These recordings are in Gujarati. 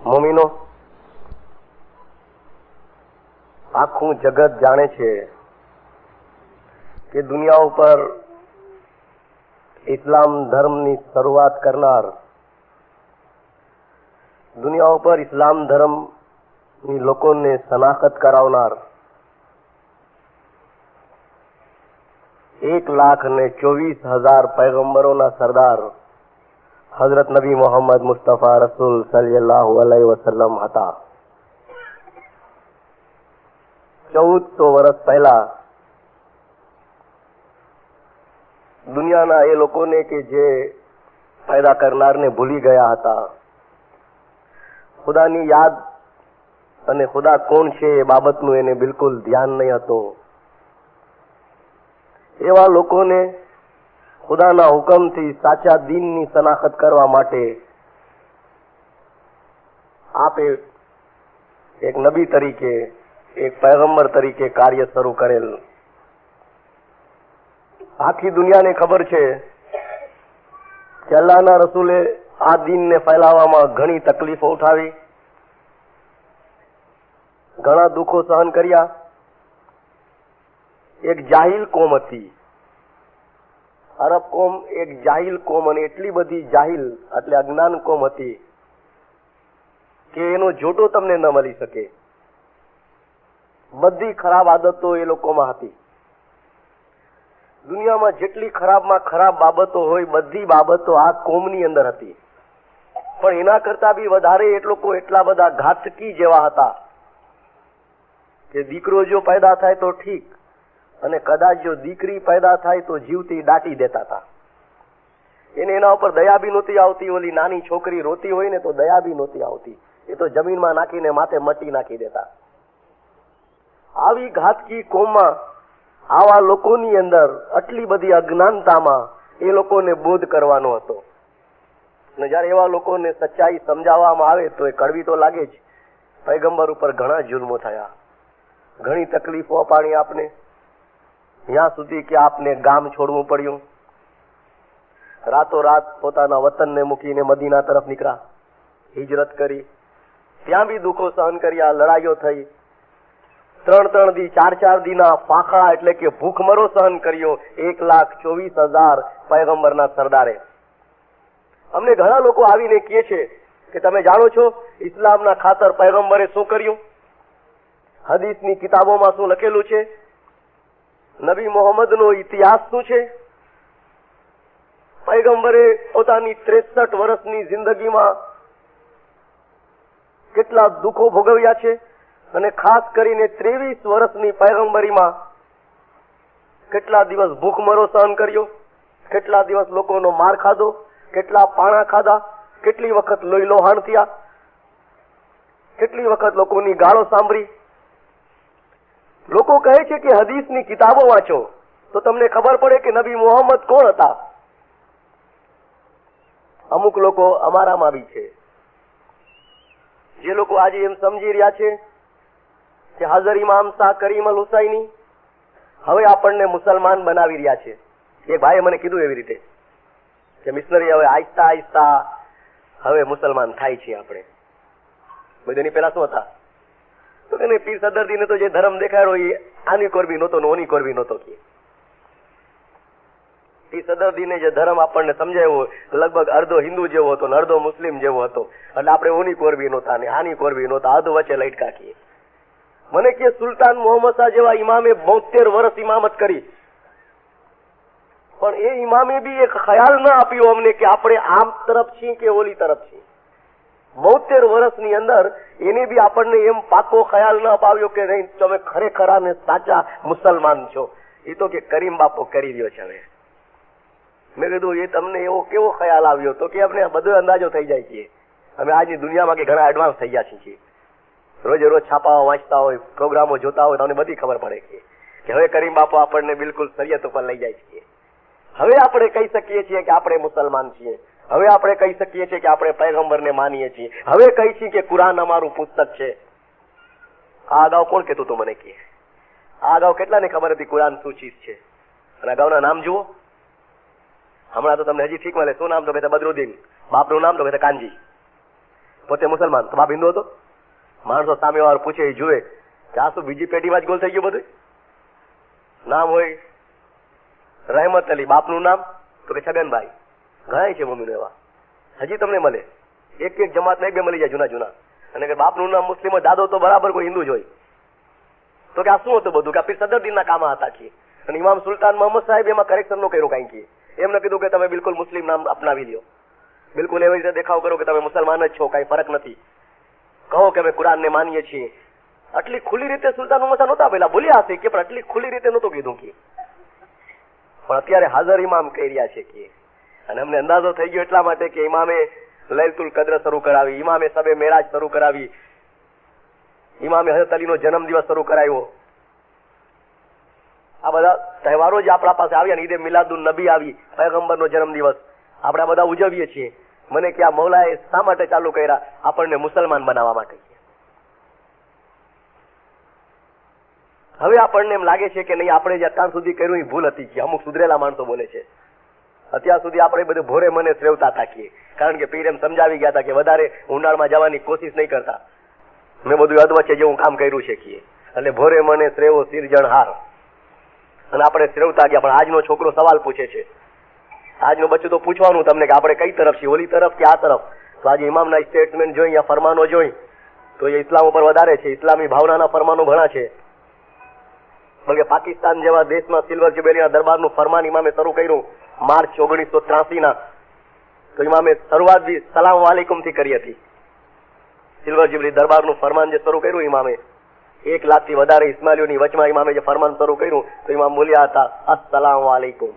મોમીનો, આખું જગત જાણે છે કે દુનિયા ઉપર ઇસ્લામ ધર્મની શરૂઆત કરનાર, દુનિયા ઉપર ઇસ્લામ ધર્મની લોકોને શનાખત કરાવનાર 1,24,000 પૈગંબરોના સરદાર હઝરત નબી મોહમ્મદ મુસ્તફા રસૂલ સલ્લલ્લાહુ અલૈહિ વસલ્લમ હતા. 1400 વર્ષ પહેલા દુનિયાના એ લોકોને કે જે પેદા કરનારને ભૂલી ગયા હતા, ખુદાની યાદ અને ખુદા કોણ છે એ બાબતનું એને બિલકુલ ધ્યાન નહીં હતું, એવા લોકોને ખુદાના હુકમથી સાચા દીનની શનાખત કરવા માટે આપે એક નબી તરીકે, એક પૈગંબર તરીકે કાર્ય શરૂ કરેલ. આખી દુનિયાને ખબર છે કે અલ્લાહના રસૂલે આ દીનને ફેલાવવામાં ઘણી તકલીફો ઉઠાવી, ઘણા દુઃખો સહન કર્યા. એક જાહિલ કોમ હતી, અરબ કોમ એક જાહિલ કોમ, અને એટલી બધી જાહિલ એટલે અજ્ઞાન કોમ હતી કે એનો જોટો તમને ન મળી શકે. બધી ખરાબ આદતો એ લોકોમાં હતી. દુનિયામાં જેટલી ખરાબમાં ખરાબ બાબતો હોય બધી બાબતો આ કોમની અંદર હતી. પણ એના કરતા બી વધારે એ લોકો એટલા બધા ઘાતકી જેવા હતા કે દીકરો જો પેદા થાય તો ઠીક, અને કદાચ જો દીકરી પેદા થાય તો જીવતી દાટી દેતા હતા. એને એના ઉપર દયા બી નહોતી આવતી. ઓલી નાની છોકરી રોતી હોય ને તો દયા બી નહોતી આવતી, એ તો જમીનમાં નાખીને માથે મટી નાખી દેતા. આવી ઘાતકી કોમમાં, આવા લોકોની અંદર આટલી બધી અજ્ઞાનતામાં એ લોકોને બોધ કરવાનો હતો. અને જયારે એવા લોકોને સચ્ચાઈ સમજાવવામાં આવે તો એ કડવી તો લાગે જ. પૈગંબર ઉપર ઘણા જુલ્મો થયા, ઘણી તકલીફો અપાણી આપને, ત્યાં સુધી કે આપને ગામ છોડવું પડ્યું. રાતોરાત પોતાના વતનને મૂકીને મદીના તરફ નીકળ્યા, હિજરત કરી. ત્યાં બી દુઃખો સહન કર્યા, લડાઈઓ થઈ. 3 દી 4 દીના ફાંખા એટલે કે ભૂખમરો સહન કર્યો 1,24,000 પૈગંબરના સરદારે. અમને ઘણા લોકો આવીને કહે છે કે તમે જાણો છો ઇસ્લામના ખાતર પૈગંબરે શું કર્યું? હદીસની કિતાબોમાં શું લખેલું છે? નબી મોહમ્મદનો ઇતિહાસ શું છે? પૈગંબરે પોતાની 63 વર્ષની જિંદગીમાં કેટલા દુઃખો ભોગવ્યા છે, અને ખાસ કરીને 23 વર્ષની પૈગંબરીમાં કેટલા દિવસ ભૂખમરો સહન કર્યો, કેટલા દિવસ લોકોનો માર ખાધો, કેટલા પાણા ખાધા, કેટલી વખત લોહી લોહાણ થયા, કેટલી વખત લોકોની ગાળો સાંભળી. લોકો કહે છે કે હદીસની કિતાબો વાંચો તો તમને ખબર પડે કે નબી મોહમ્મદ કોણ હતા. અમુક લોકો અમારામાં બી છે જે લોકો આજે એમ સમજી રહ્યા છે કે હાજર ઇમામ શાહ કરીમ અલ હુસૈની હવે આપણને મુસલમાન બનાવી રહ્યા છે. એક ભાઈએ મને કીધું એવી રીતે કે મિશનરી હવે આહિસ્તા આહિસ્તા હવે મુસલમાન થાય છે આપણે. બધાની પેલા શું હતા તો કે પીર સદરદીને તો જે ધર્મ દેખાડ્યો એ આની કોરબી નહોતો ને ઓની કોરબી નહોતો. કે પીર સદરદીને જે ધર્મ આપણને સમજાવ્યો લગભગ અડધો હિન્દુ જેવો હતો ને અડધો મુસ્લિમ જેવો હતો, એટલે આપણે ઓની કોરબી નહોતા ને આની કોરબી નહોતા, અધ વચ્ચે લટકા કીએ. મને કે સુલતાન મોહમ્મદ શાહ જેવા ઇમામે 72 વર્ષ ઇમામત કરી, પણ એ ઇમામે બી એક ખ્યાલ ન આપ્યો અમને કે આપણે આમ તરફ છીએ કે ઓલી તરફ છીએ. 72 વર્ષની અંદર એને બી આપણને એમ પાકો ખ્યાલ ન અપાવ્યો કે નહીં તમે ખરેખર અને સાચા મુસલમાન છો. એ તો કે કરીમ બાપો કરી રહ્યો છે. હવે મેં કીધું એ તમને એવો કેવો ખ્યાલ આવ્યો? તો કે અમને બધો અંદાજો થઈ જાય છે. અમે આજની દુનિયામાં કે ઘણા એડવાન્સ થઈ ગયા છીએ. રોજે રોજ છાપાઓ વાંચતા હોય, પ્રોગ્રામો જોતા હોય તો અમને બધી ખબર પડે કે હવે કરીમ બાપો આપણને બિલકુલ શરિયત ઉપર લઈ જાય છે. હવે આપણે કહી શકીએ છીએ કે આપણે મુસલમાન છીએ. હવે આપણે કહી શકીએ છીએ કે આપણે પૈગંબરને માનીએ છીએ. હવે કહી છીએ કે કુરાન અમારું પુસ્તક છે. આ અગાઉ કોણ કહેતું હતું મને? કે આ અગાઉ કેટલાને ખબર હતી કુરાન શું ચીજ છે? અને અગાઉના નામ જુઓ. હમણાં તો તમને હજી ઠીક મળે. શું નામ? તો કહેતા બદરુદ્દીન. બાપનું નામ તો કહેતા કાનજી. પોતે મુસલમાન, તો બાપ હિન્દુ હતો. માણસો સામે વાર પૂછે, એ જુએ કે આ શું બીજી પેઢીમાં જ ગોલ થઈ ગયું બધું. નામ હોય રહેમત અલી, બાપનું નામ તો કે છગનભાઈ. ઘણા છે મમ્મીનું એવા, હજી તમને મળે. એક એક જમાતમાં એક બે મળી જાય જૂના જૂના. અને કે બાપનું નામ મુસ્લિમ હોય, દાદો તો બરાબર કોઈ હિન્દુ જ હોય. તો કે આ શું હતું બધું? કે આ પીર સદરુદ્દીનના કામા હતા કે. અને ઇમામ સુલતાન મોહમ્મદ સાહેબ એમાં કરેક્શન નો કર્યું કાંઈ કે એમને કીધું કે તમે બિલકુલ મુસ્લિમ નામ અપનાવી લ્યો, બિલકુલ એવી રીતે દેખાવ કરો કે તમે મુસલમાન જ છો, કાંઈ ફરક નથી. કહો કે અમે કુરાનને માનીએ છીએ. આટલી ખુલ્લી રીતે સુલતાન મોહમ્મદ શાહ નહોતા પેલા બોલ્યા હશે કે, પણ આટલી ખુલ્લી રીતે નહોતું કીધું કે. પણ અત્યારે હાજર ઇમામ કહી રહ્યા છે કે. અને અમને અંદાજો થઈ ગયો એટલા માટે કે ઇમામે લૈલતુલ કદ્ર શરૂ કરાવી, ઇમામે શબે મેરાજ શરૂ કરાવી, ઇમામે હઝરત અલીનો જન્મદિવસ શરૂ કરાવ્યો. આ બધા તહેવારો જે આપણા પાસે આવ્યા ને, ઈદે મિલાદુન નબી આવી, પૈગંબરનો જન્મદિવસ આપણે આ બધા ઉજવીએ છીએ. મને કે આ મૌલાએ શા માટે ચાલુ કર્યા? આપણને મુસલમાન બનાવવા માટે. હવે આપણને એમ લાગે છે કે નહીં, આપણે જે અત્યાર સુધી કર્યું એ ભૂલ હતી કે અમુક સુધરેલા માણસો બોલે છે. અત્યાર સુધી આપણે બધું ભોરે મને શ્રેવતા તાકીએ, કારણ કે પીર એમ સમજાવી ગયા હતા કે વધારે ઊંડાણમાં જવાની કોશિશ નહીં કરતા. મેં બધું અધવચ્ચે જેવું કામ કર્યું છે કે, એટલે ભોરે મને શ્રેવો સિરજણ હાર. અને આપણે શ્રેવતા ગયા. પણ આજનો છોકરો સવાલ પૂછે છે, આજનું બચ્ચું તો પૂછવાનું તમને કે આપણે કઈ તરફ છીએ, ઓલી તરફ કે આ તરફ? તો આજે ઇમામના સ્ટેટમેન્ટ જોઈ, યા ફરમાનો જોઈ, તો એ ઇસ્લામ ઉપર વધારે છે, ઇસ્લામી ભાવનાના ફરમાનો ઘણા છે. બલકે પાકિસ્તાન જેવા દેશમાં સિલ્વર જુબેલીના દરબારનું ફરમાન ઇમામે શરૂ કર્યું માર્ચ 1983 તો ઇમામે શરૂઆત બી સલામ વાલેકુમ થી કરી હતી. સિલ્વર જુબેલી દરબારનું ફરમાન જે શરૂ કર્યું ઇમામે, 1 લાખથી વધારે ઇસ્માઇલીઓની વચમાં ઇમામે જે ફરમાન શરૂ કર્યું તો ઇમામ બોલ્યા હતા અસ્સલામ વાલેકુમ.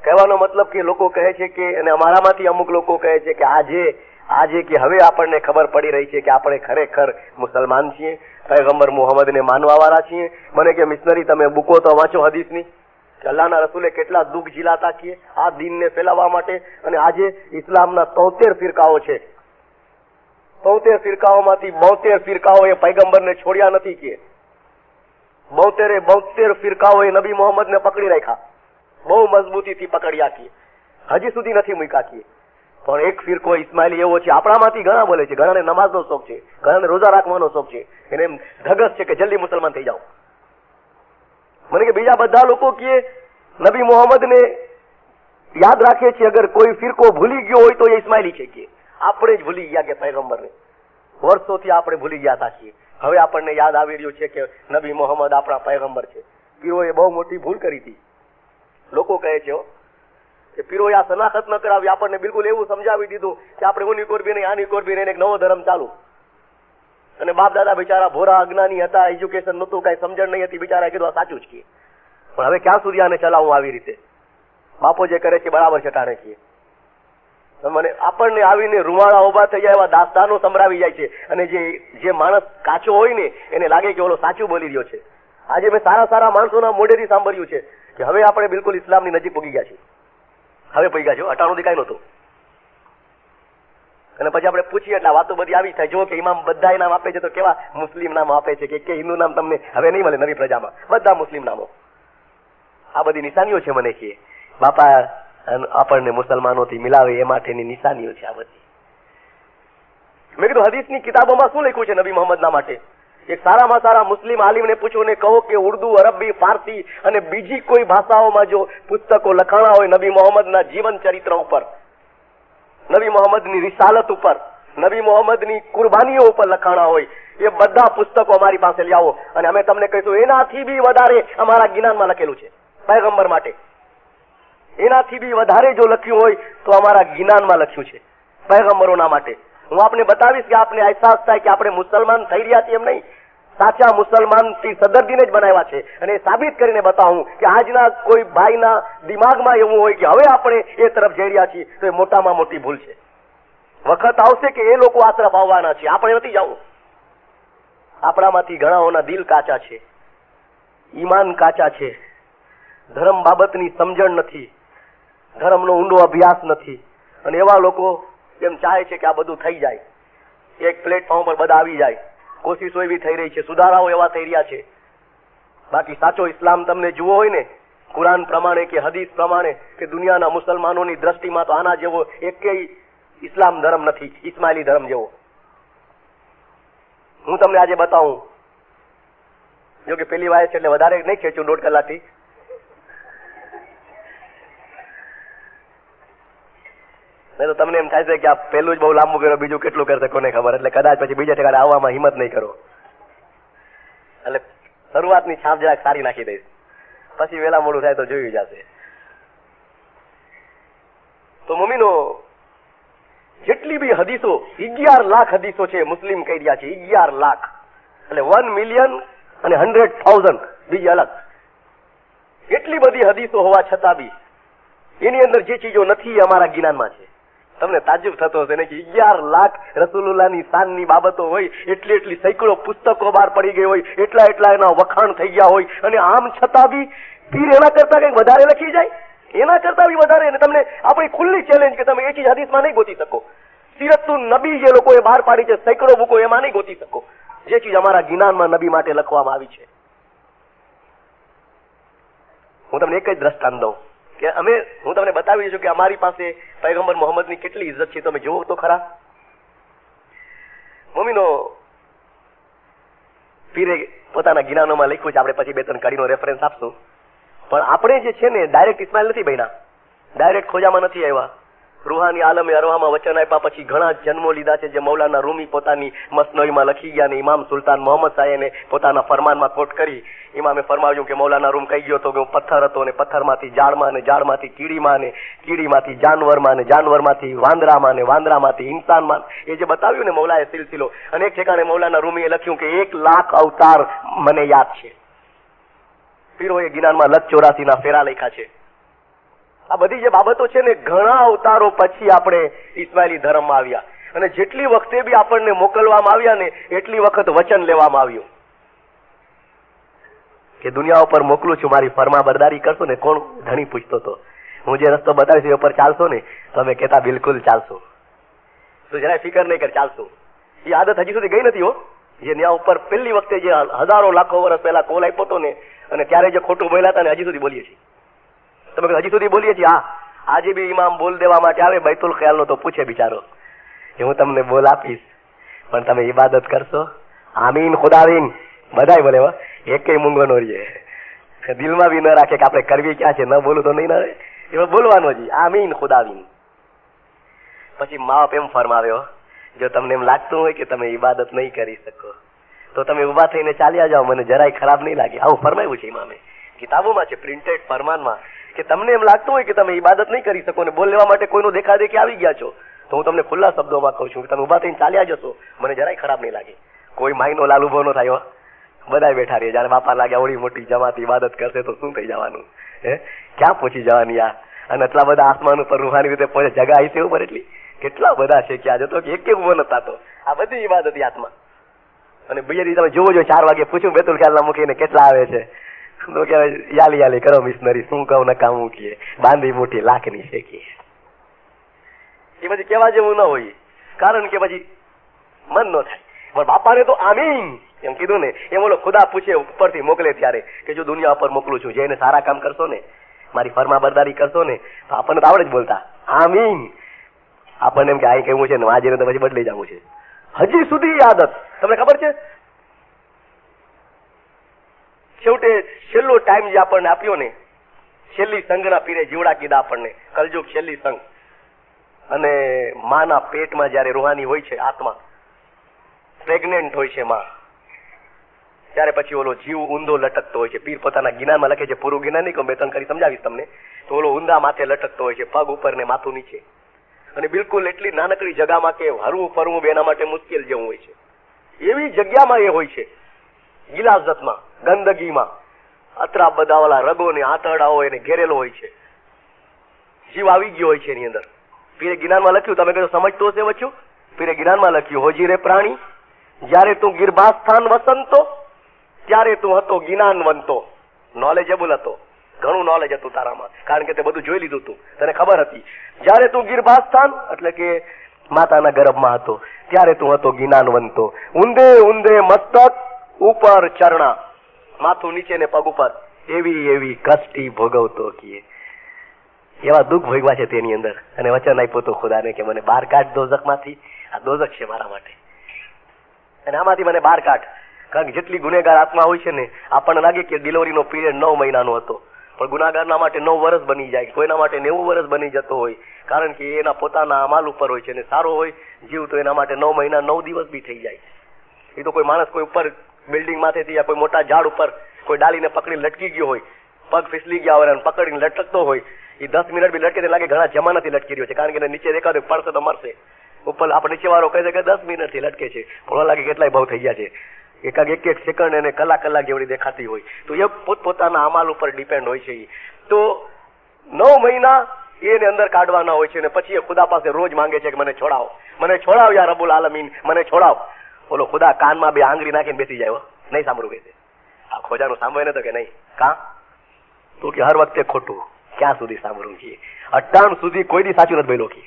કહેવાનો મતલબ કે લોકો કહે છે કે, અને અમારામાંથી અમુક લોકો કહે છે કે આજે કે હવે આપણને ખબર પડી રહી છે કે આપણે ખરેખર મુસલમાન છીએ, પૈગંબર મુહમ્મદને માનવા વાળા છીએ. મને કે મિશનરી તમે બુકો તો વાંચો હદીસની, કે અલ્લાહના રસૂલે કેટલા દુઃખ ઝીલાતા છીએ આ દીનને ફેલાવવા માટે. અને આજે ઇસ્લામના 73 ફિરકાઓ છે. 73 ફિરકાઓમાંથી 72 ફિરકાઓએ પૈગંબરને છોડ્યા નથી કે 72 ફિરકાઓએ નબી મોહમ્મદને પકડી રાખ્યા, બહુ મજબૂતીથી પકડ્યા કે હજી સુધી નથી મૂક્યા કે. પણ એક ફિરકો ઇસ્માઇલી એવો છે, આપણામાંથી ઘણા બોલે છે, ઘણાને નમાઝનો શોખ છે, ઘણાને રોજા રાખવાનો શોખ છે, એને એમ ધગસ છે કે જલ્દી મુસલમાન થઈ જાઓ. મને કે બીજા બધા લોકો કે નબી મોહમ્મદને યાદ રાખે છે, અગર કોઈ ફિરકો ભૂલી ગયો હોય તો એ ઇસ્માઇલી છે કે. આપણે જ ભૂલી ગયા કે પૈગંબરને વર્ષોથી આપણે ભૂલી ગયા હતા છીએ. હવે આપણને યાદ આવી રહ્યું છે કે નબી મોહમ્મદ આપણા પૈગંબર છે. પીરોએ બહુ મોટી ભૂલ કરી હતી. લોકો કહે છે કે પીરોએ આ શનાખત ન કરાવી, આપણને બિલકુલ એવું સમજાવી દીધું કે આપણે ઓની કોરબી નહીં આની કોરબી નહીં, એક નવો ધર્મ ચાલુ. અને બાપ દાદા બિચારા ભોરા અજ્ઞાની હતા, એજ્યુકેશન નહોતું, કઈ સમજણ નહીં હતી, બિચારા કીધું આ સાચું જ કીએ. પણ હવે ક્યાં સુધી આને ચલાવવું આવી રીતે? બાપો જે કરે છે બરાબર છે ટાણે કીએ. મને આપણને આવીને રૂવાડા ઉભા થઈ જાય એવા દાસ્તાનો સંભળાવી જાય છે. અને જે માણસ કાચો હોય ને એને લાગે કે ઓલો સાચું બોલી રહ્યો છે. આજે મેં સારા માણસોના મોઢેથી સાંભળ્યું છે કે હવે આપણે બિલકુલ ઇસ્લામની નજીક પગી ગયા છીએ. હવે પગી ગયા છો, 98 થી કઈ નહોતું. અને પછી આપણે પૂછીએ એટલે વાતો બધી આવી થાય. જો કે ઇમામ બધા નામ આપે છે તો કેવા મુસ્લિમ નામ આપે છે કે હિન્દુ નામ તમને હવે નહીં મળે નવી પ્રજામાં, બધા મુસ્લિમ નામો. આ બધી નિશાનીઓ છે. મને કે બાપા આપણને મુસલમાનોથી મિલાવે એ માટેની નિશાનીઓ છે આ બધી. મેં કીધું હદીસની કિતાબોમાં શું લખ્યું છે નબી મોહમ્મદના માટે? એક સારામાં સારા મુસ્લિમ આલિમને પૂછો ને કહો કે ઉર્દુ, અરબી, ફારસી અને બીજી કોઈ ભાષાઓમાં જો પુસ્તકો લખાણા હોય નબી મોહમ્મદના જીવન ચરિત્ર ઉપર, નબી મોહમ્મદની રિસાલત ઉપર, નબી મોહમ્મદની કુરબાનીઓ ઉપર લખાણા હોય, એ બધા પુસ્તકો અમારી પાસે લાવો અને અમે તમને કહીશું એનાથી બી વધારે અમારા જ્ઞાનમાં લખેલું છે પૈગંબર માટે. એનાથી બી વધારે જો લખ્યું હોય તો અમારા જ્ઞાનમાં લખ્યું છે પૈગંબરોના માટે. હું આપને બતાવીશ કે આપને અહેસાસ થાય કે આપણે મુસલમાન થઈ રહ્યા છીએ એમ નહીં. સાચા મુસલમાન થી સદરદીને જ બનાવ્યા છે. અને સાબિત કરીને બતાવું કે આજના કોઈ ભાઈના દિમાગમાં એવું હોય કે હવે આપણે એ તરફ જઈ રહ્યા છીએ તો એ મોટામાં મોટી ભૂલ છે. વખત આવશે કે એ લોકો આ તરફ આવવાના છે, આપણે નથી જવું. આપણામાંથી ઘણાઓના દિલ કાચા છે, ઈમાન કાચા છે, ધર્મ બાબતની સમજણ નથી, ધર્મનો ઊંડો અભ્યાસ નથી. અને એવા લોકો એમ ચાહે છે કે આ બધું થઈ જાય, એક પ્લેટફોર્મ પર બધા આવી જાય. કોશિશો એવી થઈ રહી છે, સુધારાઓ એવા થઈ રહ્યા છે. બાકી સાચો ઇસ્લામ તમને જુઓ હોય ને કુરાન પ્રમાણે કે હદીસ પ્રમાણે કે દુનિયાના મુસલમાનોની દ્રષ્ટિમાં તો આના જેવો એકેય ઇસ્લામ ધર્મ નથી, ઇસ્માઇલી ધર્મ જેવો. હું તમને આજે બતાવું, જો કે પેલી વાય છે એટલે વધારે નહીં ખેંચું 1.5 કલાકથી. નહીં તો તમને એમ થાય છે કે આ પેલું જ બહુ લાંબુ કર્યો, બીજું કેટલું કરશે કોને ખબર, એટલે કદાચ પછી બીજા ઠેકાણે આવવામાં હિંમત નહીં કરો. એટલે શરૂઆતની છાપ જરાક સારી નાખી દઈશ, પછી વેલા મોડું થાય તો જોયું જશે. તો મમ્મીનો જેટલી બી હદીસો, 11 લાખ હદીસો છે મુસ્લિમ કહી રહ્યા છે, 11 લાખ, એટલે 1 મિલિયન અને 100,000 બીજી અલગ. એટલી બધી હદીસો હોવા છતાં બી એની અંદર જે ચીજો નથી એ અમારા જ્ઞાનમાં છે. તમને તાજુબ થતો હશે ને કે 11 લાખ રસૂલુલ્લાહની શાનની બાબતો હોય, એટલી સેંકડો પુસ્તકો બહાર પડી ગઈ હોય, એટલા એના વખાણ થઈ ગયા હોય, અને આમ છતાં બી પીર એના કરતા કંઈક વધારે લખી જાય, એના કરતા બી વધારે. અને તમને આપણી ખુલ્લી ચેલેન્જ કે તમે એ ચીજ હદીસમાં નહીં ગોતી શકો. સીરતુન નબી જે લોકોએ બહાર પાડી છે, સેંકડો બુકો, એમાં નહીં ગોતી શકો જે ચીજ અમારા જ્ઞાનમાં નબી માટે લખવામાં આવી છે. હું તમને એક જ દ્રષ્ટાંત દઉં કે હું તમને બતાવી છું કે અમારી પાસે પૈગંબર મોહમ્મદની કેટલી ઇજ્જત છે. તમે જુઓ તો ખરા. મમ્મીનો પીરે પોતાના જ્ઞાનોમાં લખ્યું છે, આપણે પછી 2-3 કડીનો રેફરન્સ આપશું. પણ આપણે જે છે ને ડાયરેક્ટ ઇસ્માઇલ નથી બન્યા, ડાયરેક્ટ ખોજામાં નથી આવ્યા. રૂહાની આલમે અરવામાં વચન આપ્યા પછી ઘણા જન્મો લીધા છે, જે મૌલાના રૂમી પોતાની મસનવીમાં લખી ગયા, ને ઇમામ સુલતાન મોહમ્મદ સાહેબને પોતાના ફરમાનમાં કોટ કરી ઇમામે ફરમાવ્યું કે મૌલાના રૂમ કહી ગયો તો કે હું પથ્થર હતો, ને પથ્થરમાંથી ઝાડમાં, ને ઝાડમાંથી કીડીમાં, ને કીડીમાંથી જાનવરમાં, ને જાનવરમાંથી વાંદરામાં, ને વાંદરામાંથી ઇન્સાનમાં. એ જે બતાવ્યું ને મૌલાએ સિલસિલો. અને એક ઠેકાણે મૌલાના રૂમીએ લખ્યું કે 1 લાખ અવતાર મને યાદ છે. પીરોએ જ્ઞાનમાં લખ 84 ફેરા લખ્યા છે. આ બધી જે બાબતો છે ને, ઘણા અવતારો પછી આપણે ઇસ્માઇલી ધર્મમાં આવ્યા, અને જેટલી વખતે બી આપણને મોકલવામાં આવ્યા ને એટલી વખત વચન લેવામાં આવ્યું કે દુનિયા ઉપર મોકલું છું, મારી ફરમાબરદારી કરશો ને. કોણ ધણી પૂછતો હતો, હું જે રસ્તો બતાવીશ એ ઉપર ચાલશો ને? તમે કહેતા બિલકુલ ચાલશો, તો જરાય ફિકર નહીં કર, ચાલશો. એ આદત હજી સુધી ગઈ નથી હો. જે ત્યાં ઉપર પહેલી વખતે જે હજારો લાખો વર્ષ પહેલા કોલ આપ્યો હતો ને, અને ત્યારે જે ખોટું બોલ્યા હતા ને, હજી સુધી બોલીએ છીએ. તમે હજી સુધી બોલીએ છીએ. હા, આજે બી ઇમામ બોલ દેવા માટે આવે બૈતુલ ખ્યાલનો તો પૂછે બિચારો કે હું તમને બોલ આપીશ, પણ તમે ઇબાદત કરશો? આમીન ખુદાવીન બધાય બોલે. એકેય મૂંગો નો રહીએ, દિલમાં બી ન રાખે કે આપણે કરવી ક્યાં છે, ન બોલું તો નહીં રહે, એમાં બોલવાનું જ આમીન ખુદાવીન. પછી મા બાપ એમ ફરમાવ્યો, જો તમને એમ લાગતું હોય કે તમે ઇબાદત નહીં કરી શકો તો તમે ઉભા થઈને ચાલ્યા જાઓ, મને જરાય ખરાબ નહીં લાગે. આવું ફરમાવ્યું છે ઇમામે, કિતાબોમાં છે, પ્રિન્ટેડ ફરમાનમાં, કે તમને એમ લાગતું હોય કે તમે ઇબાદત નહીં કરી શકો ને બોલ લેવા માટે કોઈનો દેખાદેખી આવી ગયા છો, તો હું તમને ખુલ્લા શબ્દોમાં કહું છું કે તમે ઉભા થઈને ચાલ્યા જશો, મને જરાય ખરાબ નહીં લાગે. કોઈ માઈનો લાલ ઉભો ન થાય. બધા બેઠા રહીએ, જયારે બાપા લાગે આવડી મોટી જમાત ઇબાદત કરશે તો શું થઈ જવાનું, ક્યાં પહોંચી જવાની આ. અને એટલા બધા આસમાન ઉપર રૂહાની રીતે પહોંચે, જગા આવી છે ઉપર એટલી, કેટલા બધા છે કે આ જતો કે એક ઉભો નતા તો આ બધી ઇબાદત હાથમાં. અને બીજી તમે જોવો જો 4 વાગે પૂછ્યું બેતુલ ખ્યાલના મૂકીને કેટલા આવે છે, તો કહેવાય યાલી કરો મિશનરી, શું કહું ને કામ મૂકીએ, બાંધી મોટી લાખની શેકીએ. એ પછી કેવા જેવું ન હોય, કારણ કે પછી મન ન થાય. પણ બાપાને તો આમીન એમ કીધું ને, એમ ઓલો ખુદા પૂછે ઉપરથી મોકલે ત્યારે કે જો દુનિયા ઉપર મોકલું છું, જેને સારા કામ કરશો ને, મારી ફરમાબરદારી કરશો ને, તો આપણને તો આવડે જ બોલતા આમીન. આપણને એમ કે આ કેવું છે ને વાંચીને તો પછી બદલી જવું છે. હજી સુધી આદત તમને ખબર છે. છેવટે છેલ્લો ટાઈમ જે આપણને આપ્યો ને, છેલ્લી સંઘના પીરે જીવડા કીધા આપણને, કલયુગ છેલ્લી સંઘ. અને માના પેટમાં જયારે રૂહાની હોય છે, આત્મા પ્રેગ્નેન્ટ હોય છે માં, ત્યારે પછી ઓલો જીવ ઊંધો લટકતો હોય છે. પીર પોતાના જ્ઞાનમાં લખે છે, પૂરું જ્ઞાન નહીં કહું, 2-3 કરી સમજાવીશ તમને. તો ઓલો ઊંધા માથે લટકતો હોય છે, પગ ઉપર ને માથું નીચે, અને બિલકુલ એટલી નાનકડી જગ્યામાં કે હરવું ફરવું એના માટે મુશ્કેલ જેવું હોય છે. એવી જગ્યામાં એ હોય છે, ગિલાઝતમાં, ગંદગીમાં, અત્રા બધા ઓલા રગો ને આંતરડાઓ એને ઘેરેલો હોય છે, જીવ આવી ગયો હોય છે એની અંદર. પીરે જ્ઞાનમાં લખ્યું, તમે કહેશો સમજતો હશે વચ્ચું, પીરે જ્ઞાનમાં લખ્યું, હોજી રે પ્રાણી, જયારે તું ગિરબાસ્થાન વસંતો ત્યારે તું હતો જ્ઞાનવંતો, નોલેજેબલ હતો, ઘણું નોલેજ હતું તારામાં, કારણ કે તે બધું જોઈ લીધું હતું, તને ખબર હતી. જયારે તું ગિરબાસ્થાન એટલે કે માતાના ગર્ભમાં હતો ત્યારે તું હતો જ્ઞાનવંતો. ઊંધે ઊંધે મસ્તક ઉપર ચરણા, માથું નીચે ને પગ ઉપર, એવી એવી કષ્ટી ભોગવતો કીએ. એવા દુઃખ ભોગવા છે તેની અંદર, અને વચન આપ્યું હતું ખુદાને કે મને બહાર કાઢ દોઝખમાંથી, આ દોઝખ છે મારા માટે, અને આમાંથી મને બહાર કાઢ. કારણ કે જેટલી ગુનેગાર આત્મા હોય છે ને, આપણને લાગે કે ડિલિવરીનો પીરિયડ 9 મહિનાનો હતો, પણ ગુનાગારના માટે 9 વર્ષ બની જાય, કોઈના માટે 90 વર્ષ બની જતો હોય, કારણ કે એના પોતાના અમાલ ઉપર હોય છે. અને સારો હોય જીવ તો એના માટે 9 મહિના 9 દિવસ બી થઈ જાય. એ તો કોઈ માણસ કોઈ ઉપર બિલ્ડિંગ માંથેથી યા કોઈ મોટા ઝાડ ઉપર કોઈ ડાલીને પકડીને લટકી ગયો હોય, પગ ફિસલી ગયા હોય અને પકડીને લટકતો હોય, એ 10 મિનિટ બી લટકે લાગે ઘણા જમાનાથી લટકી રહ્યો છે, કારણ કે એને નીચે દેખાતો પડશે તો મરશે. ઉપર આપણે નીચે વાળો કહે છે કે 10 મિનિટથી લટકે છે, પણ લાગે કેટલાય ભાવ થઈ ગયા છે, એક સેકન્ડ એને કલાક જેવડી દેખાતી હોય. તો એ પોતપોતાના અમાલ ઉપર ડિપેન્ડ હોય છે. તો 9 મહિના એને અંદર કાઢવાના હોય છે, અને પછી એ ખુદા પાસે રોજ માંગે છે કે મને છોડાવ યા રબુલ આલમીન, મને છોડાવ. બોલો ખુદા કાનમાં 2 આંગળી નાખીને બેસી જાય, નહીં સાંભળવું કે આ ખોજાનું સાંભળે ને તો કે નહીં, કા તો કે હર વખતે ખોટું, ક્યાં સુધી સાંભળવું છે, અટાણ સુધી કોઈ દી સાચું નથી બોલ્યો કે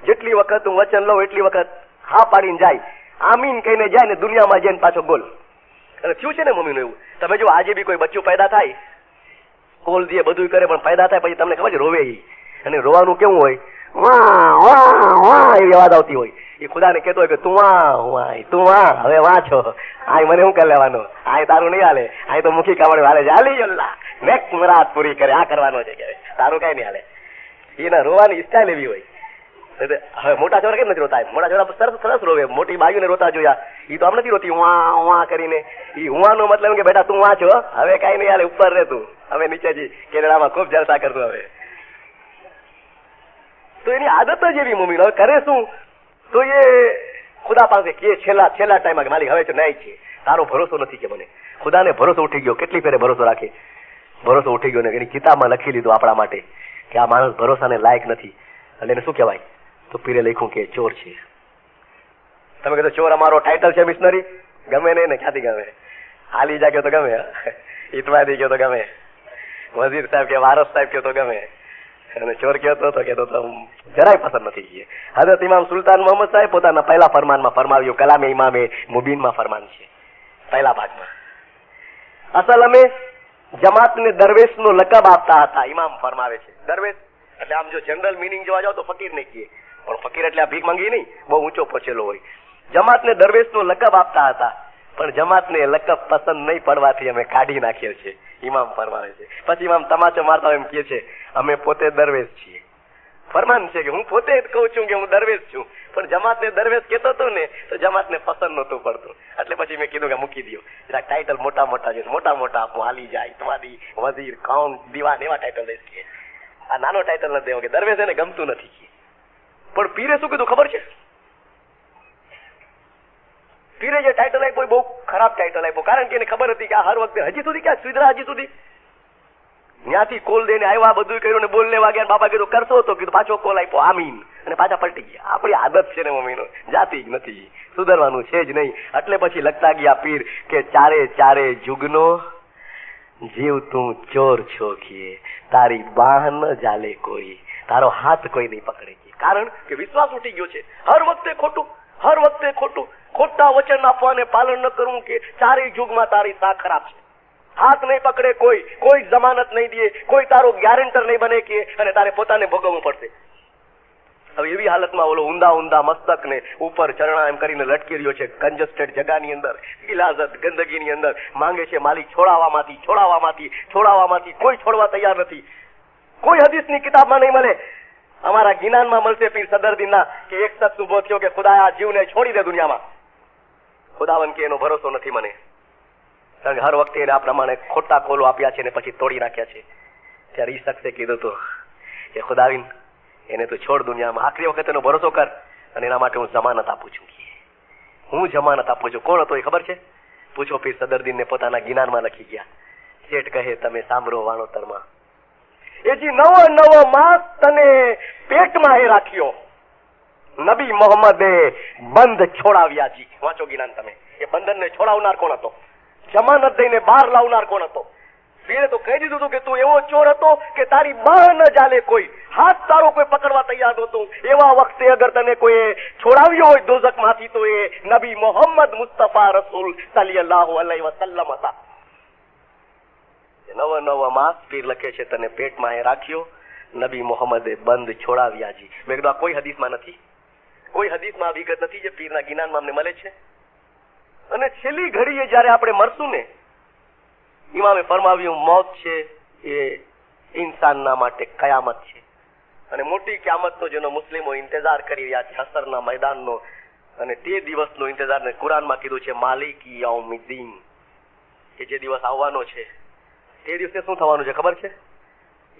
જેટલી વખત હું વચન લઉં એટલી વખત હા પાડીને જાય, આમીન કહીને જાય ને દુનિયામાં જઈને પાછો ગોલ. અને થયું છે ને મમ્મીનું એવું, તમે જો આજે બી કોઈ બચ્ચું પેદા થાય, કોલ દે બધું કરે, પણ પેદા થાય પછી તમને ખબર છે રોવે, અને રોવાનું કેવું હોય, વાહ વાહ વાહ એવી અવાજ આવતી હોય. એ ખુદાને કહેતો હોય કે તું વાહ હવે વાહ છો, આ મને શું કરી લેવાનું, આ તારું નહીં હાલે, આ તો મુખી કામડ હાલે છે, હાલી અલ્લાહ નેક્સ્ટ મુરાદ પૂરી કરે, આ કરવાનો છે કે તારું કઈ નહીં હાલે. એના રોવાની સ્ટાઇલ એવી હોય. હવે મોટા છોકરા કેમ નથી રોતા? મોટા છોકરા સરસ રોવે, મોટી બાયુને રોતા જોયા, એ તો આમ નથી રોતી વાહ કરીને. એ હુવાનો મતલબ કે બેટા તું વાં છો, હવે કઈ નહીં હાલે, ઉપર રહે તું, હવે નીચેજી કેનેડામાં ખૂબ જલસા કરતું. હવે તો એની આદત જ એવી મમ્મી, હવે કરે શું? તો એ ખુદા પાસે કે છેલ્લા ટાઈમમાં માલિક હવે તો નહીં છે, તારો ભરોસો નથી કે મને. ખુદાને ભરોસો ઉઠી ગયો, કેટલી ફેરે ભરોસો રાખે, ભરોસો ઉઠી ગયો ને એની કિતાબમાં લખી લીધું આપણા માટે કે આ માણસ ભરોસાને લાયક નથી. એટલે એને શું કહેવાય? તો પીરે લખ્યું કે ચોર છે. તમે કીધું ચોર અમારો ટાઇટલ છે મિશનરી, ગમે નહીં ને, ક્યાંથી ગમે? હાલી જા તો ગમે, ઇતવાદી કયો તો ગમે, વઝીર સાહેબ કે વારસ સાહેબ કયો તો ગમે, અને ચોર કહેતો હતો કે તો જરાય પસંદ નથી. હઝરત ઇમામ સુલતાન મોહમ્મદ સાહેબ પોતાના પહેલા ફરમાનમાં ફરમાવ્યું, કલામે ઇમામે મુબીનમાં ફરમાન છે પહેલા ભાગમાં. અસલ અમે જમાતને દરવેશનો લકબ આપતા હતા. ઇમામ ફરમાવે છે દરવેશ એટલે આમ જો જનરલ મિનિંગ જોવા જાવ તો ફકીર નહીં કહીએ, પણ ફકીર એટલે આ ભીખ માંગી નહીં, બહુ ઊંચો પહોંચેલો હોય. જમાતને દરવેશનો લકબ આપતા હતા, પણ જમાતને લકબ પસંદ નહીં પડવાથી અમે કાઢી નાખ્યો છે. ઇમામ ફરમાવે છે. પછી ઇમામ તમાચો મારતા એમ કહે છે અમે પોતે દરવેશ છીએ. ફરમાન છે કે હું પોતે જ કહું છું કે હું દરવેશ છું, પણ જમાતને દરવેશ કહેતો હતો ને તો જમાતને પસંદ નહોતું પડતું. એટલે પછી મેં કીધું કે મૂકી દો, જરાક ટાઇટલ મોટા મોટા આપું, હાલી જાય, તમારી વઝીર, કાઉન્ટ, દીવાન એવા ટાઇટલ દઈશ કે આ નાનો ટાઇટલ નથી દેવો કે દરવેશ એને ગમતું નથી. પણ પીરે શું કીધું ખબર છે? પીરે જે ટાઇટલ આપ્યો બહુ ખરાબ ટાઇટલ આપ્યો, કારણ કે એને ખબર હતી કે આ હર વખતે હજી સુધી ક્યાં સુધરા, હજી સુધી ત્યાંથી કોલ દઈને આવ્યા, બધું કર્યું ને બોલને વાગ્યા. બાપા કીધું કરશો તો કીધું પાછો કોલ આપ્યો આમીન, અને પાછા પલટી ગયા. આપણી આદત છે ને મમ્મીનો, જાતી જ નથી, સુધરવાનું છે જ નહીં. એટલે પછી લખતા ગયા પીર કે ચારે જુગનો જીવ તું ચોર છો કે તારી બાહ ન જાલે કોઈ, તારો હાથ કોઈ નહીં પકડે. કારણ કે વિશ્વાસ ઉઠી ગયો છે. હર વખતે ખોટું, ખોટા વચન આપવાને પાલન ન કરવું કે ચારેય યુગમાં તારી સા ખરાબ છે. હાથ નહીં પકડે કોઈ જમાનત નહીં દે, કોઈ તારો ગેરંટર નહીં બને કે, અને તારે પોતાને ભોગવવું પડશે. હવે એવી હાલતમાં ઓલો ઊંધા મસ્તક ને ઉપર ચરણા એમ કરીને લટકી રહ્યો છે કંજસ્ટેડ જગાની અંદર, ગિલાઝત ગંદગીની અંદર, માંગે છે માલિક છોડાવવામાંથી કોઈ છોડવા તૈયાર નથી. કોઈ હદીસની કિતાબમાં નહીં મળે, અમારા જ્ઞાનમાં મળશે પીર સદરદીનના કે એક શખ્સ ઉભો થયો કે ખુદા આ જીવને છોડી દે દુનિયામાં. ખુદાવન કે એનો ભરોસો નથી મને, કારણ કે હર વખતે એને આ પ્રમાણે ખોટા કોલો આપ્યા છે ને પછી તોડી નાખ્યા છે. ત્યારે એ શખ્સે કીધું હતું કે ખુદાવીન એને તું છોડ દુનિયામાં, આખરી વખત એનો ભરોસો કર, અને એના માટે હું જમાનત આપું છું. કોણ હતો એ ખબર છે? પૂછો. પીર સદરદીનને પોતાના જ્ઞાનમાં લખી ગયા. શેઠ કહે તમે સાંભળો વાણોતરમાં, એ જી નવો માસ તને પેટમાં એ રાખ્યો, નબી મોહમ્મદે બંધ છોડાવ્યા. જી વાંચો જ્ઞાન તમે. એ બંધનને છોડાવનાર કોણ હતો? જમાનત દઈને બહાર લાવનાર કોણ હતો? પીરે તો કહી દીધું હતું કે તું એવો ચોર હતો કે તારી બાહ ન ચાલે કોઈ, હાથ તારો કોઈ પકડવા તૈયાર નહોતું. એવા વખતે અગર તને કોઈ છોડાવ્યો હોય દોઝખમાંથી તો એ નબી મોહમ્મદ મુસ્તફા રસૂલ સલ્લલ્લાહુ અલૈહિ વસલ્લમ હતા. નવો માસ પીર લખે છે તને પેટમાં એ રાખ્યો, નબી મોહમ્મદે બંધ છોડાવ્યા જી. મેં કીધું આ કોઈ હદીસમાં નથી, કોઈ હદીસમાં આ વિગત નથી જે પીરના ગિનાનમાં અમને મળે છે. અને છેલ્લી ઘડીએ જયારે આપણે મરશું ને, ઇમામે ફરમાવ્યું મોત છે એ ઇન્સાનના માટે કયામત છે, અને મોટી કયામતનો જેનો મુસ્લિમો ઇંતજાર કરી રહ્યા છે, હસરના મેદાનનો, અને તે દિવસનો ઇંતજાર ને કુરાનમાં કીધું છે માલિકી યૌમિદ્દીન, કે જે દિવસ આવવાનો છે તે દિવસે શું થવાનું છે ખબર છે?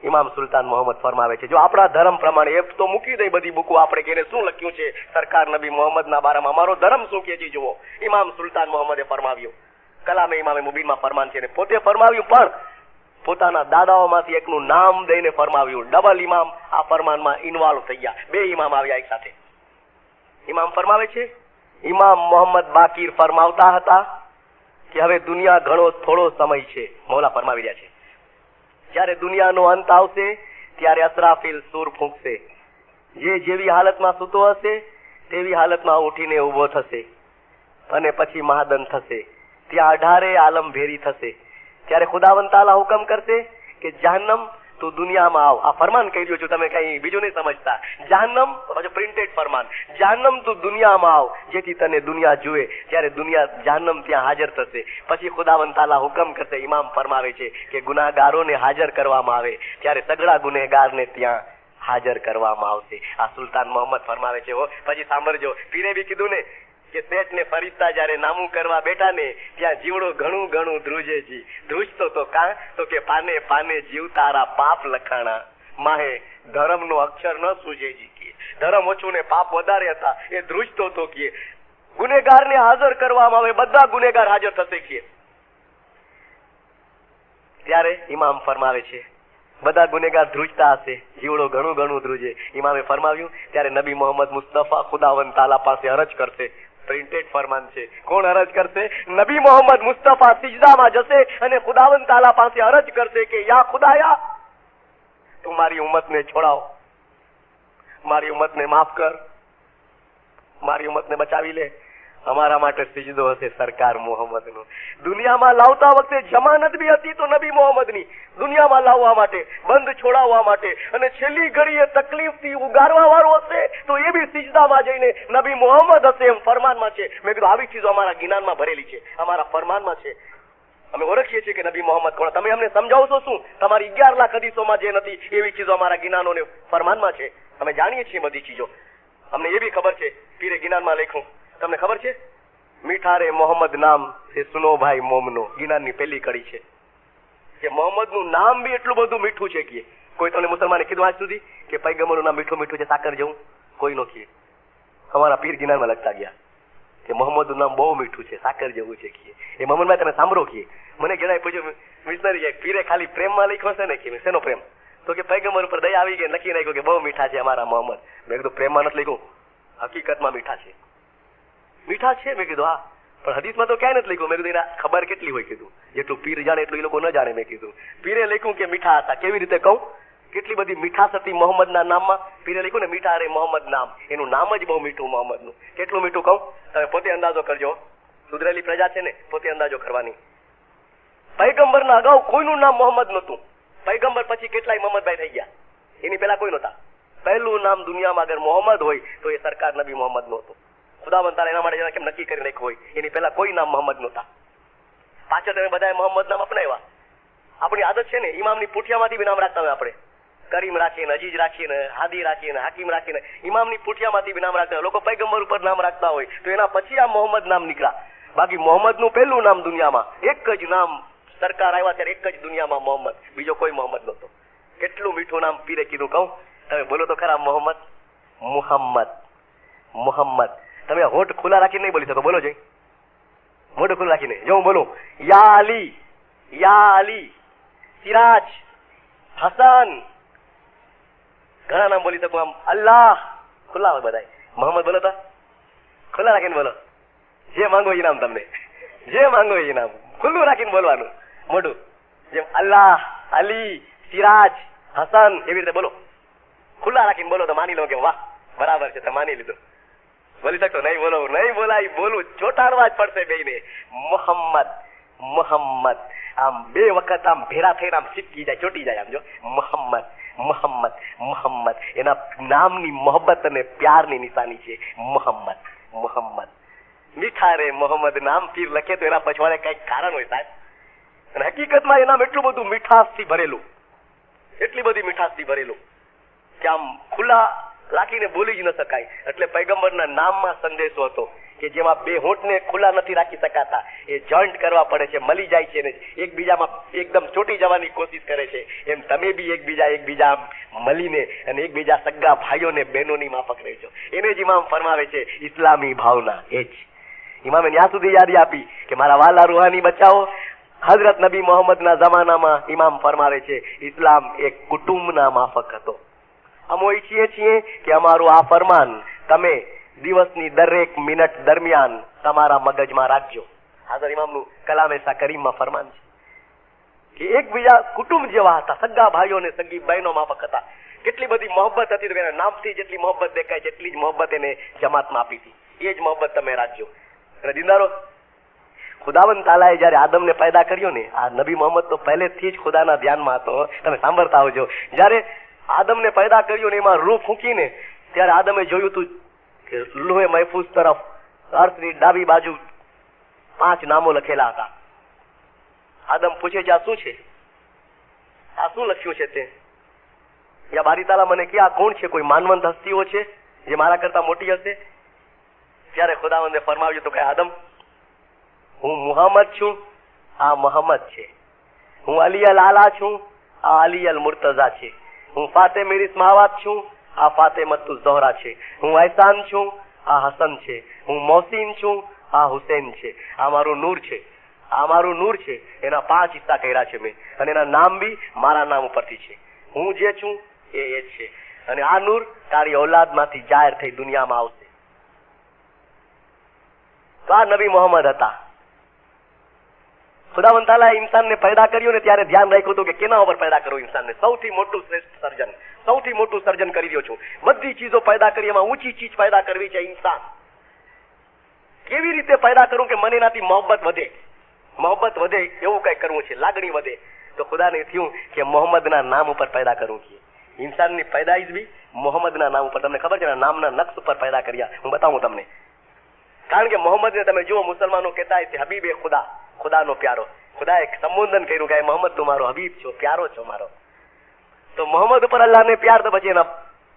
ઇમામ સુલતાન મોહમ્મદ ફરમાવે છે, જો આપણા ધર્મ પ્રમાણે એ તો મૂકી દઈ બધી બુકો, આપણે કેને શું લખ્યું છે સરકાર નબી મોહમ્મદના બારામાં, અમારો ધર્મ શું કે છે જુઓ. ઇમામ સુલતાન મોહમ્મદે ફરમાવ્યું, કલામે ઇમામે મુબીનમાં ફરમાન છે ને પોતે ફરમાવ્યું, પણ પોતાના દાદાઓમાંથી એકનું નામ દઈને ફરમાવ્યું. ડબલ ઇમામ આ ફરમાનમાં ઇન્વોલ્વ થઈ ગયા, બે ઇમામ આવ્યા એક સાથે. ઇમામ ફરમાવે છે, ઇમામ મોહમ્મદ બાકીર ફરમાવતા હતા કે હવે દુનિયા ઘણો થોડો સમય છે. મૌલા ફરમાવી રહ્યા છે, જયારે દુનિયાનો અંત આવશે ત્યારે અસરાફીલ સૂર ફૂંકશે, જે જેવી હાલતમાં સૂતો હશે તેવી હાલતમાં ઉઠીને ઉભો થશે, અને પછી મહાદન થશે. ત્યાં 18 આલમ ભેરી થશે. ત્યારે ખુદાવંદ તાલા હુકમ કરશે કે જહન્નમ તું દુનિયામાં આવ. આ ફરમાન કહી રહ્યો છું, તમે કઈ બીજું નહીં સમજતા. જહન્નમ પ્રિન્ટેડ ફરમાન, જહન્નમ તું દુનિયામાં આવ જેથી તને દુનિયા જુએ. ત્યારે દુનિયા જહન્નમ ત્યાં હાજર થશે. પછી ખુદાવંદ તાલા હુકમ કરશે, ઇમામ ફરમાવે છે કે ગુનાહગારોને હાજર કરવામાં આવે. ત્યારે સગળા ગુનેગારને ત્યાં હાજર કરવામાં આવશે. આ સુલતાન મોહમ્મદ ફરમાવે છે. પછી સાંભળજો, પીરે બી કીધું ને કે શેઠ ને ફરિશ્તા જયારે નામું કરવા બેઠા ને ત્યાં જીવડો ઘણું ઘણું ધ્રુજે જી. ધ્રુજતો તો કાં તો કે પાને પાને જીવ તારા પાપ લખાણા, માહે ધર્મ નો અક્ષર ન સૂજે જી. કે ધર્મ ઓછું ને પાપ વધારે હતા એ ધ્રુજતો તો કે ગુનેગાર ને હાજર કરવામાં આવે, બધા ગુનેગાર હાજર થશે કે. ત્યારે ઇમામ ફરમાવે છે બધા ગુનેગાર ધ્રુજતા હશે, જીવડો ઘણું ઘણું ધ્રુજે. ઇમામે ફરમાવ્યું ત્યારે નબી મોહમ્મદ મુસ્તફા ખુદાવંદ તાલા પાસે અરજ કરશે. પ્રિન્ટેડ ફરમાન છે. કોણ અરજ કરશે? નબી મોહમ્મદ મુસ્તફા સિજદામાં જશે અને ખુદાવંદ તાલા પાસે અરજ કરશે કે યા ખુદાયા, તું મારી ઉમ્મતને છોડાવ, મારી ઉમ્મતને માફ કર, મારી ઉમ્મતને બચાવી લે. અમારા માટે સિજદો હશે સરકાર મોહમ્મદનો. દુનિયામાં લાવતા વખતે જમાનત બી હતી તો નબી મોહમ્મદની, દુનિયામાં લાવવા માટે, બંધ છોડાવવા માટે, અને છેલ્લી ઘડીએ તકલીફથી ઉગારવા વાળો હશે તો એ બી સિજદામાં જઈને નબી મોહમ્મદ હશે એમ ફરમાનમાં છે. મેં કીધું આવી ચીજો અમારા જ્ઞાનમાં ભરેલી છે, અમારા ફરમાનમાં છે. અમે ઓળખીએ છીએ કે નબી મોહમ્મદ કોણ. તમે અમને સમજાવશો શું? તમારી 11 લાખ હદીસોમાં જે નથી એવી ચીજો અમારા જ્ઞાનોને ફરમાનમાં છે. અમે જાણીએ છીએ બધી ચીજો. અમને એ બી ખબર છે, પીરે જ્ઞાનમાં લખ્યું. તમને ખબર છે મીઠારે મોહમ્મદ નામ એ સુનો ભાઈ મોમનો, ગિનારની પહેલી કડી છે કે મોહમ્મદનું નામ બી એટલું બધું મીઠું છે કે કોઈ તમને મુસલમાને કીધું આજ સુધી કે પૈગંબરનું નામ મીઠું મીઠું છે સાકર જેવું? કોઈ નો કહે. અમારા પીર ગિનારમાં લખતા ગયા કે મોહમ્મદનું નામ બહુ મીઠું છે, સાકર જેવું છે કે. એ મોહમ્મદભાઈ તમે સાંભળો કે મને જણાય પૂછ્યું મિશનરી પીરે ખાલી પ્રેમમાં લખ્યો છે ને કે શેનો પ્રેમ? તો કે પૈગંબર ઉપર દયા આવી ગઈ, લખી નાખ્યું કે બહુ મીઠા છે અમારા મોહમ્મદ. મેં કીધું પ્રેમમાં નથી લખ્યું, હકીકતમાં મીઠા છે. મીઠા છે? મેં કીધું હા, પણ હદીસમાં તો ક્યાંય નથી લખ્યું. મેં કીધું એના ખબર કેટલી હોય કીધું, જેટલું પીર જાણે એટલું એ લોકો ન જાણે. મેં કીધું પીરે લખ્યું કે મીઠા હતા. કેવી રીતે કહું? કેટલી બધી મીઠાશ હતી મોહમ્મદના નામમાં. પીરે લખ્યું ને મીઠા રે મોહમ્મદ નામ, એનું નામ જ બહુ મીઠું મોહમ્મદનું. કેટલું મીઠું કહું? તમે પોતે અંદાજો કરજો. સુધરેલી પ્રજા છે ને, પોતે અંદાજો કરવાની. પૈગંબરના અગાઉ કોઈનું નામ મોહમ્મદ નહોતું. પૈગંબર પછી કેટલાય મોહમ્મદભાઈ થઈ ગયા, એની પહેલા કોઈ નહોતા. પહેલું નામ દુનિયામાં અગર મોહમ્મદ હોય તો એ સરકાર નબી મોહમ્મદ નું હતું. ખુદાવંદ તાલા એના માટે કેમ નક્કી કરી નાખ્યું હોય, એની પહેલા કોઈ નામ મોહમ્મદ નહોતા. પાછળ તમે બધા મોહમ્મદ નામ અપનાવ્યા. આપણી આદત છે ને, ઇમામની પુઠિયામાંથી બી નામ રાખતા હોય આપણે. કરીમ રાખીને, અજીજ રાખીને, હાદી રાખીને, હાકીમ રાખીને, ઇમામની પુઠિયામાંથી બી નામ રાખતા હોય. લોકો પૈગંબર ઉપર નામ રાખતા હોય તો એના પછી આ મોહમ્મદ નામ નીકળ્યા. બાકી મોહમ્મદ નું પહેલું નામ દુનિયામાં એક જ નામ, સરકાર આવ્યા ત્યારે એક જ દુનિયામાં મોહમ્મદ, બીજો કોઈ મોહમ્મદ નહોતો. કેટલું મીઠું નામ પીરે કીધું કહું? તમે બોલો તો ખરા મોહમ્મદ, મુહમ્મદ, મુહમ્મદ. તમે હોઠ ખુલ્લા રાખીને નહીં બોલી શકો, બોલો જઈ મોઢું ખુલ્લું રાખીને. જો હું બોલું યા અલી, યા અલી, સિરાજ, હસન, ઘણા નામ બોલી શકું. આમ અલ્લાહ ખુલ્લા હોય બધા. મોહમ્મદ બોલો તો ખુલ્લા રાખીને બોલો. જે માંગો એ નામ, તમને જે માંગો એ નામ ખુલ્લું રાખીને બોલવાનું મોઢું. જેમ અલ્લાહ, અલી, સિરાજ, હસન એવી રીતે બોલો. ખુલ્લા રાખીને બોલો તો માની લો કે વાહ બરાબર છે, તમે માની લીધું. બોલી શકતો નહીં? બોલો નહીં બોલાય, બોલું ચોટાડવા જ પડશે બેયને. મોહમ્મદ, મોહમ્મદ. આમ બે વખત આમ ભેરા થઈને આમ ચીપકી જાય, ચોટી જાય. આમ જો મોહમ્મદ, મોહમ્મદ મોહમ્મદ એના નામની મોહબ્બત અને પ્યારની નિશાની છે. મોહમ્મદ મોહમ્મદ મીઠા રે મોહમ્મદ નામ પીર લખે તો એના પછવાડે કઈક કારણ હોય સાહેબ. અને હકીકતમાં એનામ એટલું બધું મીઠાશથી ભરેલું, એટલી બધી મીઠાશથી ભરેલું કે આમ ખુલ્લા રાખીને બોલી જ ન શકાય. એટલે પૈગંબરના નામમાં સંદેશો હતો કે જેમાં બે હોઠને ખુલ્લા નથી રાખી શકાતા, એ જોઈન્ટ કરવા પડે છે, મળી જાય છે ને એકબીજામાં એકદમ ચોટી જવાની કોશિશ કરે છે. એમ તમે બી એકબીજા મળીને અને એકબીજા સગા ભાઈઓને બહેનોની માફક રહેજો. એને જ ઇમામ ફરમાવે છે ઇસ્લામી ભાવના. એ જ ઇમામે ત્યાં સુધી યાદી આપી કે મારા વાલા રૂહાની બચાવો. હઝરત નબી મોહમ્મદના જમાનામાં ઇમામ ફરમાવે છે ઇસ્લામ એક કુટુંબના માફક હતો. અમે ઈચ્છીએ છીએ કે અમારું આ ફરમાન તમે દિવસની દરેક મિનિટ દરમિયાન તમારા મગજમાં રાખજો. હાજર ઇમામનું કલામે સા કરીમમાં ફરમાન છે કે એકબીજા કુટુંબ જેવા હતા, સગા ભાઈઓ ને સગી બહેનો માફક હતા. કેટલી બધી મોહબ્બત હતી તો એના નામથી જેટલી મોહબ્બત દેખાય જેટલી જ મોહબ્બત એને જમાતમાં આપી હતી. એ જ મોહબ્બત તમે રાખજો. અને દીનદારો, ખુદાવંદ તાલાએ જયારે આદમને પેદા કર્યો ને, આ નબી મોહમ્મદ તો પહેલેથી જ ખુદાના ધ્યાનમાં હતો. તમે સાંભળતા આવજો, જયારે આદમને પેદા કર્યો ને એમાં રૂહ ફૂંકીને ત્યારે આદમે જોયું હતું કે લોહે મહફૂઝ તરફ અર્થની ડાબી બાજુ 5 નામો લખેલા હતા. આદમ પૂછે છે આ શું છે, આ શું લખ્યું છે તે? યા બારી તાલા મને કે આ કોણ છે, કોઈ માનવંત હસ્તીઓ છે જે મારા કરતા મોટી હશે? ત્યારે ખુદાવંદે ફરમાવ્યું તો કે આદમ, હું મુહમ્મદ છું, આ મોહમ્મદ છે. હું અલી અલ આલા છું, આ અલી અલ મુર્તઝા છે. હું ફાતેમી ઇસ્માવાત છું, આ ફાતેમતુ ઝોહરા છે. હું એહસાન છું, આ હસન છે. હું મોહસિન છું, આ હુસૈન છે. આ મારું નૂર છે, આ મારું નૂર છે. એના 5 હિસ્સા કર્યા છે મેં, અને એના નામ બી મારા નામ ઉપરથી છે. હું જે છું એ જ છે. અને આ નૂર તારી ઔલાદમાંથી જાહેર થઈ દુનિયામાં આવશે. તો આ નબી મોહમ્મદ હતા. ખુદાવંદ તાલાએ ઇન્સાનને પેદા કર્યો ને ત્યારે ધ્યાન રાખ્યું હતું કે કેના ઉપર પેદા કરવું ઇન્સાનને. સૌથી મોટું શ્રેષ્ઠ સર્જન, સૌથી મોટું સર્જન કરી રહ્યો છું. બધી ચીજો પેદા કરી, એમાં ઊંચી ચીજ પેદા કરવી છે ઇન્સાન. કેવી રીતે પેદા કરું કે મને એનાથી મોહબ્બત વધે એવું કઈ કરવું છે, લાગણી વધે. તો ખુદાને થયું કે મોહમ્મદના નામ ઉપર પેદા કરવું છે. ઇન્સાનની પેદાઈશ બી મોહમ્મદના નામ ઉપર. તમને ખબર છે નામના નક્શ ઉપર પેદા કર્યા. હું બતાવું તમને. કારણ કે મોહમ્મદને તમે જુઓ, મુસલમાનો કહેતા છે હબીબ એ ખુદા, ખુદાનો પ્યારો. ખુદાએ સંબોધન કર્યું કે મોહમ્મદ તું મારો હબીબ છો, પ્યારો છો મારો. તો મોહમ્મદ ઉપર અલ્લાહને પ્યાર, તો પછી એના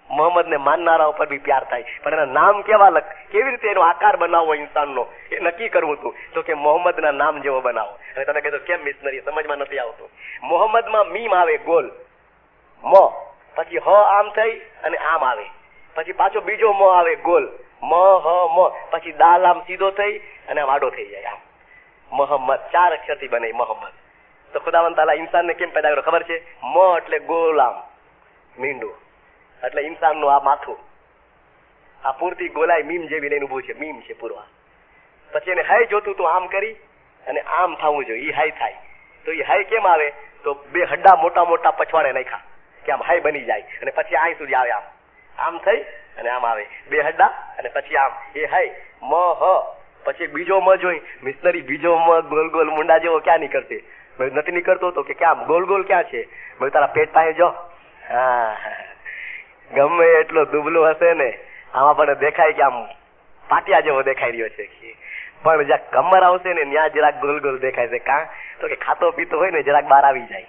મોહમ્મદને માનનારા ઉપર બી પ્યાર થાય. પણ એના નામ કેવા કેવી રીતે એનો આકાર બનાવવો ઇન્સાનનો એ નક્કી કરવું હતું. તો કે મોહમ્મદના નામ જેવો બનાવો. અને તમે કહેતો કેમ મિશનરી, સમજમાં નથી આવતું. મોહમ્મદમાં મીમ આવે ગોલ, મો, પછી હ આમ થઈ અને આમ આવે, પછી પાછો બીજો મો આવે ગોલ, મ હ મ, પછી દાલ આમ સીધો થઈ અને આમ આડો થઈ જાય. આમ મોહમ્મદ 4 અક્ષરથી બને મોહમ્મદ. તો ખુદાવંદ તાલા ઇન્સાનને કેમ પેદા કર્યો ખબર છે? મ એટલે ગોલામ, મીંડું એટલે ઇન્સાનનું આ માથું, આ પૂરતી ગોલાઈ મીમ જેવી લઈને ઉભું છે, મીમ છે પૂરવા. પછી એને હાય જોતું તો આમ કરી અને આમ થવું જોઈએ, એ હાય થાય. તો એ હાય કેમ આવે? તો 2 હડ્ડા મોટા મોટા પછવાડે નાખ્યા કે આમ હાય બની જાય, અને પછી અહીં સુધી આવે, આમ આમ થઈ અને આમ આવે 2 હડ્ડા, અને પછી આમ એ હાય મ હ. પછી બીજો મ જોઈ મિશનરી, બીજો મ ગોલ ગોલ મુંડા જેવો ક્યાં નીકળશે? નથી નીકળતો તો કે ક્યાં ગોલ ગોલ ક્યાં છે? તારા પેટ પાસે જો. હા, ગમે એટલો દુબળો હશે ને આમાં પણ દેખાય કે આમ પાટિયા જેવો દેખાઈ રહ્યો છે. પણ જ્યાં કમર આવશે ને ત્યાં જરાક ગોલ ગોલ દેખાય છે. કાં તો કે ખાતો પીતો હોય ને જરાક બહાર આવી જાય.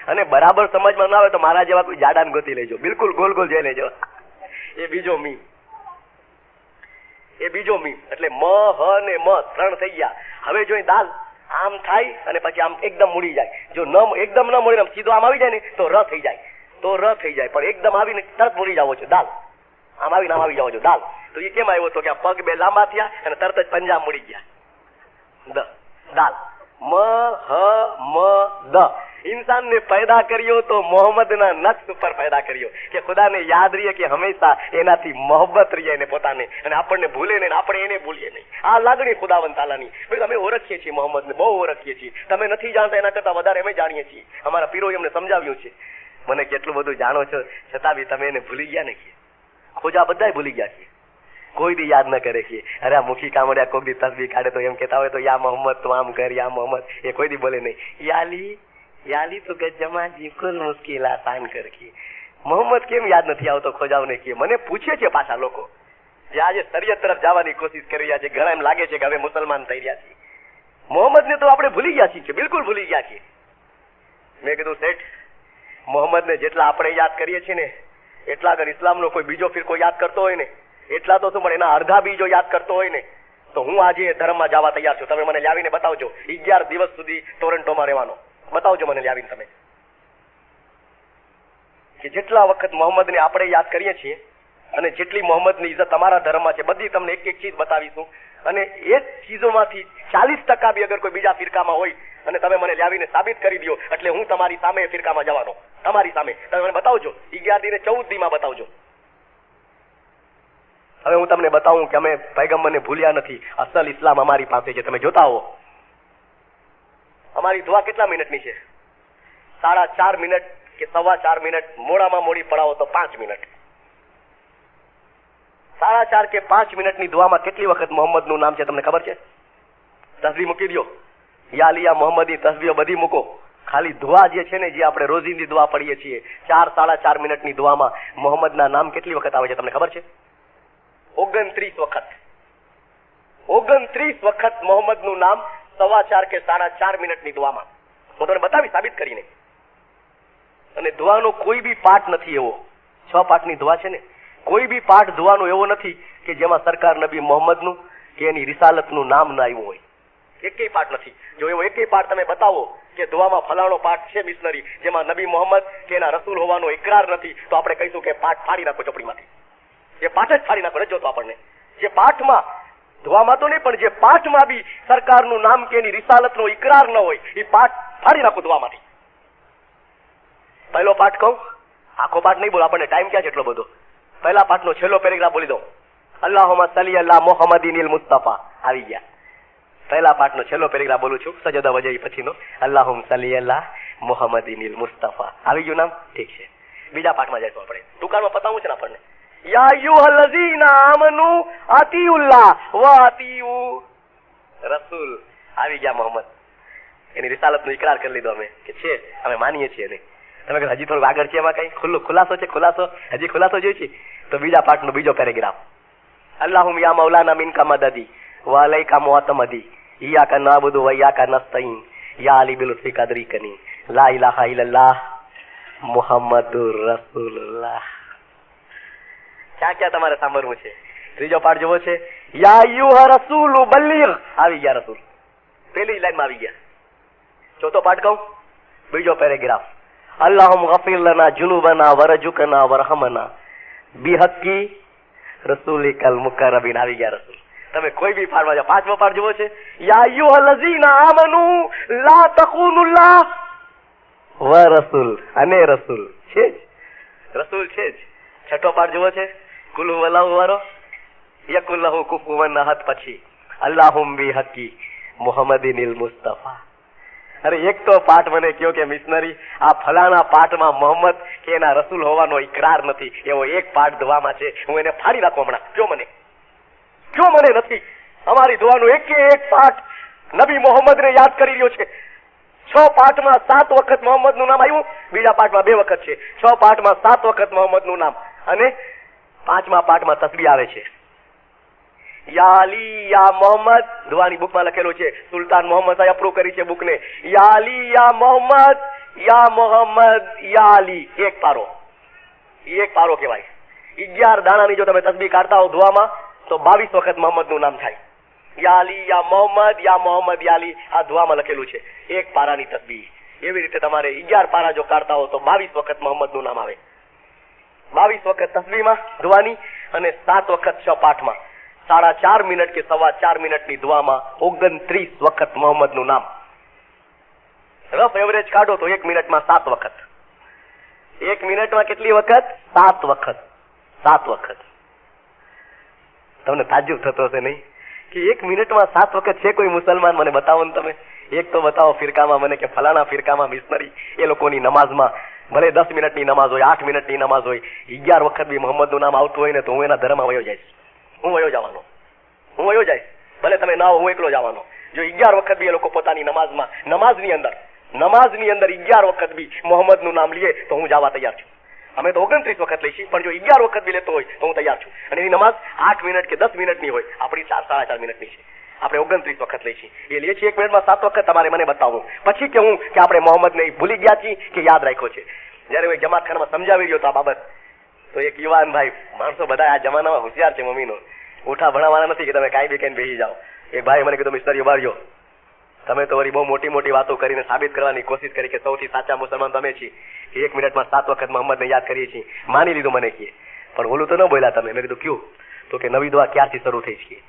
અને બરાબર સમજમાં ના આવે તો મારા જેવા કોઈ જાડાને ગોતી લેજો, બિલકુલ ગોલ ગોલ જઈ લેજો. એ બીજો મી, એ બીજો મીમ. એટલે મ હ ને મ 3 થઈ ગયા. હવે જો દાલ આમ થાય અને પછી આમ એકદમ મૂડી જાય. જો એકદમ ન મૂડીને સીધો આમ આવી જાય ને તો ર થઈ જાય, તો ર થઈ જાય. પણ એકદમ આવીને તરત મૂડી જાવ છો દાલ, આમ આવીને આમ આવી જાવ છો દાલ. તો એ કેમ આવ્યો? તો કે આ પગ 2 લાંબા થયા અને તરત જ પંજા મૂડી ગયા. દાલ મ હ મ દ. ઇન્સાનને પેદા કર્યો તો મોહમ્મદના નક્શ ઉપર પેદા કર્યો કે ખુદાને યાદ રહીએ કે હંમેશા એનાથી મોહબ્બત રહીએ એને પોતાને, અને આપણને ભૂલે નહીં, આપણે એને ભૂલીએ નહીં. આ લાગણી ખુદાવંદ તાલાની. ભાઈ અમે ઓળખીએ છીએ મોહમ્મદને, બહુ ઓળખીએ છીએ. તમે નથી જાણતા એના કરતા વધારે અમે જાણીએ છીએ. અમારા પીરોએ અમને સમજાવ્યું છે. મને કેટલું બધું જાણો છો છતાં બી તમે એને ભૂલી ગયા ને કે ખોજા બધા ભૂલી ગયા છીએ. કોઈ દી યાદ ન કરે કે અરે આ મુખી કામડ્યા કોક દી તસબીહ કાઢે તો એમ કહેતા હોય તો યા મોહમ્મદ તું આમ કર, યા મોહમ્મદ. એ કોઈ દી બોલે નહીં. યા અલી, યાલી તો કે જમાજી કુલ મુશ્કિલ આસાન કરકી. મોહમ્મદ કેમ યાદ નથી આવતો ખોજાવને કે મને પૂછે છે પાછા લોકો જે આજે શરીયત તરફ જવાની કોશિશ કરી રહ્યા છે. ઘણા એમ લાગે છે કે હવે મુસલમાન થઈ રહ્યા છે. મોહમ્મદ ને તો આપણે ભૂલી ગયા છીએ, બિલકુલ ભૂલી ગયા છીએ. મેં કીધું શેઠ, મોહમ્મદ ને જેટલા આપણે યાદ કરીએ છીએ ને એટલા અગર ઇસ્લામનો કોઈ બીજો ફિરકો યાદ કરતો હોય ને એટલા તો શું, પણ એના અડધા બીજો યાદ કરતો હોય ને તો હું આજે ધર્મમાં જવા તૈયાર છું. તમે મને લાવીને બતાવજો 11 દિવસ સુધી ટોરન્ટોમાં રહેવાનો. બતાવજો મને લાવીને તમે કે જેટલા વખત મોહમ્મદને આપણે યાદ કરીએ છીએ અને જેટલી મોહમ્મદની ઇજ્જત તમારા ધર્મમાં છે બધી તમને એક એક ચીજ બતાવીશું. અને એ ચીજોમાંથી 40% બી અગર કોઈ બીજા ફિરકામાં હોય અને તમે મને લાવીને સાબિત કરી દો એટલે હું તમારી સામે એ ફિરકામાં જવાનો, તમારી સામે. તમે મને બતાવજો 11 દી ને 14 દીમાં બતાવજો. હવે હું તમને બતાવું કે અમે પૈગંબરને ભૂલ્યા નથી. અસલ ઇસ્લામ અમારી પાસે છે. તમે જોતા હો અમારી દુઆ કેટલા મિનિટની છે? 4.5 મિનિટ કે 4.25 મિનિટ, મોડામાં મોડી પડાવો તો 5 મિનિટ. 4.5 કે 5 મિનિટની દુઆમાં કેટલી વખત મોહમ્મદનું નામ છે તમને ખબર છે? તસબીહ મૂકી દો, યા અલી યા મોહમ્મદની તસબીહો બધી મૂકો. ખાલી દુઆ જે છે ને, જે આપણે રોજિંદી દુઆ પડીએ છીએ 4-4.5 મિનિટની દુઆમાં મોહમ્મદના નામ કેટલી વખત આવે છે તમને ખબર છે? 29 વખત. 29 વખત મોહમ્મદનું નામ 4.25 કે 4.5 મિનિટની દુઆમાં. હું તમને બતાવી સાબિત કરીને. અને દુઆનો કોઈ બી પાઠ નથી એવો, 6 પાઠની દુઆ છે ને, કોઈ બી પાઠ દુઆનો એવો નથી કે જેમાં સરકાર નબી મોહમ્મદનું કે એની રિસાલતનું નામ ના આવ્યું હોય. એકેય પાઠ નથી. જો એવો એકેય પાઠ તમે બતાવો કે દુઆમાં ફલાણો પાઠ છે મિશનરી જેમાં નબી મોહમ્મદ કે એના રસૂલ હોવાનો ઇકરાર નથી, તો આપણે કહીશું કે પાઠ ફાડી નાખો ચોપડીમાંથી. એ પાઠ જ ફાડી નાખો. જોતો આપણને જે પાઠમાં, દુઆમાં તો નહીં પણ જે પાઠમાં બી સરકારનું નામ કે એની રિસાલતનો ઇકરાર ન હોય એ પાઠ ફાડી નાખો દુઆમાંથી. પહેલો પાઠ કહું, આખો પાઠ નહીં બોલો, આપણને ટાઈમ ક્યાં છે એટલો બધો. પહેલા પાઠનો છેલ્લો પેરેગ્રાફ બોલી દો. અલ્લાહુમ્મા સલ્લી અલા મુહમ્મદિનિલ મુસ્તફા. આવી ગયા. પહેલા પાઠનો છેલ્લો પેરેગ્રાફ બોલું છું, સજદા વજઈ પછીનો. અલ્લાહુમ્મા સલ્લી અલા મુહમ્મદિનિલ મુસ્તફા. આવી ગયું નામ? ઠીક છે. બીજા પાઠમાં જઈશું આપણે. ટૂંકાણમાં પતાવું છે ને આપણને. યા અય્યુહલ્લઝીના આમનુ અતીઉલ્લાહ વ અતીઉ રસૂલ. આવી ગયા મોહમ્મદ. એની રિસાલતનો ઇકરાર કરી લીધો અમે કે છે, અમે માનીએ છીએ એને. તમે કહો હજી થોડું આગળ છે, એમાં કઈ ખુલાસો છે? ખુલાસો હજી ખુલાસો જોઈએ છે તો બીજા પાઠનો બીજો પેરેગ્રાફ. અલ્લાહુમ યા મૌલાના મિનકા મદદી વ અલૈકા મુઅતમદી ઇયાકા નઅબુદુ વ ઇયાકા નસ્તઈન યા અલી બિલ લુત્ફી કદરી કની લા ઇલાહા ઇલ્લલ્લાહ મુહમ્મદુર રસૂલુલ્લાહ. ક્યાં ક્યાં તમારે સાંભળવું છે? ત્રીજો પાઠ જોવો છે. યા અય્યુહા રસૂલુ બલ્લિગ. આવી ગયા રસૂલ, પહેલી લાઈનમાં આવી ગયા. ચોથો પાઠ કહું, બીજો પેરેગ્રાફ. અલ્લાહુમ ગફિર લના જુનુબના વરજુકના વરહમના બિહક્કી રસૂલિકલ મુકરબીન. આવી ગયા રસૂલ. તમે કોઈ બી પાઠમાં જાઓ. પાંચમો પાઠ જોવો છે. યા અય્યુહલ્લઝીના આમનુ લા તખુનુલ્લાહ વ રસૂલ. અને રસૂલ છે જ, રસૂલ છે જ. છઠ્ઠો પાઠ જોવો છે. કુલ હુવલ્લાહુ વાળો. યકુલ લહુ કુફુવન અહદ પછી અલ્લાહુમ બિહક્કી મુહમ્મદિનિલ મુસ્તફા. અરે એક તો પાઠ મને કયો કે મિશનરી આ ફલાણા પાઠમાં મોહમ્મદ કે એના રસૂલ હોવાનો ઇકરાર નથી, એવો એક પાઠ દુઆમાં છે. હું એને ફાડી નાખું હમણાં. કયો મને નથી. અમારી દુઆનો એક પાઠ નબી મોહમ્મદને યાદ કરી રહ્યો છે. 6 પાઠમાં 7 વખત મોહમ્મદનું નામ આવ્યું, બીજા પાઠમાં 2 વખત છે. 6 પાઠમાં 7 વખત મોહમ્મદનું નામ, અને 5મા પાઠમાં તસબીહ આવે છે. યા અલી યા મોહમ્મદ દુઆની બુકમાં લખેલું છે. સુલતાન મોહમ્મદ સાહેબ અપ્રૂવ કરી છે બુકને. યા અલી યા મોહમ્મદ યા મોહમ્મદ યા અલી. એક પારો કહેવાય. 11 દાણાની જો તમે તસબીહ કાઢતા હો દુઆમાં તો 22 વખત મોહમ્મદનું નામ થાય. યા અલી યા મોહમ્મદ યા અલી. આ દુઆમાં લખેલું છે. એક પારાની તસબીહ. એવી રીતે તમારે 11 પારા જો કાઢતા હો તો 22 વખત મોહમ્મદનું નામ આવે. 22 વખત તસબીહમાં દુઆની અને 7 વખત 6 પાઠમાં. 4.5 મિનિટ કે 4.25 મિનિટની દુઆમાં 29 વખત મોહમ્મદનું નામ. રફ એવરેજ કાઢો તો 1 મિનિટમાં 7 વખત. 1 મિનિટમાં કેટલી વખત? 7 વખત. 7 વખત. તમને તાજ્જુબ થતો હશે નહીં કે 1 મિનિટમાં 7 વખત છે કોઈ મુસલમાન? મને બતાવો ને તમે. એક તો બતાવો ફિરકામાં મને કે ફલાણા ફિરકામાં મિશનરી એ લોકોની નમાઝમાં ભલે 10 મિનિટની નમાઝ હોય, 8 મિનિટની નમાઝ હોય, 11 વખત બી મોહમ્મદનું નામ આવતું હોય ને તો હું એના ધર્મમાં વયો જઈશ. હું વયો જઈશ. ભલે તમે ના હો, હું એકલો જવાનો. જો 11 વખત બી એ લોકો પોતાની નમાઝની અંદર નમાઝની અંદર 11 વખત બી મોહમ્મદનું નામ લઈએ તો હું જવા તૈયાર છું. અમે તો 29 વખત લઈશું, પણ જો 11 વખત બી લેતો હોય તો હું તૈયાર છું. અને એની નમાઝ 8 મિનિટ કે 10 મિનિટની હોય, આપણી 4-4.5 મિનિટની છે. આપણે 29 વખત લઈશું. એ લઈએ છીએ 1 મિનિટમાં 7 વખત. તમારે મને બતાવવું પછી કેવું કે આપણે મોહમ્મદને ભૂલી ગયા છીએ કે યાદ રાખ્યો છે. જયારે હું જમાતખાનામાં સમજાવી રહ્યો તો આ બાબત, તો એક યુવાન ભાઈ, માણસો બધા આ જમાનામાં હોશિયાર છે, મમ્મીનો ઉઠા ભણાવવાના નથી કે તમે કાંઈ બી કઈ બેસી જાઓ. એક ભાઈ મને કીધું, મિસ્ટર ઉભાર્યો, તમે તો વળી બહુ મોટી મોટી વાતો કરીને સાબિત કરવાની કોશિશ કરી કે સૌથી સાચા મુસલમાન તમે છીએ. 1 મિનિટમાં 7 વખત મોહમ્મદને યાદ કરીએ છીએ. માની લીધું મને કહે, પણ ઓલું તો ન બોલ્યા તમે. મેં કીધું ક્યું? તો કે નવી દુઆ ક્યારથી શરૂ થઈ છે?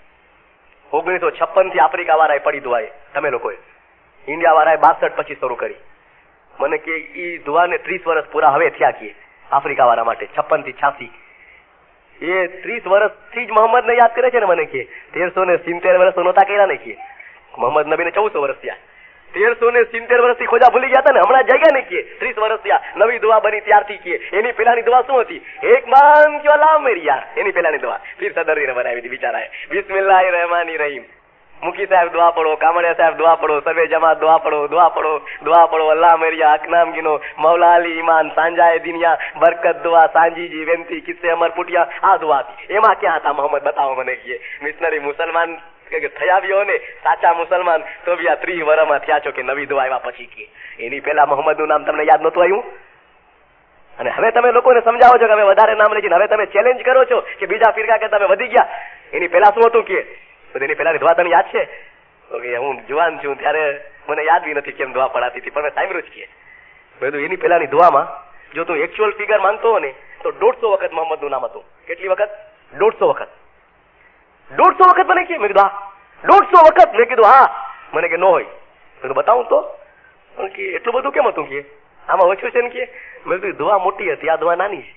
1956 થી આફ્રિકા વાળાએ પડી દુઆ, તમે લોકોએ, ઇન્ડિયા વાળાએ 62 પછી શરૂ કરી. મને કે ઈ દુઆને 30 વર્ષ પૂરા હવે થયા કે આફ્રિકા વાળા માટે, 56 થી 86. એ 30 વર્ષથી જ મોહમ્મદને યાદ કરે છે ને. મને કે 1370 વર્ષ નહોતા કર્યા ને કે મોહમ્મદ નબીને 1400 વર્ષ થયા. 1370 વર્ષથી ખોજા ભૂલી ગયા હતા ને, હમણાં જગ્યા ને કે 30 વર્ષ થયા. નવી દુઆ બની ત્યારથી કે એની પહેલાની દુઆ શું હતી? એક માન ક્યો લા મેરી યાર, એની પહેલાની દુઆ પીર સદરીને બનાવી હતી બિચારાએ. બિસ્મિલ્લાહિર રહેમાનિર રહીમ. મુકી સાહેબ દુઆ પढ़ो, કામડિયા સાહેબ દુઆ પढ़ो, સર્વે જમાત દુઆ પढ़ो, દુઆ પढ़ो, દુઆ પढ़ो. અલ્લાહ મેરિયા અકનામ ગિનો, મૌલા અલી ઈમાન, સાંજાએ દિનિયા, બરકત દુઆ, સાંજીજી વેનતી, કિસ્સે અમર પુટિયા. આ દુઆ હતી. એમાં ક્યાં હતા મોહમ્મદ? બતાવો મને. કે મિશનરી મુસલમાન થયા બી હો ને, સાચા મુસલમાન, તો બી આ 30 વર્ષમાં થયા છો કે નવી દુઆ આવ્યા પછી કે એની પહેલા મોહમ્મદનું નામ તમને યાદ નહોતું આવ્યું? અને હવે તમે લોકોને સમજાવો છો કે હવે વધારે નામ લેજે. હવે તમે ચેલેન્જ કરો છો કે બીજા ફિરકા કે તમે વધી ગયા. એની પહેલા શું હતું કે એની પહેલાની દુઆ તને યાદ છે? ઓકે, હું જુવાન છું ત્યારે મને યાદ બી નથી કેમ દુઆ પડાતી હતી, પણ મેં સાંભળ્યું જ કે બધું. એની પહેલાની દુઆમાં જો તું એક્ચ્યુઅલ ફિગર માંગતો હો ને તો 150 વખત મોહમ્મદનું નામ હતું. કેટલી વખત? 150 વખત. 150 વખત મને કે. મેં કીધું હા 150 વખત. મેં કીધું હા. મને કે ન હોય. મેં કીધું બતાવું તો કે એટલું બધું કેમ હતું કે આમાં ઓછું છે ને કે. મેં કીધું દુઆ મોટી હતી, આ દુઆ નાની છે.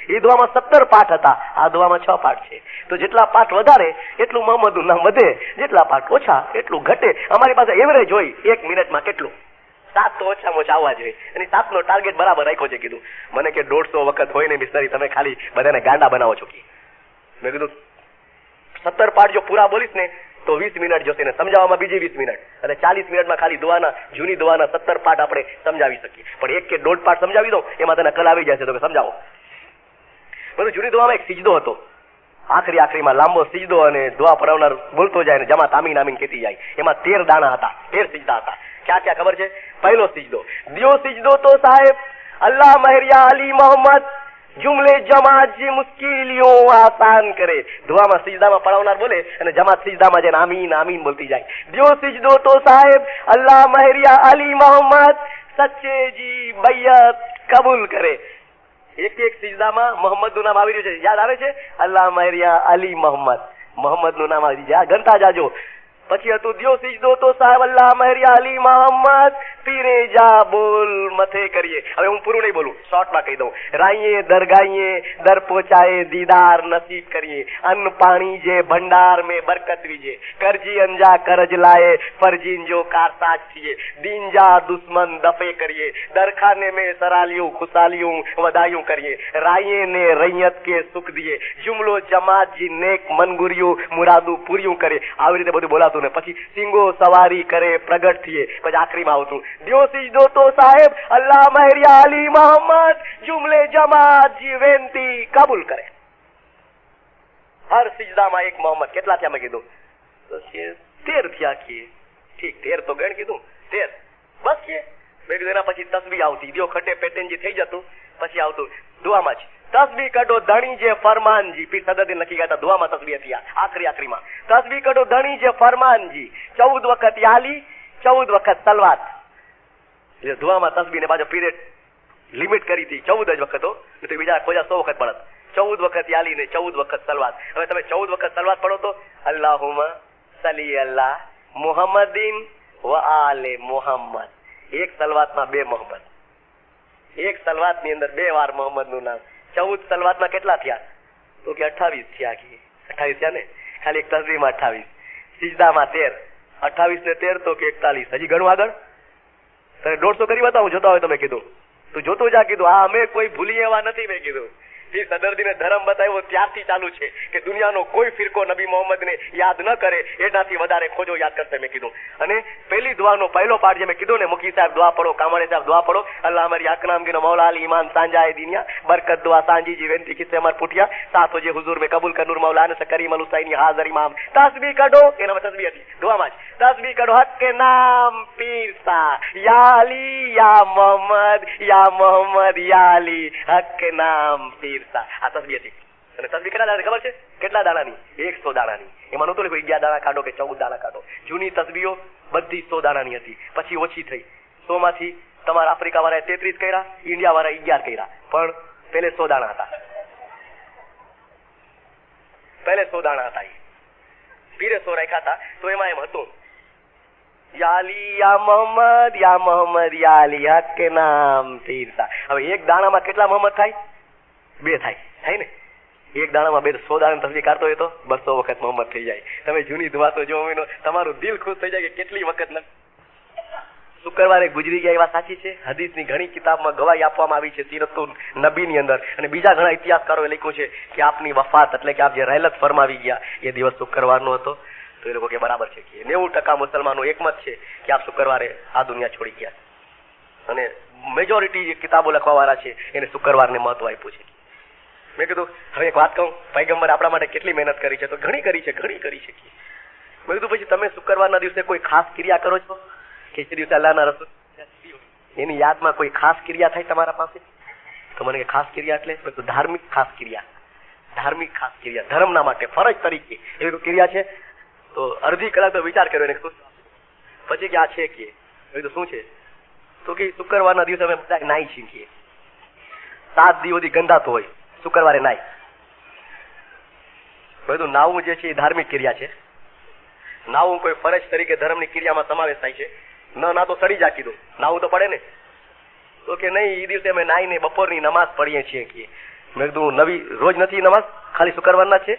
એ દુઆમાં 17 પાઠ હતા, આ દુઆમાં 6 પાઠ છે. તો જેટલા પાઠ વધારે એટલું મોહમ્મદનું નામ વધે, જેટલા પાઠ ઓછા એટલું ઘટે. અમારી પાસે એવરેજ હોય 1 મિનિટમાં કેટલું? 7 તો ઓછામાં ઓછા આવવા જોઈએ. અને 7 નો ટાર્ગેટ બરાબર રાખ્યો છે. કીધું મને કે 150 વખત હોય ને મિસ્ટરી, તમે ખાલી બધાને ગાંડા બનાવો છો કે. મેં કીધું 17 પાઠ જો પૂરા બોલીશ ને તો 20 મિનિટ જોશે ને સમજાવવામાં બીજી 20 મિનિટ, અને 40 મિનિટમાં ખાલી દુઆના, જૂની દુઆના 17 પાઠ આપણે સમજાવી શકીએ. પણ 1 કે 1.5 પાઠ સમજાવી દો એમાં તને કલ આવી જશે તો કે સમજાવો. બધું જૂની દુઆમાં એક સિજદો હતો, આખરીમાં લાંબો સિજદો, અને દુઆ પડાવનાર બોલતો જાય ને જમાત આમીન આમીન કહેતી જાય. એમાં 13 દાણા હતા, 13 સિજદા હતા. ક્યાં ક્યાં ખબર છે? પહેલો સિજદો, દિયો સિજદો તો સાહેબ અલ્લાહ મહેરિયા અલી મોહમ્મદ જુમલે જમાત જી મુશ્કેલીઓ આસાન કરે. દુઆમાં સિજદામાં પડાવનાર બોલે અને જમાત સિજદામાં જઈને આમીન આમીન બોલતી જાય. દિયો સિજદો તો સાહેબ અલ્લાહ મહેરિયા અલી મોહમ્મદ સચ્ચે જી બૈયત કબૂલ કરે. એક એક સિજદામાં મોહમ્મદનું નામ આવી રહ્યું છે. યાદ આવે છે? અલ્લાહ મહેરિયા અલી મોહમ્મદ, મોહમ્મદનું નામ આવી જાય. ગણતા જાજો. પછી હતું દિયો સિજદો તો સાહેબ અલ્લાહ મહેરિયા અલી મોહમ્મદ પીરે જા બોલ મથે કરીએ. હવે હું પૂરું નહીં બોલું, શોર્ટમાં કહી દઉં. રાઈએ દરગાઈએ દર પહોંચાએ દીદાર નસીબ કરીએ. અન્ન પાણી જે ભંડાર में बरकत વીજે. કરજી અંજા કરજ લાએ ફરજીન જો કારસાજ થીએ. દીન જા દુશ્મન દફે કરીએ. દરખાને में સરાલિયું ખુશાલિયું વધાયું કરીએ. રાઈએ ને રૈયત કે સુખ દિએ. જુમલો જમાત જી નેક મનગુરિયું મુરાદુ પૂર્યું કરે. આવી રીતે બધું બોલાતું ને પછી સિંગો સવારી કરે પ્રગટ થઈએ. પછી આખરીમાં આવતું દિયો સિજદો તો સાહેબ અલ્લાહ મહેરિયા અલી મોહમ્મદ જુમલે જમાત જી વેનતી કબૂલ કરે. હર સિજદામાં એક મોહમ્મદ. કેટલા થયા મેં કીધું? તો 13 થયા કે ઠીક, 13 તો ગણ કીધું, 13 બસ કે. મેં કીધું એના પછી તસબીહ આવતી, દિયો ખટે પેટેનજી થઈ જતું. પછી આવતું દુઆમાં જ તસબીહ કઢો ધણી જે ફરમાનજી. પીર સદરદીન લખી ગયા હતા દુઆમાં તસબીહ હતી આખરીમાં. તસબીહ કઢો ધણી જે ફરમાનજી. 14 વખત યાલી, 14 વખત સલવાત. એટલે દુઆમાં તસબીહને પાછો પીરિયડ લિમિટ કરી હતી 14 જ વખતો, તો બીજા કોઈ 100 વખત પડત. 14 વખત યાલી ને 14 વખત સલવાત. હવે તમે 14 વખત સલવાત પડો તો અલ્લાહુમ્મા સલ્લી અલ્લાહ મુહમ્મદિન વ આલે મુહમ્મદ. એક સલવાતમાં 2 મોહમ્મદ, એક સલવાતની અંદર 2 વાર મોહમ્મદનું નામ. 14 સલવાતમાં કેટલા થયા? તો કે 28 થયા. કે 28 થયા ને, ખાલી એક તસબીહમાં 28, સિજદામાં 13, 28 ને 13 તો કે 41. હજી ઘણું આગળ તને 150 કરી બતાવું, જોતા હોય તો. મેં કીધું તું જોતો જા. કીધું હા અમે કોઈ ભૂલી એવા નથી. મેં કીધું પીર સદરદીને ધર્મ બતાવ્યો ત્યારથી ચાલુ છે કે દુનિયાનો કોઈ ફિરકો નબી મોહમ્મદને યાદ ન કરે એનાથી વધારે ખોજો યાદ કરશે. મેં કીધું અને પહેલી દુઆનો પહેલો પાઠ જે મેં કીધું ને, મુકી સાહેબ દુઆ પढ़ो, કામણે સાહેબ દુઆ पढ़ो, अल्लाह हमारी अकनाम की मौला अली ईमान सांजाए दुनिया बरकत दुआ सांजी जी वेंती किसे अमर पुटिया साथ जे हुजूर में कबूल कर नूर मौलाना से करीम अल हुसैनी हाजिर इमाम तस्बीह कढो एना में तस्बीह હતી દુઆમાં તસ્બીહ કઢો હક કે નામ પીર સા યા અલી યા મોહમ્મદ યા અલી હક કે નામ પીર સા. આ તસ્બીહ હતી. અને તસ્બીહ કેટલા દાણા ખબર છે? કેટલા દાણાની? 100 દાણાની. એમાં નહોતું લખ્યું 11 દાણા કાઢો કે 14 દાણા કાઢો. જૂની તસ્બીહો બધી 100 દાણાની હતી, પછી ઓછી થઈ. 100 માંથી તમારા આફ્રિકા વાળાએ 33 કર્યા, ઇન્ડિયા વાળાએ 11 કર્યા, પણ પહેલે 100 દાણા હતા. પહેલે 100 દાણા હતા. પીરે 100 રાખ્યા હતા. તો એમાં એમ હતું યા અલી યા મોહમ્મદ યા અલી હક કે નામ પીર સા. હવે એક દાણામાં કેટલા મોહમ્મદ થાય? 2 થાય ને? એક દાણામાં 2, 100 દાણા તસ્બીહ કાઢતો હોય તો 200 વખત મોહમ્મદ થઈ જાય. તમે જૂની દુઆ તો જો તમારું દિલ ખુશ થઈ જાય કે કેટલી વખત શુક્રવારે ગુજરી ગયા એવા સાચી છે. હદીસની ઘણી કિતાબમાં ગવાહી આપવામાં આવી છે સીરતુલ નબીની અંદર, અને બીજા ઘણા ઇતિહાસકારોએ લખ્યું છે કે આપની વફાત એટલે કે આપ જે રહેલત ફરમાવી ગયા એ દિવસ શુક્રવારનો હતો. તો એ લોકો કે બરાબર છે કે 90% મુસલમાનો એકમત છે કે આપ શુક્રવારે આ દુનિયા છોડી ગયા, અને મેજોરિટી જે કિતાબો લખવા વાળા છે એને શુક્રવારને મહત્વ આપ્યું છે. મેં કીધું હવે એક વાત કહું, પૈગંબર આપણા માટે કેટલી મહેનત કરી છે? તો ઘણી કરી છે. મેં કીધું પછી તમે શુક્રવારના દિવસે કોઈ ખાસ ક્રિયા કરો છો કે જે દિવસે અલ્લાહના રસૂલ એની યાદમાં કોઈ ખાસ ક્રિયા થાય તમારા પાસે? તો મને કે ખાસ ક્રિયા એટલે ધાર્મિક ખાસ ક્રિયા ધર્મના માટે ફરજ તરીકે એવી કોઈ ક્રિયા છે? તો અડધી કલાક તો વિચાર કર્યો એને પછી કે આ છે કે શું છે? તો કે શુક્રવારના દિવસે અમે બધા નાઈ છીએ. 7 દિવસ સુધી ગંધાતો હોય, શુક્રવારે નાઈ. બધું નાવું જે છે એ ધાર્મિક ક્રિયા છે. નાવું કોઈ ફરજ તરીકે ધર્મની ક્રિયામાં સમાવેશ થાય છે. ના તો સડી જા કીધું, નાવું તો પડે ને. તો કે નહીં, એ દિવસે અમે નાઈને બપોરની નમાઝ પડીએ છીએ કે. મેં કીધું નવી રોજ નથી નમાઝ, ખાલી શુક્રવારના છે?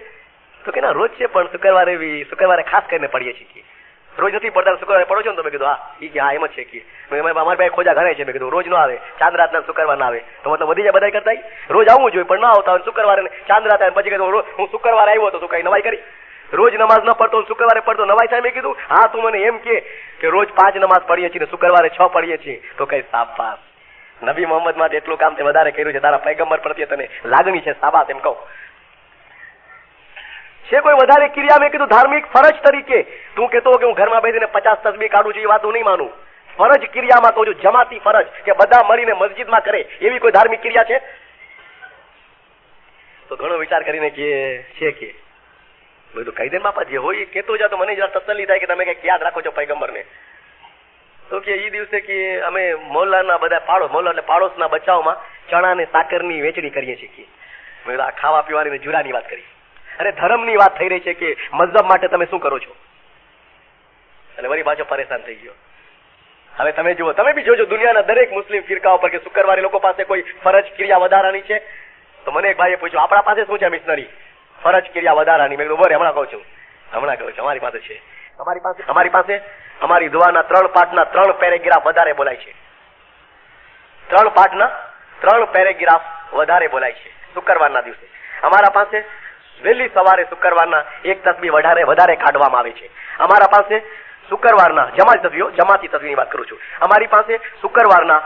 તો કે ના રોજ છે, પણ શુક્રવારે ખાસ કરીને પડીએ છીએ. રોજ નથી પડતા, શુક્રવારે પડો છો ને? તો મેં કીધું હા એમ જ છે કે અમારી પાસે ખોજા ઘરે છે. મેં કીધું રોજ ન આવે, ચાંદ રાતના શુક્રવાર ના આવે તો મતલબ વધી જાય બધા કરતા. રોજ આવવું જોઈએ પણ ના આવતા હોય, શુક્રવારે ચાંદ રાત આવે પછી કીધું હું શુક્રવારે આવ્યો હતો તો કઈ નવાઈ કરી? રોજ નમાઝ ન પડતો શુક્રવારે પડતો નવાઈ થાય? મેં કીધું હા તું મને એમ કે રોજ 5 નમાઝ પડીએ છીએ ને શુક્રવારે 6 પડીએ છીએ તો કઈ શાબાશ. નબી મોહમ્મદ માટે એટલું કામ તે વધારે કર્યું છે, તારા પૈગંબર પ્રત્યે તને લાગણી છે, શાબાશ એમ કહું. છે કોઈ વધારે ક્રિયા? મેં કીધું ધાર્મિક ફરજ તરીકે. તું કહેતો કે હું ઘરમાં બેસીને 50 તસ્બીહ કાઢું છું, એ વાત હું નહીં માનું. ફરજ ક્રિયામાં કહું છું, જમાતી ફરજ કે બધા મળીને મસ્જિદમાં કરે એવી કોઈ ધાર્મિક ક્રિયા છે? તો ઘણો વિચાર કરીને કે બધું કહી દે બાપા, જે હોય એ કહેતો જા તો મને જરા તસલ્લી થાય કે તમે કંઈક યાદ રાખો છો પૈગંબરને. તો કે એ દિવસે કે અમે મોહલ્લાના બધા મોહલ્લા એટલે પાડોશના બચાવમાં ચણા ને સાકરની વેચણી કરીએ છીએ. મેં આ ખાવા પીવાની જુરાની વાત કરી, અને ધર્મની વાત થઈ રહી છે કે મઝહબ માટે તમે શું કરો છો? એટલે વળી પાછો પરેશાન થઈ ગયો. હવે તમે જુઓ, તમે બી જોજો દુનિયાના દરેક મુસ્લિમ ફિરકાઓ પર કે શુક્રવારે લોકો પાસે કોઈ ફરજ ક્રિયા વધારાની છે? તો મને એક ભાઈએ પૂછ્યું આપણા પાસે શું છે મિશનરી ફરજ ક્રિયા વધારાની? મેં કીધું બોરે હમણાં કહું છું અમારી પાસે છે. અમારી પાસે અમારી દુઆના 3 પાઠના 3 પેરેગ્રાફ વધારે બોલાય છે. 3 પાઠના 3 પેરેગ્રાફ વધારે બોલાય છે શુક્રવારના દિવસે. અમારા પાસે વહેલી સવારે શુક્રવારના 1 તસ્બીહ વધારે કાઢવામાં આવે છે. અમારા પાસે શુક્રવારના જમાતી તસ્બીહની વાત કરું છું. અમારી પાસે શુક્રવારના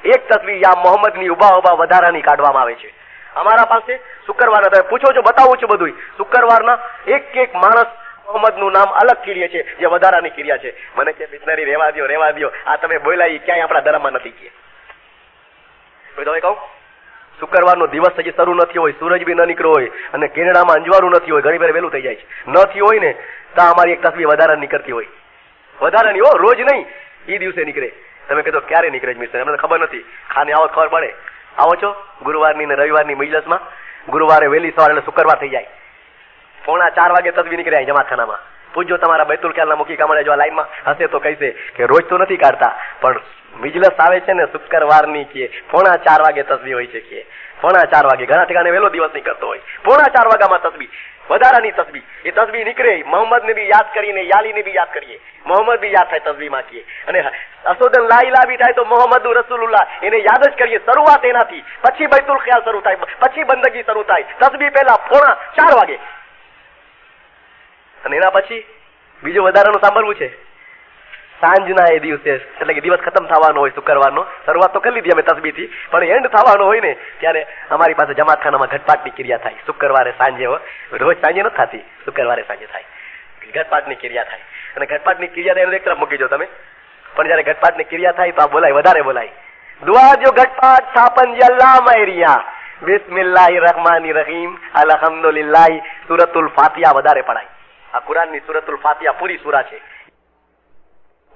1 તસ્બીહ યા મોહમ્મદની ઉભા વધારાની કાઢવામાં આવે છે. અમારા પાસે શુક્રવારના, તમે પૂછો છો બતાવું છું બધું, શુક્રવારના એક માણસ મોહમ્મદનું નામ અલગ ક્રિયા છે જે વધારાની ક્રિયા છે. મને કે મિશનરી રેવા દો, આ તમે બોલ્યા એ ક્યાંય આપણા ધર્મમાં નથી કે. તમે કહું શુક્રવારનો દિવસ હજી શરૂ નથી હોય, સૂરજ બી ન નીકળ્યો હોય, અને કેનેડામાં અંજવાળું નથી હોય, ઘણી વાર વહેલું થઈ જાય છે, નથી હોય ને તો અમારી 1 તસ્બીહ વધારાની નીકળતી હોય. વધારાની રોજ નહીં, એ દિવસે નીકળે. તમે કીધું ક્યારે નીકળે મિસ્ટર? અમને ખબર નથી. ખાને આવો ખબર પડે. આવો છો ગુરુવારની ને રવિવારની મજલિસમાં? ગુરુવારે વહેલી સવારે એટલે શુક્રવાર થઈ જાય, 3:45 વાગે તસ્બીહ નીકળે જમાતખાનામાં. પૂછજો તમારા બૈતુલ ખ્યાલના મુખી કામળે જો લાઈનમાં હશે તો કહીશે કે રોજ તો નથી કાઢતા, પણ મજલિસ આવે છે ને શુક્રવારની કે 3:45 વાગે તસ્બીહ હોય છે કે 3:45 વાગે. ઘણા ઠેકાણે વહેલો દિવસ નીકળતો હોય, 3:45 વાગ્યામાં તસ્બીહ. વધારાની તસ્બી. એ તસ્બી નીકળે, મોહમ્મદ ને બી યાદ કરીને યાલી ને બી યાદ કરીએ, મોહમ્મદ બી યાદ થાય તસ્બી માંકીએ, અને અસોદન લા ઇલાહા બી થાય તો મોહમ્મદ રસૂલુલ્લાહ એને યાદ જ કરીએ. શરૂઆત એનાથી, પછી બૈતુલ ખ્યાલ શરૂ થાય, પછી બંદગી શરૂ થાય. તસ્બી પહેલા 3:45 વાગે, અને એના પછી બીજું વધારાનું સાંભળવું છે સાંજના એ દિવસે, એટલે કે દિવસ ખતમ થવાનો હોય શુક્રવારનો. શરૂઆત તો કરી લીધી અમે તસ્બીથી, પણ એન્ડ થવાનો હોય ને ત્યારે અમારી પાસે જમાતખાનામાં ઘટપાટની ક્રિયા થાય. શુક્રવારે સાંજે, રોજ સાંજે નથી થતી, શુક્રવારે સાંજે થાય. ઘટપાટની ક્રિયા થાય, અને ઘટપાટની ક્રિયા થાય એનું એક તરફ મૂકી દો તમે, પણ જયારે ઘટપાટની ક્રિયા થાય તો આ બોલાય, વધારે બોલાય. દુઆ જો ઘટપાટ સ્થાપન જે અલ્લાહ મૈરિયા, બિસ્મિલ્લાહિર રહેમાનિર રહીમ, અલ્હમ્દુલિલ્લાહ. સૂરતુલ ફાતિહા વધારે પડાય. આ કુરાનની સૂરતુલ ફાતિહા પૂરી સૂરા છે.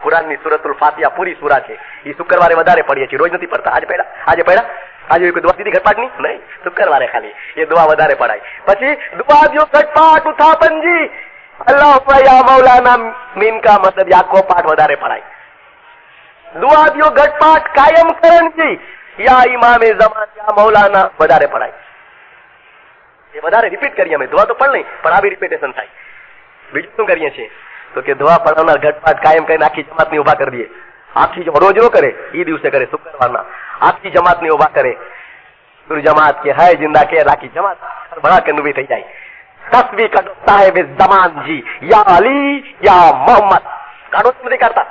કુરાનની સૂરતુલ ફાતિહા પૂરી સૂરા છે. એ શુક્રવારે વધારે પડીએ છીએ, રોજ નથી પડતા. આજે કોઈ દુઆ દીધી ઘટપાટની નહીં, શુક્રવારે ખાલી એ દુઆ વધારે પડાય. પછી દુઆ જો ઘટપાટ ઉથાપનજી અલ્લાહ યા મૌલાના મિનકા મદદ, આખો પાઠ વધારે પડાય. દુઆ જો ઘટપાટ કાયમ કરણજી યા ઇમામે ઝમાન યા મૌલાના વધારે પડાય. એ વધારે રિપીટ કરીએ અમે. દુઆ તો પણ નહીં, પણ આવી રિપીટેશન થાય. બીજું શું કરીએ છીએ તો કે દુઆ પઢાવનાર ઘટપાટ કાયમ કરીને આખી જમાતની ઉભા કરી દઈએ. આખી રોજ નો કરે, એ દિવસે કરે શુક્રવારના. આખી જમાતની ઉભા કરે. પૂરી જમાત કે હૈ જિંદા કે આખી જમાત ભણા કે ઊભી થઈ જાય. તસ્બીહ કાઢો સાહેબ જમાનજી, યા અલી યા મોહમ્મદ. કાઢો નથી કરતા,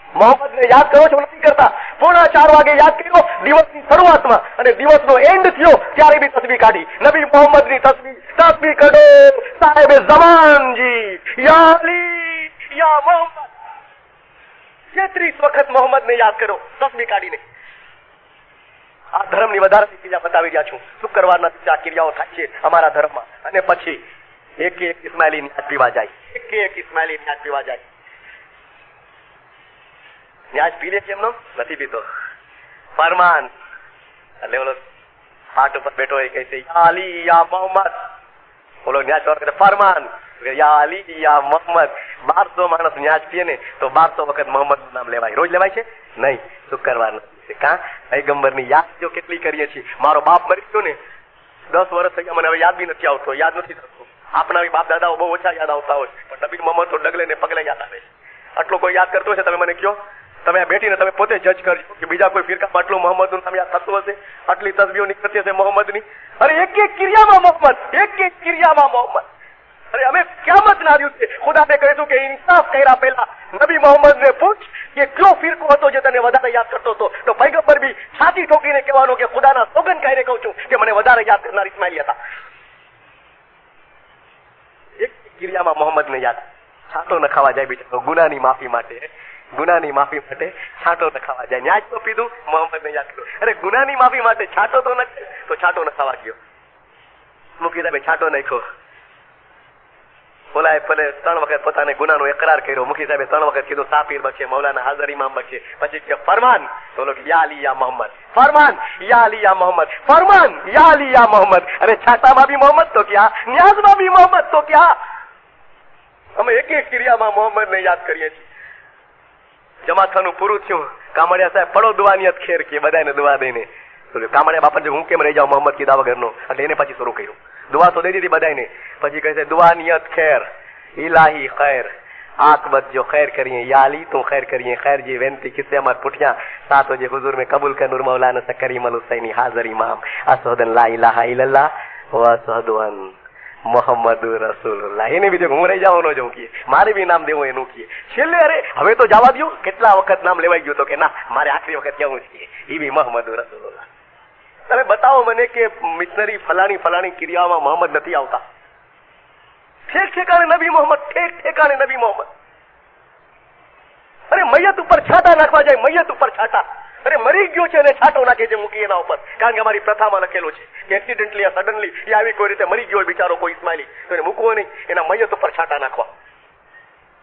મોહમ્મદ ને યાદ કરો છો નથી કરતા. 3:45 વાગે યાદ કર્યો દિવસની શરૂઆતમાં, અને દિવસનો એન્ડ થયો ત્યારે બી તસ્બીહ કાઢી. નબી મોહમ્મદ ની તસ્બીહ કાઢો સાહેબ જમાનજી, યા અલી યા મોહમ્મદ. 33 વખત મોહમ્મદ ને યાદ કરો તસ્બીહ કાઢીને. આ ધર્મની વધારાની ક્રિયા બતાવી રહ્યા છું. શુક્રવારના આ ક્રિયાઓ થાય છે અમારા ધર્મમાં. અને પછી એક ઇસ્માઇલી ન્યાજ પીવા જાય, એક ઇસ્માઇલી ન્યાજ પીવા જાય. ન્યાજ પી લે છે એમનો નથી પીતો. ફરમાન એટલે ઓલો પાટ ઉપર બેઠો હોય કહે છે યા અલી યા મોહમ્મદ. ઓલો ન્યાજ કરે ફરમાન યા અલી યા મોહમ્મદ. 1200 માણસ ન્યાજ પીએ ને તો 1200 વખત મોહમ્મદ નું નામ લેવાય. રોજ લેવાય છે નહીં, શુક્રવાર કા પૈગંબર ની યાદ જો કેટલી કરીએ છીએ. મારો બાપ મરી ગયો ને 10 વર્ષ થઈ ગયા, મને હવે યાદ બી નથી આવતો, યાદ નથી થતું. આપણા બાપ દાદાઓ બહુ ઓછા યાદ આવતા હોય, પણ નબી મોહમ્મદ તો ડગલે ને પગલે યાદ આવે છે. આટલો કોઈ યાદ કરતો હશે તમે મને કહો. તમે આ બેઠીને તમે પોતે જજ કરજો કે બીજા કોઈ ફિરકામાં આટલું મોહમ્મદ નું નામ યાદ થતું હશે, આટલી તસ્બીહો નીકળતી હશે મોહમ્મદ ની. અરે એક ક્રિયામાં મોહમ્મદ, એક ક્રિયામાં મોહમ્મદ. અરે અમે ક્યામત ના દિવસે ખુદાને કહીશું કે ઇન્સાફ કર્યા પહેલા નબી મોહમ્મદ ને પૂછ કે કયો ફિરકો હતો જે તને વધારે યાદ કરતો હતો. તો પૈગંબર બી છાતી ઠોકીને કહેવાનો કે ખુદાના સોગંદ ખાઈને કહું છું કે મને વધારે યાદ કરનાર ઇસ્માઇલી હતા. એક ક્રિયામાં મોહમ્મદ ને યાદ. છાંટો ન ખાવા જાય બીજો ગુનાની માફી માટે, ગુનાની માફી માટે છાંટો ન ખાવા જાય. ન્યાજ તો પીધું, મોહમ્મદ ને યાદ કર્યું. અરે ગુનાની માફી માટે છાંટો તો ન, તો છાંટો ન ખાવા ગયો. મૂકી દે છાંટો નાખ્યો. બોલાય ભલે 3 વખત પોતાને ગુનાનો એકરાર કર્યો. મુખી સાહેબે 3 વખત કીધું સાપીર બચે, મૌલાના હાજર ઇમામ બચે. પછી કે ફરમાન, તો લોકો યા અલી યા મોહમ્મદ, ફરમાન યા અલી યા મોહમ્મદ, ફરમાન યા અલી યા મોહમ્મદ. અરે છાટામાં બી મોહમ્મદ તો ક્યાં, ન્યાઝમાં બી મોહમ્મદ તો ક્યાં. અમે એક ક્રિયામાં મોહમ્મદ ને યાદ કરીએ છીએ. જમાતખાનું પૂરું થયું. કામડિયા સાહેબ પડો દુઆ નિયત ખેર કે બધાને દુઆ દઈને. કામડિયા બાપા હું કેમ રહી જાઉં મોહમ્મદ કીધા વગરનો, એટલે એને પછી શરૂ કર્યું. દુઆ તો દઈ દીધી બધાને. પછી કહે છે દુઆ નિયત ખેર ઇલાહી ખૈર આકબત જો खैर करिए या अली तो खैर करिए खैर जी वेनती किस्से अमर पुठिया 7 बजे हुजूर में कबूल कर नूर मौलाना सकरीम अल हुसैनी हाजिर इमाम अशहदु ला इलाहा इल्लल्लाह व अशहदु अन મોહમ્મદ રસૂલુલ્લાહ. એને બીજું હું રહી જાવ ન જઉં કે મારે બી નામ દેવું એનું કે છેલ્લે. અરે હવે તો જવા દો, કેટલા વખત નામ લેવાઈ ગયું તો કે ના મારે આખરી વખત કેવું છે એ બી મોહમ્મદ રસૂલુલ્લાહ. તમે બતાવો મને કે મિશનરી ફલાણી ક્રિયામાં મોહમ્મદ નથી આવતા. ઠેક ઠેકાણે નબી મોહમ્મદ, ઠેક ઠેકાણે નબી મોહમ્મદ. અરે મૈયત ઉપર છાંટા નાખવા જાય, મૈયત ઉપર છાંટા. અરે મરી ગયો છે અને છાંટો નાખે છે મૂકી એના ઉપર. કારણ કે અમારી પ્રથામાં લખેલું છે કે એક્સિડન્ટલી સડનલી એ આવી કોઈ રીતે મરી ગયો હોય બિચારો કોઈ ઇસ્માઇલી, તો એને મૂકવો નહીં, એના મૈયત ઉપર છાંટા નાખવા.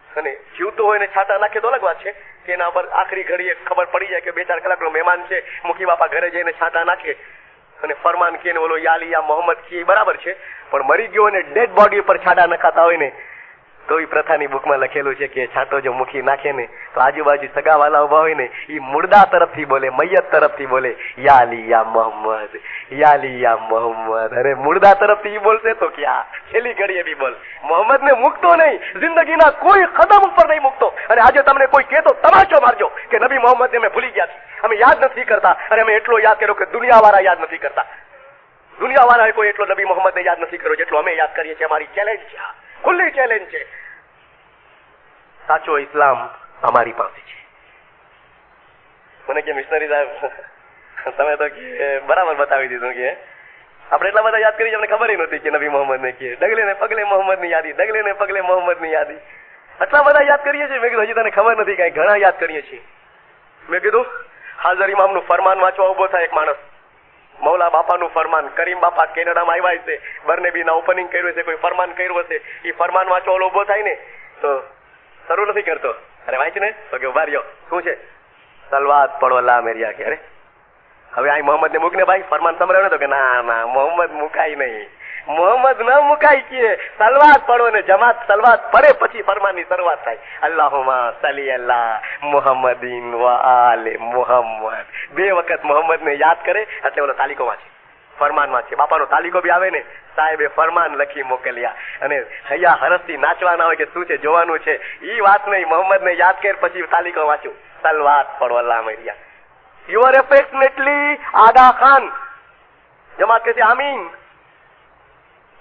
અને જીવતો હોય ને છાંટા નાખે તો અલગ વાત છે કે એના પર આખરી ઘડીએ ખબર પડી જાય કે 2-4 કલાકનો મહેમાન છે, મૂકી બાપા ઘરે જઈને છાંટા નાખે અને ફરમાન કે ઓલો યા અલી યા મોહમ્મદ કે બરાબર છે. પણ મરી ગયો અને ડેડ બોડી ઉપર છાંટા નખાતા હોય ને તો એ પ્રથાની બુકમાં લખેલું છે કે છાંટો જો મુખી નાખે ને તો આજુબાજુ સગાવાલા ઉભા હોય ને એ મુર્દા તરફથી બોલે, મૈયત તરફથી બોલે, યા અલી યા મોહમ્મદ, યા અલી યા મોહમ્મદ. અરે મુર્દા તરફથી બોલશે તો ક્યાં, છેલ્લી ઘડીએ બી બોલ. મોહમ્મદ ને મૂકતો નહીં, જિંદગીના કોઈ કદમ ઉપર નહીં મૂકતો. અને આજે તમને કોઈ કહે તો તમાચો મારજો કે નબી મોહમ્મદ ને અમે ભૂલી ગયા છીએ, અમે યાદ નથી કરતા. અને અમે એટલો યાદ કર્યો કે દુનિયાવાળા યાદ નથી કરતા. દુનિયાવાળાએ કોઈ એટલો નબી મોહમ્મદ ને યાદ નથી કર્યો જેટલો અમે યાદ કરીએ છીએ. અમારી ચેલેન્જ છે, ખુલ્લી ચેલેન્જ છે. સાચો ઇસ્લામ અમારી પાસે છે. મને કે મિશનરી સાહેબ તમે તો કે બરાબર બતાવી દીધું કે આપણે એટલા બધા યાદ કરી અમને ખબર નહોતી કે નબી મોહમ્મદ ને કે ડગલે ને પગલે મોહમ્મદ ની યાદી, ડગલે ને પગલે મોહમ્મદ ની યાદી. આટલા બધા યાદ કરીએ છીએ. મેં કીધું હજી તને ખબર નથી, કઈ ઘણા યાદ કરીએ છીએ. મેં કીધું હાજર ઇમામ નું ફરમાન વાંચવા ઉભો થાય એક માણસ, મૌલા બાપાનું ફરમાન, કરીમ બાપા કેનેડામાં આવ્યા છે, બર્નેબી ના ઓપનિંગ કર્યું છે, કોઈ ફરમાન કર્યું હશે, એ ફરમાન વાંચવા ઓલો ઉભો થાય ને તો શરૂ નથી કરતો. અરે વાંચ ને તો કે ઉભા રહ્યો, શું છે? સલવાત પડો લા મેરિયા કે. અરે હવે આ મોહમ્મદ ને મૂક ને ભાઈ, ફરમાન સંભળાવ્યો ને તો કે ના ના મોહમ્મદ મુકાય નહીં, મોહમ્મદ ન મુકાય કે સલવાત પડો ને જમાત સલવાત પડે પછી ફરમાન ની શરૂઆત થાય. અલ્લાહુમ્મા સલ્લી અલા મુહમ્મદિન વ આલે મુહમ્મદ. 2 વખત મોહમ્મદ ને યાદ કરે એટલે ઓલો તાલીકો વાંચે, ફરમાન વાંચે. બાપાનો તાલીકો બી આવે ને, સાહેબે ફરમાન લખી મોકલ્યા અને હૈયા હરસથી નાચવાના હોય કે શું છે જોવાનું છે, ઈ વાત નહીં. મોહમ્મદ ને યાદ કર પછી તાલીકો વાંચ્યું, સલવાત પડો અલ્લાહ મરિયા. યુ આર એફેક્શનેટલી આગા ખાન. જમાત કહે છે આમીન.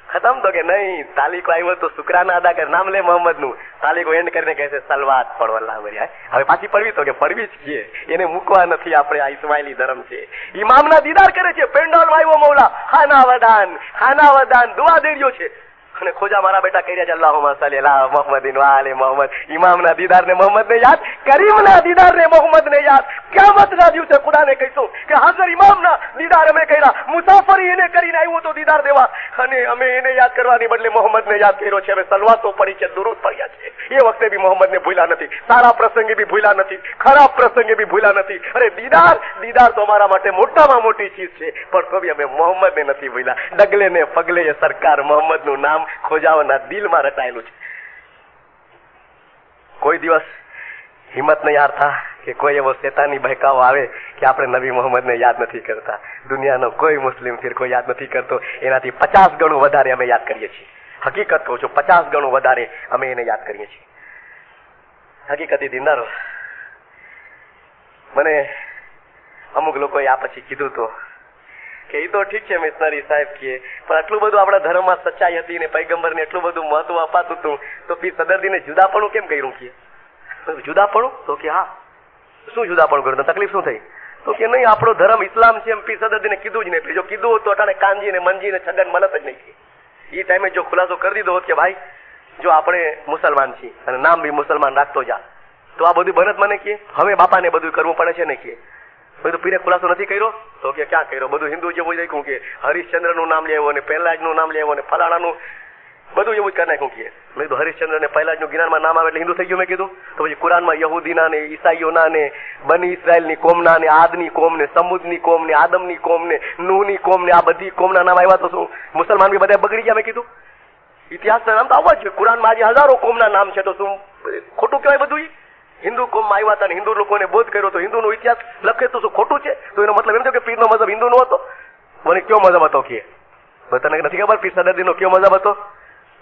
ખતમ તો કે નહીં, તાલીકો આવ્યો તો શુક્રાના અદા કર, નામ લે મોહમ્મદ નું. તાલીકો એન્ડ કરીને કહે છે સલવાત પડો અલ્લાહ મરિયા. હવે પાછી પડવી તો કે પડવી જ છીએ, એને મૂકવા નથી આપણે. આ ઇસ્માઇલી ધર્મ છે. ઇમામના દીદાર કરે છે, પેન્ડોલમાં આવ્યો મૌલા, ખાના વદાન દુઆ દે રહ્યો છે. અને ખોજા મારા બેટા કહી રહ્યા છે અલ્લાહુમ્મા સલ્લી અલા મુહમ્મદિન વ આલે મુહમ્મદ. ઇમામના દીદાર ને મોહમ્મદ ને યાદ, કરીમના દીદાર ને મોહમ્મદ ને યાદ. કિયામતના દિવસે ખુદાને કહીશું કે હાજર ઇમામના દીદાર અમે કર્યા, મુસાફરી એને કરીને આવ્યો તો દીદાર દેવા, અને અમે એને યાદ કરવાની બદલે મોહમ્મદ ને યાદ કર્યો છે. હવે સલવાતો પડી છે, દુરૂદ પડ્યા છે. એ વખતે બી મોહમ્મદ ને ભૂલ્યા નથી, સારા પ્રસંગે બી ભૂલ્યા નથી, ખરાબ પ્રસંગે બી ભૂલ્યા નથી. અરે દીદાર તો અમારા માટે મોટામાં મોટી ચીજ છે, પણ તો બી અમે મોહમ્મદ ને નથી ભૂલ્યા. ડગલે ને પગલે એ સરકાર મોહમ્મદ નું નામ ખોજાઓના દિલમાં રટાયેલું છે. કોઈ દિવસ હિંમત નહીં હારતા કે કોઈ એવો શેતાની બહેકાવો આવે કે આપણે નબી મોહમ્મદ ને યાદ નથી કરતા. દુનિયાનો કોઈ મુસ્લિમ ફિરકો યાદ નથી કરતો, એનાથી 50 ગણું વધારે અમે યાદ કરીએ છીએ. હકીકત કહું છું, 50 ગણું વધારે અમે એને યાદ કરીએ છીએ. હકીકતી દીનદારો, મને અમુક લોકોએ આ પછી કીધું તો કે એ તો ઠીક છે મિશનરી સાહેબ કે, પણ આટલું બધું આપણા ધર્મમાં સચ્ચાઈ હતી ને પૈગંબરને એટલું બધું મહત્વ અપાતું હતું, તો પીર સદરદીને જુદાપણું કેમ કર્યું? કે જુદાપણું તો કે હા, શું જુદાપણું કર્યું? તકલીફ શું થઈ? તો કે નહીં, આપણો ધર્મ ઇસ્લામ છે એમ પીર સદરદીને કીધું જ નહીં. જો કીધું હોત તો અટાણે કાનજી ને મંજી ને છગન મલત જ નહીં. એ ટાઈમે જો ખુલાસો કરી દીધો હોત કે ભાઈ જો આપણે મુસલમાન છીએ અને નામ બી મુસલમાન રાખતો જા, તો આ બધું બનત મને કે હવે બાપાને બધું કરવું પડે છે ને કે બધું પીરે ખુલાસો નથી કર્યો? તો કે ક્યાં કર્યો? બધું હિન્દુ જેવું જ રાખ્યું કે હરિશ્ચંદ્ર નું નામ લેવું ને પહેલાજ નું નામ લેવું ને ફલાણાનું બધું એવું જ કરી નાખ્યું કે. મેં કીધું હરિશ્ચંદ્ર ને પહેલાજ નું જ્ઞાનમાં નામ આવે એટલે હિન્દુ થઈ ગયું. મેં કીધું તો પછી કુરાનમાં યહૂદીના ને ઈસાઈઓના ને બની ઇસરાયલની કોમના ને આદની કોમ ને સમુદની કોમ ને આદમની કોમ ને નૂહની કોમ ને આ બધી કોમના નામ આવ્યા તો શું મુસલમાન બી બધા બગડી ગયા? મેં કીધું ઇતિહાસના નામ તો આવા જ છે. કુરાનમાં આજે હજારો કોમના નામ છે, તો શું ખોટું કહેવાય? બધું હિન્દુ કોમમાં આવ્યા હતા ને હિન્દુ લોકોને બોધ કર્યો તો હિન્દુનો ઇતિહાસ લખે તો શું ખોટું છે? તો એનો મતલબ એમ થયો કે પીરનો મતલબ હિન્દુ નો હતો. મને કયો મતલબ હતો કે તને નથી ખબર પીર સદરદીનો કયો મતલબ હતો?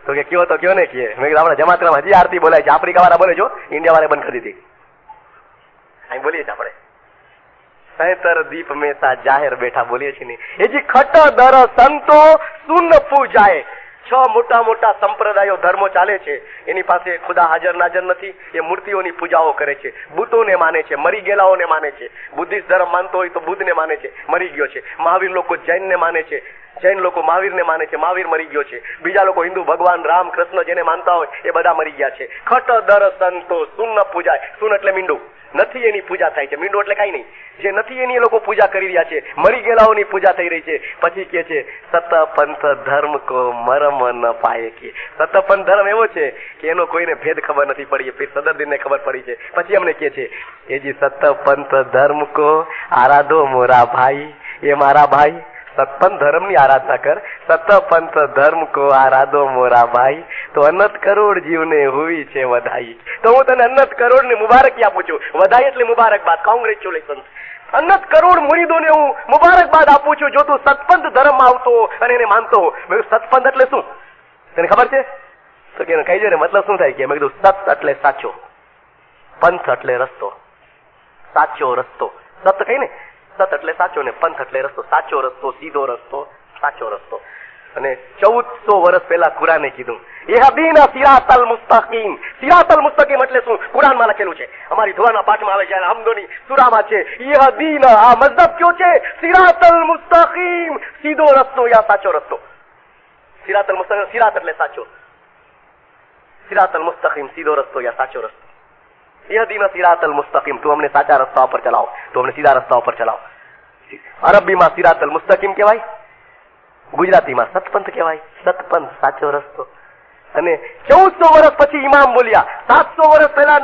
તો કે કયો હતો કયો ને કે મેં કીધું આપણા જમાતમાં હજી આરતી બોલાય છે, આફ્રિકા વાળા બોલે છો, ઇન્ડિયા વાળા બંધ કરી દીધી. અહીં બોલીએ છીએ આપણે 70 દીપ મેં સા જાહેર બેઠા બોલીએ છીએ ને એ જી ખટ દર સંતો સુન પૂજાય. 6 મોટા મોટા સંપ્રદાયો ધર્મો ચાલે છે, એની પાસે ખુદા હાજર નાજર નથી. એ મૂર્તિઓની પૂજાઓ કરે છે, બુતોને માને છે, મરી ગયેલાઓને માને છે. બુદ્ધિસ્ટ ધર્મ માનતો હોય તો બુદ્ધને માને છે, મરી ગયો છે. મહાવીર લોકો જૈનને માને છે, જૈન લોકો મહાવીરને માને છે, મહાવીર મરી ગયો છે. બીજા લોકો હિન્દુ ભગવાન રામ કૃષ્ણ જેને માનતા હોય એ બધા મરી ગયા છે. ખટ દર સંતો સુન પૂજાય. સુન એટલે મીંડું, નથી એની પૂજા થાય છે. મીંડું એટલે કઈ નહીં, જે નથી એની એ લોકો પૂજા કરી રહ્યા છે. મરી ગયેલાઓની પૂજા થઈ રહી છે. પછી કે છે સત પંથ ધર્મ કો મરમ ન પાય. કે સત પંથ ધર્મ એવો છે કે એનો કોઈને ભેદ ખબર નથી પડી, પીર સદરદીનને ખબર પડી છે. પછી અમને કે છે એ જી સત પંથ ધર્મ કો આરાધો મોરા ભાઈ, એ મારા ભાઈ સતપંથ ધર્મ ની આરાધના કર, સતપંથ ધર્મ કો આરાધો મોરા ભાઈ, તો અનંત કરોડ જીવને હુઈ છે વધાઈ. તો હું તને અનંત કરોડ ને મુબારકી આપું છું. વધાઈ એટલે મુબારકબાદ, કોંગ્રેચ્યુલેશન. અનંત કરોડ મુરીદોને હું મુબારકબાદ આપું છું જો તું સતપંથ ધર્મ આવતો અને એને માનતો. મેં સતપંથ એટલે શું તને ખબર છે? તો કે કહી દે ને મતલબ શું થાય? કે મેં કીધું સત એટલે સાચો, પંથ એટલે રસ્તો, સાચો રસ્તો. સત કઈ ને, સત એટલે સાચો ને પંથ એટલે રસ્તો, સાચો રસ્તો, સીધો રસ્તો, સાચો રસ્તો. અને 1400 વર્ષ પહેલા કુરાને કીધું ઇહદીના સિરાતલ મુસ્તકીમ. સિરાતલ મુસ્તકીમ એટલે શું? કુરાનમાં લખેલું છે, અમારી ધોવાના પાઠમાં આવે છે, હમદોની સૂરામાં છે. ઇહદીના, આ મતલબ કયો છે? સિરાતલ મુસ્તકીમ, સીધો રસ્તો યા સાચો રસ્તો. સિરાતલ મુસ્તકીમ, સિરાત એટલે સાચો, સિરાતલ મુસ્તકીમ સીધો રસ્તો યા સાચો રસ્તો. ઇહદીના સિરાતલ મુસ્તકીમ, તું અમને સાચા રસ્તા ઉપર ચલાવો, તું અમને સીધા રસ્તા ઉપર ચલાવો. અરબીમાં સિરાતલ મુસ્તકીમ કહેવાય, ગુજરાતીમાં સતપંથ કહેવાય. સતપંથ સાચો રસ્તો. અને 1400 વર્ષ પછી ઇમામ બોલ્યા, 700 વર્ષ પહેલા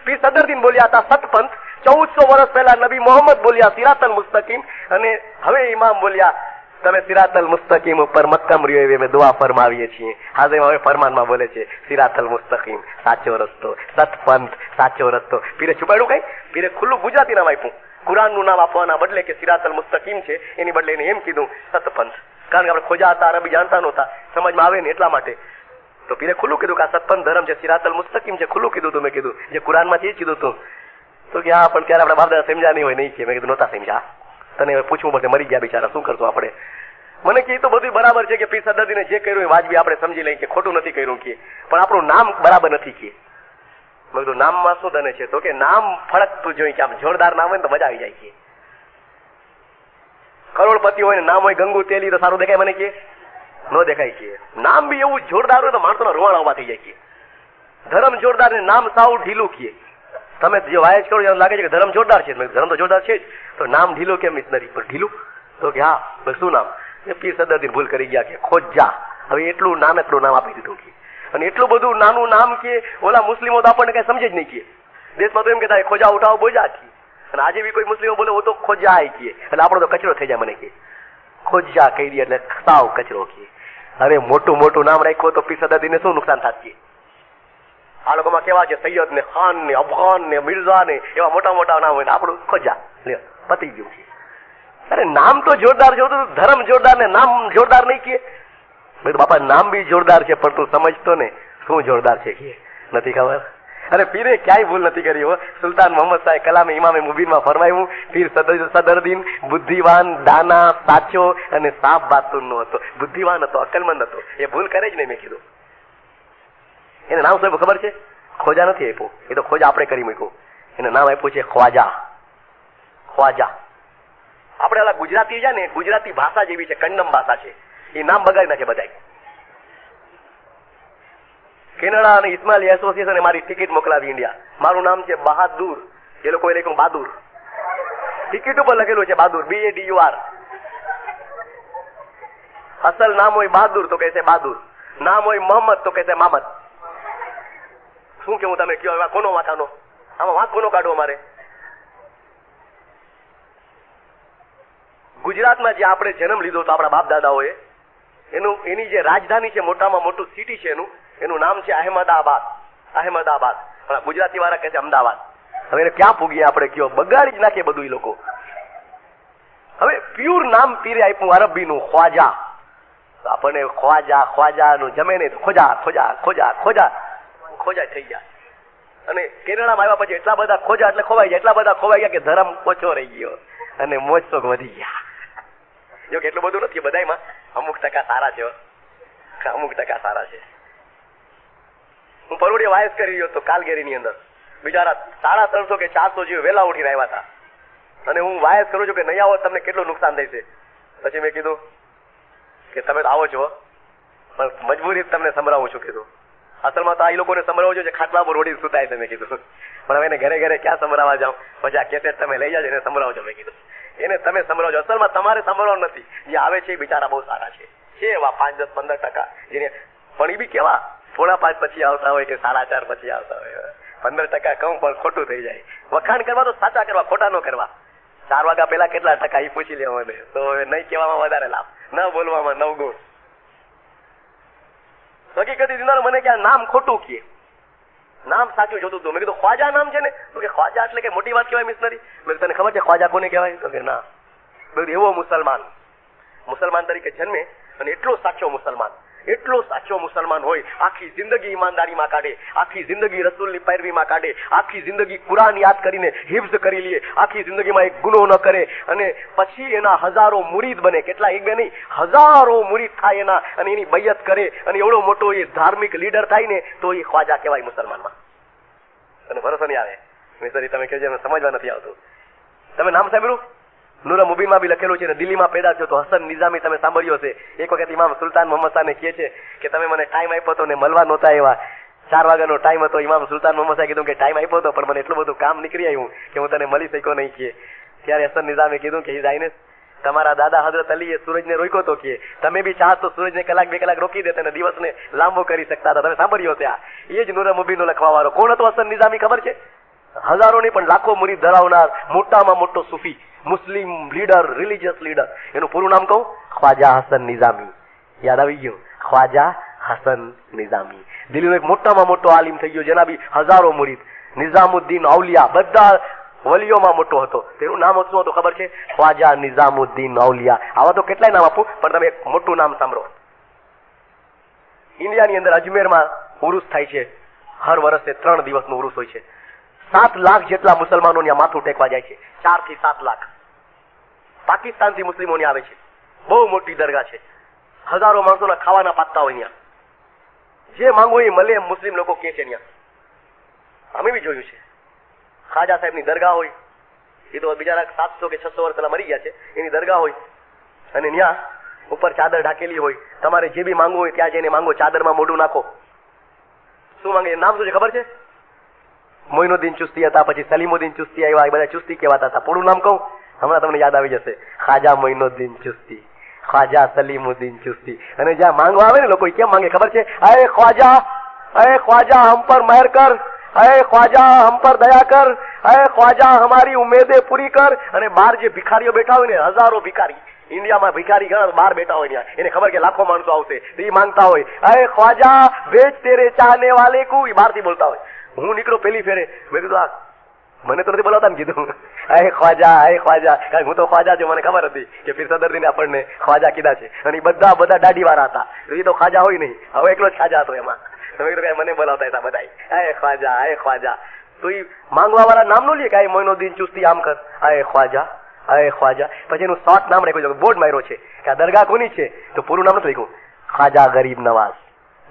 પીર સદરદીન બોલ્યા હતા સતપંથ, 1400 વર્ષ પહેલા નબી મોહમ્મદ બોલ્યા સિરાતલ મુસ્તકીમ, અને હવે ઇમામ બોલ્યા તમે સિરાતલ મુસ્તકીમ ઉપર મક્કમ રહ્યો એવી અમે દુઆ ફરમાવીએ છીએ. હાજર હવે ફરમાનમાં બોલે છે સિરાતલ મુસ્તકીમ સાચો રસ્તો, સતપંથ સાચો રસ્તો. પીરે છુપાડ્યું કઈ? પીરે ખુલ્લું ગુજરાતી નામ આપ્યું. કુરાનનું નામ આપવાના બદલે કે સિરાતલ મુસ્તકીમ છે, એની બદલે એને એમ કીધું સતપંથ. કારણ કે આપણે ખોજા હતા, અરબી જાણતા નહોતા, સમજમાં આવે ને એટલા માટે. તો પીરે ખુલ્લું કીધું કે આ સતપંથ ધર્મ છે, સિરાતલ મુસ્તકીમ છે, ખુલ્લું કીધું. મેં કીધું જે કુરાનમાં છે એ કીધું તું. તો કે હા પણ ત્યારે આપણા બાપ દાદા સમજ્યા નહીં હોય. નહીં કે મેં કીધું નહોતા સમજ્યા, તને હવે પૂછવું પડશે, મરી ગયા બિચારા, શું કરશું આપણે? મને કે તો બધું બરાબર છે કે પીર સદરદીને જે કર્યું એ વાજબી આપણે સમજી લઈએ કે ખોટું નથી કર્યું, કે પણ આપણું નામ બરાબર નથી. કે મેં કીધું નામમાં શું તને છે? તો કે નામ ફળકતું જોઈએ, કે આમ જોરદાર નામ હોય ને તો મજા આવી જાય. કે કરોડપતિ હોય ને નામ હોય ગંગુ તેલી તો સારું દેખાય? મને કે ન દેખાય. કે નામ બી એવું જોરદાર હોય તો માણસોના રોવાણ આવવા થઈ જાય. કે ધર્મ જોરદાર ને નામ સાવ ઢીલું. કે તમે જે વાયસ કરો એવું લાગે છે કે ધર્મ જોરદાર છે, ધર્મ તો જોરદાર છે જ, તો નામ ઢીલું કેમ મિશનરી પર ઢીલું? તો કે હા શું નામ? પીર સદરદીન ભૂલ કરી ગયા કે ખોજા. હવે એટલું નામ આપી દીધું. કે અને એટલું બધું નાનું નામ કે ઓલા મુસ્લિમો તો આપણને કઈ સમજે જ નહીં. કે દેશમાં તો એમ કહેતા ખોજા ઉઠાવો બોજા. અને આજે બી કોઈ મુસ્લિમો બોલે તો ખોજા કે એટલે આપણો તો કચરો થઈ જાય. મને કે ખોજા કહી દે એટલે સાવ કચરો. કે અરે મોટું મોટું નામ રાખ્યું તો પીર સદરદીને શું નુકસાન થશે? આ લોકોમાં કેવા છે સૈયદ ને, ખાન ને, અફઘાન ને, મિર્ઝા ને, એવા મોટા મોટા નામ હોય ને આપણું ખોજા. પતી ગયું. છે અરે નામ તો જોરદાર જોતું, ધર્મ જોરદાર ને નામ જોરદાર નહીં. કે બાપા નામ બી જોરદાર છે પણ તું સમજતો ને શું જોરદાર છે? કે નથી ખબર. અરે પીરે ક્યાંય ભૂલ નથી કરી હો. સુલતાન મોહમ્મદ સાહેબ કલામે ઇમામે મુબીનમાં ફરમાયું પીર સદરદીન બુદ્ધિવાન, દાના, સાચો અને સાફ બાતુનનો હતો. બુદ્ધિવાન હતો, અકલમંદ હતો, એ ભૂલ કરે જ નહીં. મેં કીધું એને નામ સાહેબ ખબર છે? ખોજા નથી આપ્યું, એ તો ખોજા આપણે કરી મૂક્યું. એને નામ આપ્યું છે ખ્વાજા. ખ્વાજા. આપણે ઓલા ગુજરાતી છે ને, ગુજરાતી ભાષા જેવી છે, કંડમ ભાષા છે, એ નામ બગાડી નાખે બધા. કેનેડા અને ઇસ્માઇલી એસોસિએશને મારી ટિકિટ મોકલાવી ઇન્ડિયા. મારું નામ છે બહાદુર, એ લોકોએ લખ્યું બહાદુર. ટિકિટ ઉપર લખેલું છે બહાદુર, BADUR. અસલ નામ હોય બહાદુર તો કહેશે બહાદુર, નામ હોય મોહમ્મદ તો કહેશે મામદ. શું કેવું તમે કયો? કોનો વાંકાનો? આમાં વાંક કોનો કાઢવો? મારે ગુજરાતમાં જે આપણે જન્મ લીધો તો આપણા બાપ દાદાઓએ, એની જે રાજધાની છે, મોટામાં મોટું સિટી છે, એનું નામ છે અહેમદાબાદ. અહેમદાબાદ. ગુજરાતી વાળા કહે છે અમદાવાદ. હવે એને ક્યાં પૂગીએ આપણે? કયો બગાડી જ નાખીએ બધું એ લોકો. હવે પ્યોર નામ પીરે આપ્યું અરબીનું ખ્વાજા. આપણને ખ્વાજાનું જમે નહીં તો ખોજા ખોજા ખોજા ખોજા ખોજા થઈ જાય. અને કેનેડામાં આવ્યા પછી એટલા બધા ખોજા એટલે ખોવાઈ જાય, એટલા બધા ખોવાઈ ગયા કે ધર્મ ઓછો રહી ગયો અને મોજ શોખ વધી ગયા. જો કે એટલું બધું નથી બધામાં, અમુક ટકા સારા છે, અમુક ટકા સારા છે. હું પરોડીએ વાયસ કરી રહ્યો હતો કાલગેરીની અંદર, બિચારા 350 કે 400 જેવું વહેલા ઉઠીને આવ્યા હતા. અને હું વાયસ કરું છું કે નહીં આવો તમને કેટલું નુકસાન થશે. પછી મેં કીધું કે તમે તો આવો છો પણ મજબૂરી તમને સંભળાવું છું. કીધું અસલમાં તો આ લોકોને સંભળાવું છું ખાટલા પર રોડી સુતાય છે. મેં કીધું પણ હવે એને ઘરે ઘરે ક્યાં સંભળાવવા જાઉં? પછી આ કેસેટ તમે લઈ જાજો, એને સંભળાવજો. મેં કીધું એને તમે સંભળાવજો, અસલમાં તમારે સંભળવાનું નથી. જે આવે છે એ બિચારા બહુ સારા છે એવા 5, 10, 15% જેને, પણ એ બી કેવા 4:30 પછી આવતા હોય કે 4:30 પછી આવતા હોય. 15% કહું પણ ખોટું થઈ જાય. વખાણ કરવા તો સાચા કરવા, ખોટા ન કરવા. 4 વાગ્યા પહેલા કેટલા ટકા એ પૂછી લે મને, તો નહીં કહેવામાં વધારે લાભ, ન બોલવામાં 9 ગુણ. હકીકતી દિનાર મને ક્યાં નામ ખોટું કહે, નામ સાચું જોતું હતું. મેં કીધું ખ્વાજા નામ છે ને, તો કે ખ્વાજા એટલે કે મોટી વાત કહેવાય મિશનરી? મેં તને ખબર છે ખ્વાજા કોને કહેવાય? તો કે ના. એવો મુસલમાન તરીકે જન્મે અને એટલો સાચો મુસલમાન હોય, આખી જિંદગી ઈમાનદારીમાં કાઢે, આખી જિંદગી રસૂલની પૈરવીમાં કાઢે, આખી જિંદગી કુરાન યાદ કરીને હિફ્ઝ કરી લે, આખી જિંદગીમાં એક ગુનો ન કરે, અને પછી એના હજારો મુરીદ બને, કેટલા એક બે નહીં, હજારો મુરીદ થાય એના, અને એની બૈયત કરે, અને એવડો મોટો એ ધાર્મિક લીડર થાય ને, તો એ ખ્વાજા કહેવાય મુસલમાનમાં. અને ભરોસો નહીં આવે મિસ્ત્રી, તમે કહેજો એમને સમજવા નથી આવતું. તમે નામ સાંભળ્યું? નૂર મુબીનમાં બી લખેલું છે ને, દિલ્હીમાં પેદા થયો તો હસન નિઝામી તમે સાંભળ્યો હશે. એક વખત ઇમામ સુલતાન મોહમ્મદ શાહને કહે છે કે તમે મને ટાઈમ આપ્યો હતો ને મળવા નહોતા એવા, 4 વાગ્યાનો ટાઈમ હતો. ઇમામ સુલતાન મોહમ્મદ શાહે કીધું કે ટાઈમ આપ્યો હતો પણ મને એટલું બધું કામ નીકળી આવ્યું કે હું તને મળી શક્યો નહીં. કે ત્યારે હસન નિઝામે કીધું કે જાઈને તમારા દાદા હજરત અલીએ સૂરજને રોક્યો તો, કે તમે બી ચાહત તો સૂરજને કલાક 2 કલાક રોકી દેતા અને દિવસને લાંબો કરી શકતા હતા. તમે સાંભળ્યો છે આ? એ જ નૂર મુબીનનો લખવા વાળો કોણ હતો હસન નિઝામી ખબર છે? હજારો નહીં પણ લાખો મુરીદ ધરાવનાર મોટામાં મોટો સુફી, મુસ્લિમ લીડર, રિલિજિયસ લીડર. એનું પૂરું નામ કહું? ખ્વાજા હસન નિઝામી. યાદ આવી ગયું? ખ્વાજા હસન નિઝામી. દિલ્હીનો એક મોટામાં મોટો આલિમ થઈ ગયો, જેના બી હજારો મુરીદ. નિઝામુદ્દીન ઔલિયા, બધા વલીઓમાં મોટો હતો. તેનું નામ શું હતું ખબર છે? ખ્વાજા નિઝામુદ્દીન ઔલિયા. આવા તો કેટલાય નામ આપું, પણ તમે એક મોટું નામ સાંભળો. ઇન્ડિયાની અંદર અજમેરમાં ઉરુસ થાય છે. હર વર્ષે 3 દિવસનો ઉરુસ હોય છે. 7 લાખ જેટલા મુસલમાનો ત્યાં માથું ટેકવા જાય છે. 4 થી 7 લાખ પાકિસ્તાનથી મુસ્લિમો આવે છે. બહુ મોટી દરગાહ છે. હજારો માણસોના ખાવાના પાત્તા હોય ત્યાં. જે માંગો એ મળે એમ મુસ્લિમ લોકો કહે છે ત્યાં. અમે બી જોયું છે. ખાજા સાહેબની દરગાહ હોય, એ તો બિચારા 700 કે 600 વર્ષ પહેલા મરી ગયા છે. એની દરગાહ હોય અને ત્યાં ઉપર ચાદર ઢાકેલી હોય. તમારે જે બી માંગવું હોય ત્યાં જઈને માંગો, ચાદરમાં મોઢું નાખો. શું માંગે? નામ શું છે ખબર છે? મોઇનુદ્દીન ચુસ્તી હતા, પછી સલીમુદ્દીન ચુસ્તી આવ્યા, એ બધા ચુસ્તી કહેવાતા હતા. પૂરું નામ કહું? હમણાં તમને યાદ આવી જશે. ખાજા મોઇનુદ્દીન ચુસ્તી, ખ્વાજા સલીમુદ્દીન ચુસ્તી. અને જ્યાં માંગવા આવે ને લોકો, કેમ માંગે ખબર છે? અરે ખ્વાજા હમ પર મહેર કર, અરે ખ્વાજા હમ પર દયા કર, અરે ખ્વાજા હમારી ઉમેદે પૂરી કર. અને બહાર જે ભિખારીઓ બેઠા હોય ને, હજારો ભિખારી, ઇન્ડિયામાં ભિખારી ઘણા બહાર બેઠા હોય ત્યાં, એને ખબર કે લાખો માણસો આવશે, તો એ માંગતા હોય અરે ખ્વાજા વેચ તેરે ચાહને વાલે કો. એ બહારથી બોલતા હોય. હું નીકળો પેલી ફેરે, મેં કીધું આ મને તો નથી બોલાવતા ને, કીધું અરે ખ્વાજા, કારણ હું તો ખ્વાજા છું. મને ખબર હતી કે પીર સદરદીને આપણને ખ્વાજા કીધા છે, અને બધા દાઢી વાળા હતા. એ તો ખાજા હોય નહીં, હવે એકલો જ ખાજા હતો એમાં. તમે કીધું મને બોલાવતા હતા બધા, અરે ખ્વાજા. તો એ માંગવા વાળા નામ નો લે કે મોઇનુદ્દીન ચુસ્તી આમ કર, અરે ખ્વાજા. પછી એનું શોર્ટ નામ રાખ્યું છે, બોર્ડ માર્યો છે કે આ દરગાહ કોની છે, તો પૂરું નામ નથી લખ્યું. ખ્વાજા ગરીબ નવાઝ.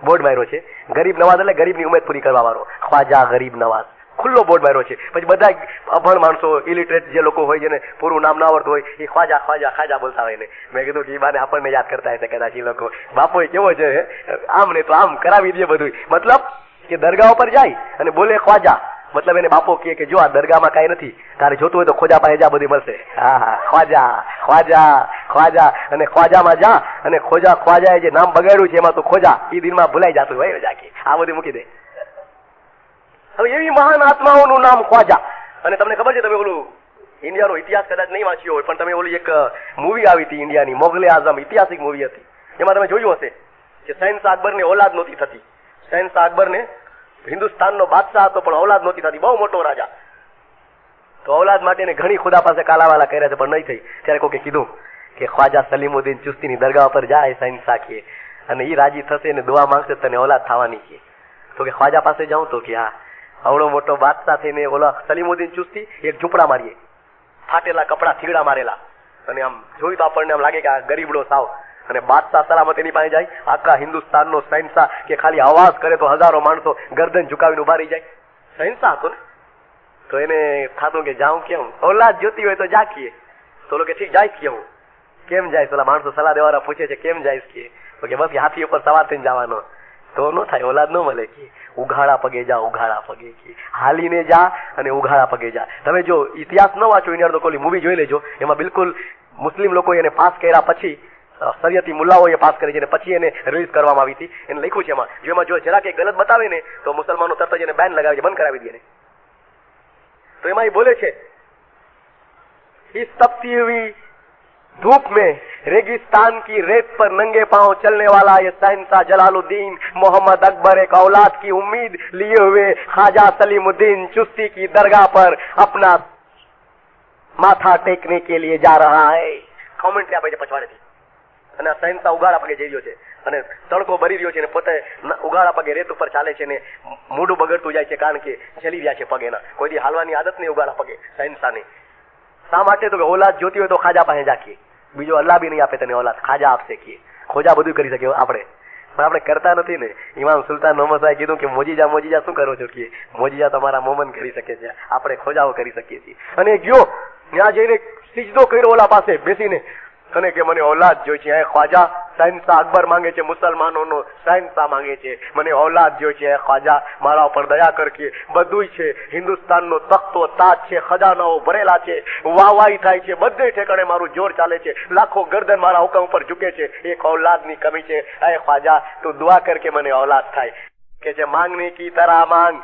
બોર્ડ માર્યો છે. ગરીબ નવાઝ એટલે ગરીબની ઉમેદ પૂરી કરવા વાળો. ખ્વાજા ગરીબ નવાઝ ખુલ્લો બોર્ડ માર્યો છે. પછી બધા અભણ માણસો, ઇલિટરેટ જે લોકો હોય, જેને પૂરું નામ ના આવડતું હોય, એ ખ્વાજા બોલતા હોય ને. મેં કીધું કે એ બાને આપણને યાદ કરતા હશે કદાચ એ લોકો. બાપો કેવો છે, આમ ને તો આમ કરાવી દે બધું. મતલબ કે દરગાહ ઉપર જાય અને બોલે ખ્વાજા, મતલબ એને બાપો કે જો આ દરગાહમાં કઈ નથી, તારે જોતું હોય તો ખોજા પાસે જા, બધી મળશે. હા, ખ્વાજા. અને ખ્વાજામાં જા, અને ખ્વાજાએ જે નામ બગાડ્યું છે એમાં તો ખોજા એ દિનમાં ભૂલાઈ જતું હોય જાકી. આ બધું મૂકી દે. હવે એવી મહાન આત્માઓનું નામ ખ્વાજા. અને તમને ખબર છે, તમે ઓલું ઇન્ડિયાનો ઇતિહાસ કદાચ નહીં વાંચ્યો હોય, પણ તમે ઓલી એક મૂવી આવી હતી ઇન્ડિયાની, મોગલે આઝમ, ઐતિહાસિક મૂવી હતી. એમાં તમે જોયું હશે કે શહેનશાહ અકબરને ઓલાદ નહોતી થતી. શહેનશાહ અકબરને હિન્દુસ્તાનનો બાદશાહ હતો, પણ ઓલાદ નહોતી થતી. બહુ મોટો રાજા. તો ઔલાદ માટે ઘણી ખુદા પાસે કાલાવાલા કર્યા છે, પણ નહીં થઈ. ત્યારે કોકે કીધું કે ખ્વાજા સલીમુદ્દીન ચુસ્તીની દરગાહ પર જાય શહેનશાહ કે, અને એ રાજી થશે ને દુઆ માંગશે તને ઓલાદ થવાની છે. તો કે ખ્વાજા પાસે જાઉં તો કે હા, અવળો મોટો બાદશાહ થઈને ઓલા સલીમુદ્દીન ચુસ્તી એક ઝૂંપડા મારીએ, ફાટેલા કપડા થીગડા મારેલા, અને આમ જોયું તો આપણને આમ લાગે કે આ ગરીબડો સાવ. અને બાદશાહ સલામત એની પાસે જાય, આખા હિન્દુસ્તાનનો શહેનશાહ કે ખાલી અવાજ કરે તો હજારો માણસો ગરદન ઝુકાવીને ઉભા રહી જાય. શહેનશાહ હતો ને, તો એને થતું કે જાઉં કેમ, ઓલાદ જોતી હોય તો જાકીએ. તો લોકો ઠીક જાય કે હું કેમ જાય? ઓલા માણસો સલાહ દેવાના પૂછે છે કેમ જાય કે, તો કે બસ હાથી ઉપર સવાર થઈને જવાનો. તો ન થાય, ઓલાદ ન મળે કે ઉઘાડા પગે જા, ઉઘાડા પગે કે હાલીને જા અને ઉઘાડા પગે જા. તમે જો ઇતિહાસ ન વાંચો ઇન્ડિયા તો કોલી મૂવી જોઈ લેજો. એમાં બિલકુલ મુસ્લિમ લોકો એને પાસ કર્યા પછી, શરિયતી મુલ્લાઓએ પાસ કરી છે, પછી એને રિલીઝ કરવામાં આવી હતી. એને લખ્યું છે એમાં, જો એમાં જો જરા કે ગલત બતાવે ને તો મુસલમાનો તરત જ એને બેન લગાવી છે, બંધ કરાવી દે. તો એમાં એ બોલે છે इस तपती हुई धूप में रेगिस्तान की रेत पर नंगे पांव चलने वाला ये शहंशाह जलालुद्दीन मोहम्मद अकबर एक औलाद की उम्मीद लिए हुए ख्वाजा सलीमुद्दीन चिश्ती की दरगाह पर अपना माथा टेकने के लिए जा रहा है. કોમેન્ટ્રી આપે છે પછવાડેથી અને આ શહેનશાહ ઉગાડા પગે જઈ રહ્યો છે અને તડકો ભરી રહ્યો છે અને પોતે ઉગાડા પગે રેત ઉપર ચાલે છે ને મોઢું બગડતું જાય છે કારણ કે જલી રહ્યા છે પગ એના. કોઈ દી હાલવાની આદત નહીં ઉગાડા પગે શહેનશાહની. શા માટે? તો કે ઓલાદ જોતી હોય તો ખાજા પાસે જાકીએ, બીજો અલ્લાહ બી નહીં આપે તને ઓલાદ, ખાજા આપશે કે ખોજા બધું કરી શકે આપણે, પણ આપણે કરતા નથી ને. ઇમામ સુલતાન મોહમ્મદ સાહેબ કીધું કે મોજીજા શું કરો છો કે મોજીજા તમારા મોમન કરી શકે છે, આપણે ખોજાઓ કરી શકીએ છીએ. અને ગયો ત્યાં જઈને સિજદો કર્યો ઓલા પાસે બેસીને અને કે મને औलाद જોઈ છે. ખ્વાજા શહેનશાહ અકબર માંગે છે, મુસલમાનોનો શહેનશાહ માંગે છે, મને औलाद જોઈ છે. ખ્વાજા મારા ઉપર દયા કર કે બધું છે, હિન્દુસ્તાનનો તખ્તો તાજ છે, ખજાનાઓ ભરેલા છે, વાહવાહી થાય છે, બધે ઠેકાણે મારું જોર ચાલે છે, લાખો ગરદન મારા હુકમ ઉપર ઝૂકે છે, એક औलादની કમી છે. ખ્વાજા તું દુઆ કર કે મને औलाद થાય. કે છે માંગને કી તરહ માંગ,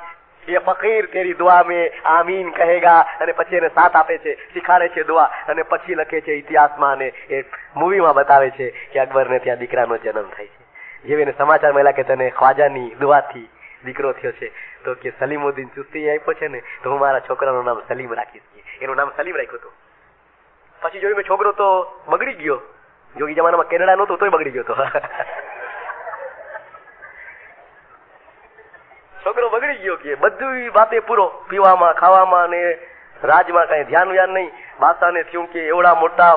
ये फकीर तेरी दुआ में आमीन कहेगा. અને પછી એને સાથ આપે છે, શીખાડે છે દુઆ અને પછી લખે છે ઇતિહાસમાં અને એ મૂવીમાં બતાવે છે કે અકબરને ત્યાં દીકરાનો જન્મ થાય છે. જેવી એને સમાચાર મળ્યા કે તને ખ્વાજાની દુઆથી દીકરો થયો છે તો કે સલીમુદ્દીન ચિશ્તી આપ્યો છે ને તો હું મારા છોકરાનું નામ સલીમ રાખીશ. એનું નામ સલીમ રાખ્યું હતું. પછી જોયું કે છોકરો તો બગડી ગયો, જો એ જમાનામાં કેનેડા નહોતું તોય બગડી ગયો હતો. છોકરો બગડી ગયો કે બધું વાતે પૂરો, પીવામાં ખાવામાં ને રાજમાં કઈ ધ્યાન નહીં. બાદશાહને થયું કે એવડા મોટા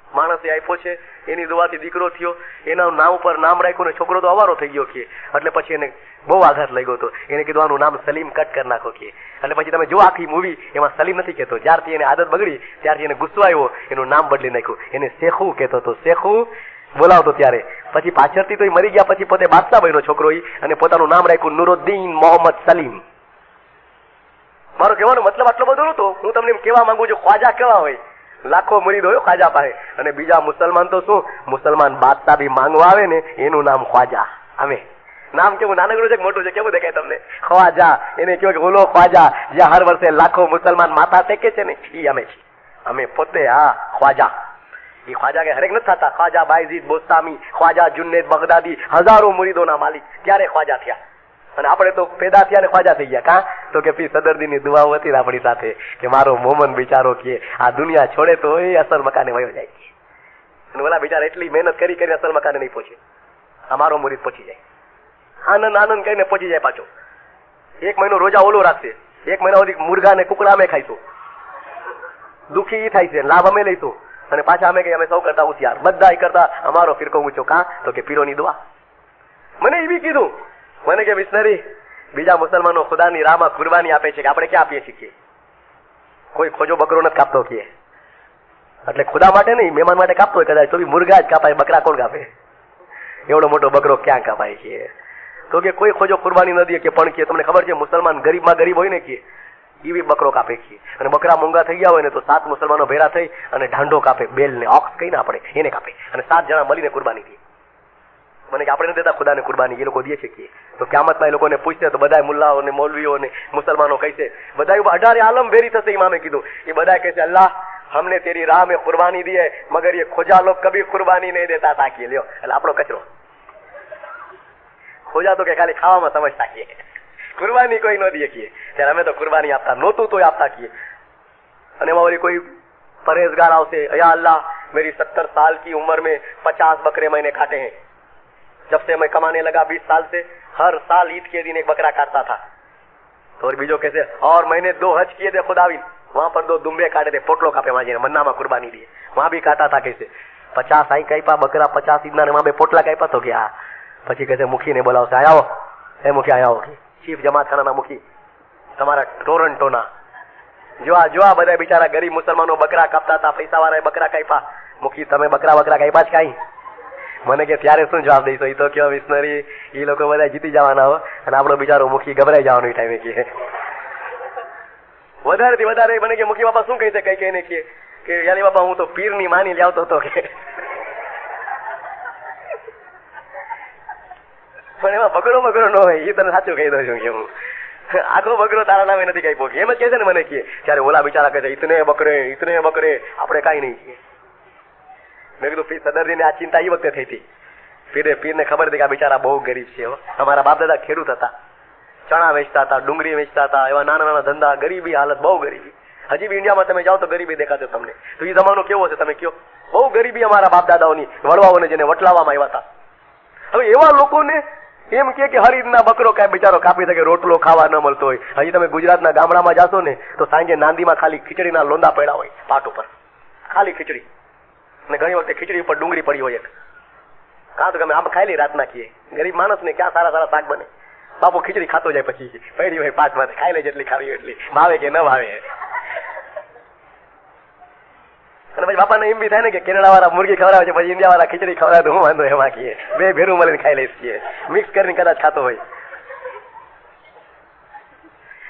માણસે આપ્યો છે, એની દુઆથી દીકરો થયો, એના નામ ઉપર નામ રાખ્યું ને છોકરો તો અવારો થઈ ગયો કે. એટલે પછી એને બહુ આઘાત લાગ્યો હતો. એને કીધું આનું નામ સલીમ કટ કરી નાખો કે. એટલે પછી તમે જો આખી મૂવી એમાં સલીમ નથી કહેતો, જ્યારથી એને આદત બગડી ત્યારથી એને ગુસ્સો આવ્યો, એનું નામ બદલી નાખ્યું, એને શેખુ કહેતો હતો, શેખુ બોલાવતો ત્યારે. પછી પાછળથી તો મરી ગયા પછી પોતે બાદશાહ બન્યો છોકરો અને પોતાનું નામ રાખ્યું નુરુદ્દીન મોહમ્મદ સલીમ. મારો કહેવાનો મતલબ આટલો બધો નતો. હું તમને એમ કહેવા માંગુ છું ખ્વાજા કેવા હોય, લાખો મુરીદ હોય ખ્વાજા પાસે. અને બીજા મુસલમાન તો શું, મુસલમાન બાદશાહ બી માંગવા આવે ને એનું નામ ખ્વાજા. અમે નામ કેવું નાનકડું છે મોટું છે કેવું દેખાય તમને? ખ્વાજા. એને કહ્યું કે ઓલો ખ્વાજા જ્યાં હર વર્ષે લાખો મુસલમાન માથા ટેકે છે ને એ અમે છીએ. અમે પોતે હા ખ્વાજા. એ ખ્વાજા કે હરેક નથી થતા. ખ્વાજા બાયઝીદ બોસ્તામી, ખ્વાજા જુન્નેદ બગદાદી, હજારો મુરીદોના માલિક ત્યારે ખ્વાજા થયા. અને આપણે તો પેદા થયા ને ખ્વાજા થઈ ગયા. કાં તો કે પી સદરદીની દુઆઓ હતી આપણી સાથે કે મારો મોમન બિચારો કે આ દુનિયા છોડે તો એ અસલ મકાને વયો જાય. અને ઓલા બિચારા એટલી મહેનત કરી કરીને અસલ મકાને નહીં પહોંચે, આ મારો મુરીદ પહોંચી જાય. આનંદ કરીને પહોંચી જાય પાછો. 1 મહિનો રોજા ઓલો રાખશે, 1 મહિના સુધી મુર્ગા ને કુકડા અમે ખાઈશું, દુઃખી થાય છે, લાભ અમે લઈશું. અને પાછા અમે કહીએ અમે સૌ કરતા હોશિયાર, બધા કરતા અમારો ફિરકો ઊંચો. કાં તો કે પીરોની દુઆ. મને એવી કીધું, મને કે મિશનરી બીજા મુસલમાનો ખુદાની રાહમાં કુરબાની આપે છે કે આપણે ક્યાં આપીએ છીએ? કોઈ ખોજો બકરો નથી કાપતો કે. એટલે ખુદા માટે નહીં, મહેમાન માટે કાપતો હોય કદાચ તો બી મુર્ગા જ કાપાય, બકરા કોણ કાપે? એવડો મોટો બકરો ક્યાં કાપાય છે? તો કે કોઈ ખોજો કુરબાની ન દે કે. પણ કે તમને ખબર છે મુસલમાન ગરીબમાં ગરીબ હોય ને કે એવી બકરો કાપે છે. અને બકરા મોંઘા થઈ ગયા હોય ને તો 7 મુસલમાનો ભેરા થઈ અને ઢાંઢો કાપે, બેલ ને ઓક્સ કહીને આપણે એને કાપે અને 7 જણા મળીને કુરબાની દે. મને કે આપણે નથી દેતા ખુદાને કુરબાની, એ લોકો દે છે કે. તો ક્યામતમાં એ લોકોને પૂછશે તો બધા મુલ્લાઓ ને મૌલવીઓ ને મુસલમાનો કહેશે, બધા 18 આલમ ભેરી થશે. ઇમામે કીધું એ બધા કહેશે અલ્લાહ हमने तेरी राह में कुर्बानी दी है मगर ये खोजा लोग कभी कुर्बानी नहीं देता था कि લ્યો. એટલે આપણો કચરો ખોજા તો કે ખાલી ખાવામાં સમજતા કીએ, કુરબાની કોઈ ન દે કીએ. ત્યારે અમે તો કુરબાની આપતા નહોતું તોય આપતા કીએ. અને એમાં વળી કોઈ परहेजगार આવશે, या अल्लाह मेरी 70 साल की उम्र में 50 बकरे मैंने काटे हैं. जब से मैं कमाने लगा 20 साल से हर साल ईद के दिन एक बकरा काटता था. तो और बीजो कैसे, और मैंने 2 हज किए थे खुदाविन, वहां पर 2 दुम्बे काटे थे, पोटलो कापे वहां मन्ना में कुर्बानी दी, वहां भी काटा था. कैसे 50 आई कापा बकरा, 50 ईदना वहां पे पोटला कापा. तो क्या પછી કહે મુખી ને બોલાવશે, આવો એ મુખી આવો, ચીફ જમાતખાના મુખી તમારા ટોરન્ટોના. જો આ બધા બિચારા ગરીબ મુસલમાનો બકરા કાપતા હતા, પૈસા વાળાએ બકરા કાપ્યા. મુખી તમે બકરા કાપ્યા જ કાંઈ? મને કે ત્યારે શું જવાબ દઈશો? એ તો કયો મિશનરી એ લોકો બધા જીતી જવાના હો અને આપણો બિચારો મુખી ગભરાઈ જવાનો એ ટાઈમે કે. વધારેથી વધારે મને કે મુખી બાપા શું કહી છે? કઈ ને કે યાલી બાપા હું તો પીરની માની લાવતો હતો કે. પણ એમાં બકરો ન હોય એ તને સાચું કહી દઉં છું કે હું આખો બકરો તારા નામે નથી કઈ પોકી. એમ જ કે છે ને મને કે ત્યારે ઓલા બિચારા કહે છે ઇતને બકરે આપણે કઈ નહીં કીએ. મેં કીધું પીર સદરજીને આ ચિંતા એ વખતે થઈ હતી. પીરને ખબર હતી કે આ બિચારા બહુ ગરીબ છે. અમારા બાપ દાદા ખેડૂત હતા, ચણા વેચતા હતા, ડુંગળી વેચતા હતા, એવા નાના નાના ધંધા, ગરીબી હાલત, બહુ ગરીબી. હજી બી ઇન્ડિયામાં તમે જાઓ તો ગરીબી દેખાતો તમને. તો એ જમાનો કેવો છે તમે કયો? બહુ ગરીબી અમારા બાપ દાદાઓની, વડવાઓને જેને વટલાવામાં આવ્યા હતા. હવે એવા લોકોને એમ કે હરીદના બકરો કાંઈ બિચારો કાપી શકે, રોટલો ખાવા ન મળતો હોય. હજી તમે ગુજરાતના ગામડામાં જાશો ને તો સાંજે નાંદીમાં ખાલી ખીચડીના લોંદા પડ્યા હોય પાટ ઉપર, ખાલી ખીચડી. અને ઘણી વખતે ખીચડી ઉપર ડુંગળી પડી હોય એક. કાં તો તમે આમ ખાઈ લઈ રાત નાખીએ. ગરીબ માણસને ક્યાં સારા સારા શાક બને. બાપુ ખીચડી ખાતો જાય પછી પડી હોય પાટમાં, ખાઈ લે જેટલી ખાવી એટલી, ભાવે કે ન ભાવે. અને પછી બાપાને એમ બી થાય ને કે કેનેડા વાળા મુરગી ખવડાવે છે, પછી ઇન્ડિયા વાળા ખીચડી ખવડાવે તો હું વાંધો એમાં કીએ. બે ભેરું મળીને ખાઈ લઈશ કીએ, મિક્સ કરીને કદાચ ખાતો હોય.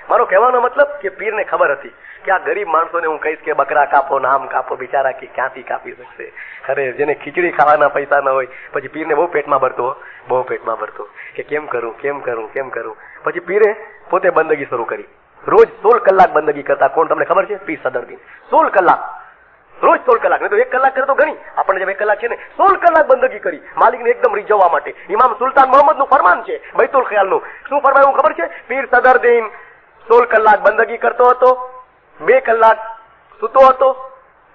મારો કહેવાનો મતલબ કે પીરને ખબર હતી કે આ ગરીબ માણસોને હું કહીશ કે બકરા કાપો ને આમ કાપો, બિચારા કે ક્યાંથી કાપી શકશે. અરે જેને ખીચડી ખાવાના પૈસા ન હોય, પછી પીરને બહુ પેટમાં ભરતો કે કેમ કરું. પછી પીરે પોતે બંદગી શરૂ કરી. રોજ 16 કલાક બંદગી કરતા. કોણ તમને ખબર છે? પીર સદરદીન. 16 કલાક, રોજ 16 કલાક, નહીં તો 1 કલાક કરે તો ઘણી. આપણને જેમ 1 કલાક છે ને, 16 કલાક બંદગી કરી માલિકને એકદમ રીઝવવા માટે. ઇમામ સુલતાન મોહમ્મદનું ફરમાન છે, બૈતુલ ખ્યાલનું. શું ફરમાન ખબર છે? પીર સદરદીન 16 કલાક બંદગી કરતો હતો, 2 કલાક સૂતો હતો,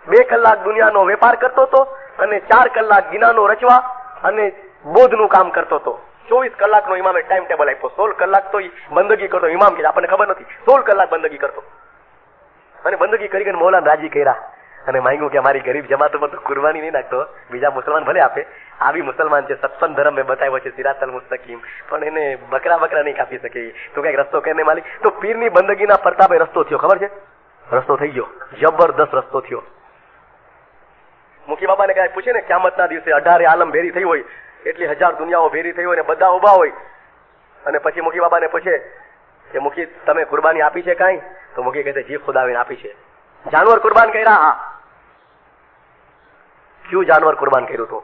2 કલાક દુનિયાનો વેપાર કરતો હતો, અને 4 કલાક ગિનાનો રચવા અને બોધનું કામ કરતો હતો. 24 કલાકનો ઇમામે ટાઈમ ટેબલ આપ્યો. 16 કલાક તો બંદગી કરતો. ઇમામ કે આપણને ખબર નથી, 16 કલાક બંદગી કરતો. અને બંદગી કરીને મૌલાને રાજી કર્યા અને માંગ્યું કે મારી ગરીબ જમાતમાં તો કુરબાની નહીં નાખતો, બીજા મુસલમાન ભલે આપે, આવી મુસલમાન છે, સત્સંગ ધર્મ મેં બતાવ્યો છે, સિરાતલ મુસ્તકીમ, પણ એને બકરા નહીં કાપી શકે. તો કઈક રસ્તો કરીને માલિક. તો પીરની બંદગીના પ્રતાપે રસ્તો થયો. ખબર છે? રસ્તો થઈ ગયો, જબરદસ્ત રસ્તો થયો. મુખી બાપાને કઈ પૂછે ને, ક્યામતના દિવસે 18 આલમ ભેરી થઈ હોય, એટલી 1000 દુનિયાઓ ભેરી થઈ હોય ને બધા ઉભા હોય, અને પછી મુખી બાબાને પૂછે કે મુખી તમે કુરબાની આપી છે કાંઈ? તો મુખી કહે છે જી ખુદાવીને આપી છે. જાનવર કુરબાન કર્યા? હા. ક્યું જાનવર કુરબાન કર્યું? તો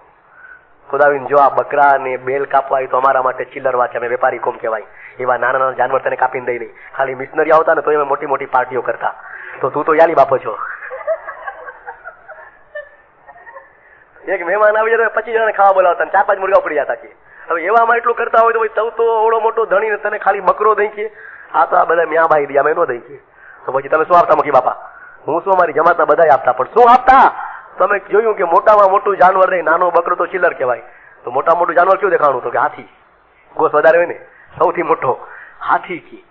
ખુદાવીન જો આ બકરા ને બેલ કાપવા તો અમારા માટે ચિલ્લરવા છે, અમે વેપારી કોમ કહેવાય. એવા નાના નાના જાનવર તને કાપીને દઈ નહીં. ખાલી મિશનરી આવતા ને તો એમાં મોટી મોટી પાર્ટીઓ કરતા. તો તું તો યાલી બાપો છો. એક મહેમાન આવી જાય 25 જણાને ખાવા બોલાવતા, 4-5 મુર્ગા પડી જતા કે. હવે એવામાં એટલું કરતા હોય તો ભાઈ તો ઓળો મોટો ધણી તને ખાલી બકરો દઈ કે આ તો આ બધા મ્યા ભાઈ દે, અમે ન દઈ કે. તો પછી તમે શું આપતા મુખી બાપા? હું શું અમારી જમાતના બધા આપતા, પણ શું આપતા? તમે જોયું કે મોટામાં મોટું જાનવર નહીં, નાનો બકરો તો ચિલ્લર કહેવાય. તો મોટા મોટું જાનવર કેવું દેખાણું? તો કે હાથી. ગોસ વધારે હોય ને, સૌથી મોટો હાથી.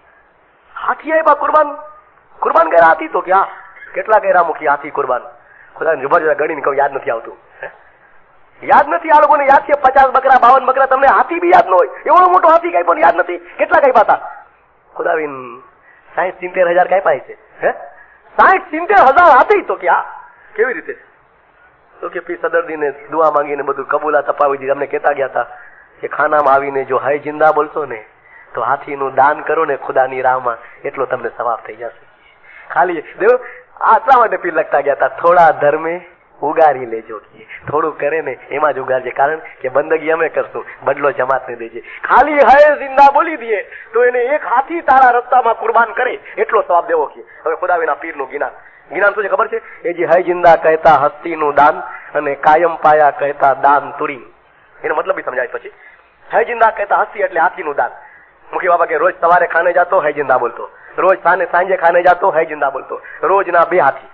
હાથી આવ્યા કુરબાન કર્યા હાથી. તો કે હા. કેટલા કર્યા મુખી હાથી કુરબાન? ખુદા જબરજસ્ત ગણીને કહું, યાદ નથી આવતું. યાદ નથી આ લોકોને. યાદ છે 50 બકરા 52 બકરા, તમને હાથી બી યાદ ન હોય. એવડો મોટો હાથી કઈ પણ યાદ નથી. કેટલા કઈ પાતા? ખુદાવીન 60-70 હજાર કઈ પાય છે? 60-70 હજાર હાથી. તો કે હા. કેવી રીતે? તો કે પીર સદરદીને દુઆ માંગીને બધું કબૂલા તપાવી દીધી. અમને કહેતા ગયા હતા કે ખાનામાં આવીને જો હય જિંદા બોલશો ને તો હાથીનું દાન કરો ને ખુદાની રાહમાં, એટલો તમને સવાબ થઈ જશે. ખાલી દેવ આટલા માટે પીર લખતા ગયા હતા, થોડા ધર્મે ઉગારી લેજો. થોડું કરે ને એમાં જ ઉગારજે, કારણ કે બંદગી અમે કરશું, બદલો જમાતને દેજે. ખાલી હય જિંદા બોલી દઈએ તો એને એક હાથી તારા રસ્તામાં કુરબાન કરે એટલો સવાબ દેવો. હવે ખુદાવીના પીરનું જ્ઞાન શું છે ખબર છે? એ જે હય જિંદા કહેતા હસ્તીનું દાન અને કાયમ પાયા કહેતા દાન તુરી. એનો મતલબ બી સમજાય પછી. હય જિંદા કહેતા હસ્તી એટલે હાથીનું દાન. મુખી બાબા કે રોજ સવારે ખાને જાતો હય જિંદા બોલતો, રોજ સાંજે ખાને જાતો હય જિંદા બોલતો, રોજના 2 હાથી.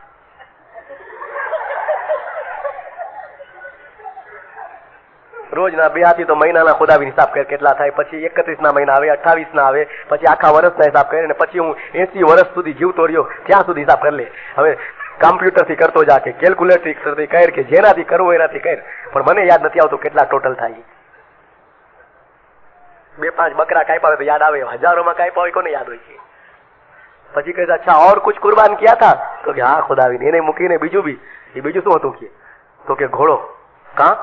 રોજના 2 હાથી તો મહિનાના ખુદાવીને હિસાબ કરે કેટલા થાય. પછી 31 ના મહિના આવે, 28 ના આવે, પછી આખા વર્ષના હિસાબ કરે ને પછી હું 80 વર્ષ સુધી જીવતો રહ્યો ત્યાં સુધી હિસાબ કરી લે. હવે કમ્પ્યુટર થી કરતો જા કે કેલ્ક્યુલેટર થી કર કે જેનાથી કરવું એનાથી કર, પણ મને યાદ નથી આવતું કેટલા ટોટલ થાય. 2-5 બકરા કાપ્યા હોય તો યાદ આવે, હજારોમાં કાપ્યા હોય કોને યાદ હોય છે? પછી કહે અચ્છા ઓર કુછ કુરબાન કિયા થા? તો કે હા ખુદાવીને. એને મૂકીને બીજું બી. એ બીજું શું હતું કે? તો કે ઘોડો. કાં?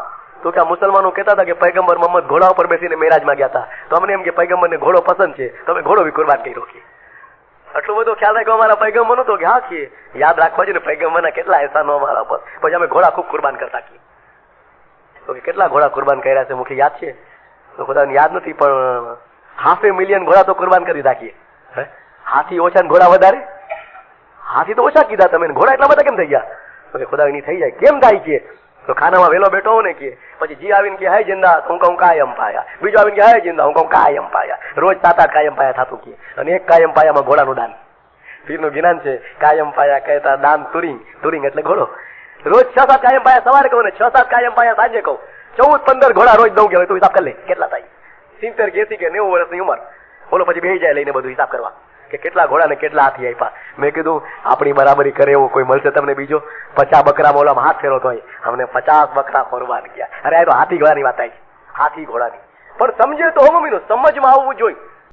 તો કે આ મુસલમાનો કહેતા હતા કે પૈગંબર મોહમ્મદ ઘોડા ઉપર બેસીને મેરાજમાં ગયા હતા, તો અમને એમ કે પૈગંબરને ઘોડો પસંદ છે, તો અમે ઘોડો બી કુરબાન કર્યો. કે આટલો બધો ખ્યાલ રાખ્યો અમારા પૈગંબરનો? તો કે હા કે યાદ રાખવા જોઈએ ને પૈગંબરના કેટલા એહસાનો અમારા પર. પછી અમે ઘોડા ખૂબ કુરબાન કરતા. તો કે કેટલા ઘોડા કુરબાન કર્યા છે મુખી યાદ છે? તો ખુદાને યાદ નથી, પણ 500,000 ઘોડા તો કુરબાન કરી રાખીએ. હાથી ઓછા ને ઘોડા વધારે? હાથી તો ઓછા કીધા તમે, ઘોડા એટલા બધા કેમ થઈ ગયા? તો ખુદા ની થઈ જાય કેમ થાય કે તો ખાનામાં વેલો બેઠો હોઉં ને કે પછી જી આવીને કે હાય જિંદા હું કહું કાયમ પાયા, બીજો આવીને કે હાય જિંદા હું કહું કાયમ પાયા, રોજ 7-8 કાયમ પાયા થતું કે. અને એક કાયમ પાયામાં ઘોડાનું દાન. પીરનું જ્ઞાન છે કાયમ પાયા કહેતા દાન તુરિંગ, તુરિંગ એટલે ઘોડો. રોજ 6-7 કાયમ પાયા સવારે કહું ને 6-7 કાયમ પાયા સાંજે કહું. 14-15 ઘોડા રોજ દઉં કે તું હિસાબ કરી લે કેટલા થાય. 70, 80 કે 90 વર્ષની ઉંમર. બોલો પછી બેસી જાય લઈને બધું હિસાબ કરવા કે કેટલા ઘોડા ને કેટલા હાથી આપ્યા. મેં કીધું આપણી બરાબરી કરે એવો કોઈ મળશે તમને બીજો? 50 બકરામાં ઓલામાં હાથ ફેરો તો અમને 50 બકરા ફરવાન ગયા. અરે આ તો હાથી ઘોડાની વાત આવી, હાથી ઘોડાની. પણ સમજે તો મમ્મીનું સમજમાં આવવું જોઈએ.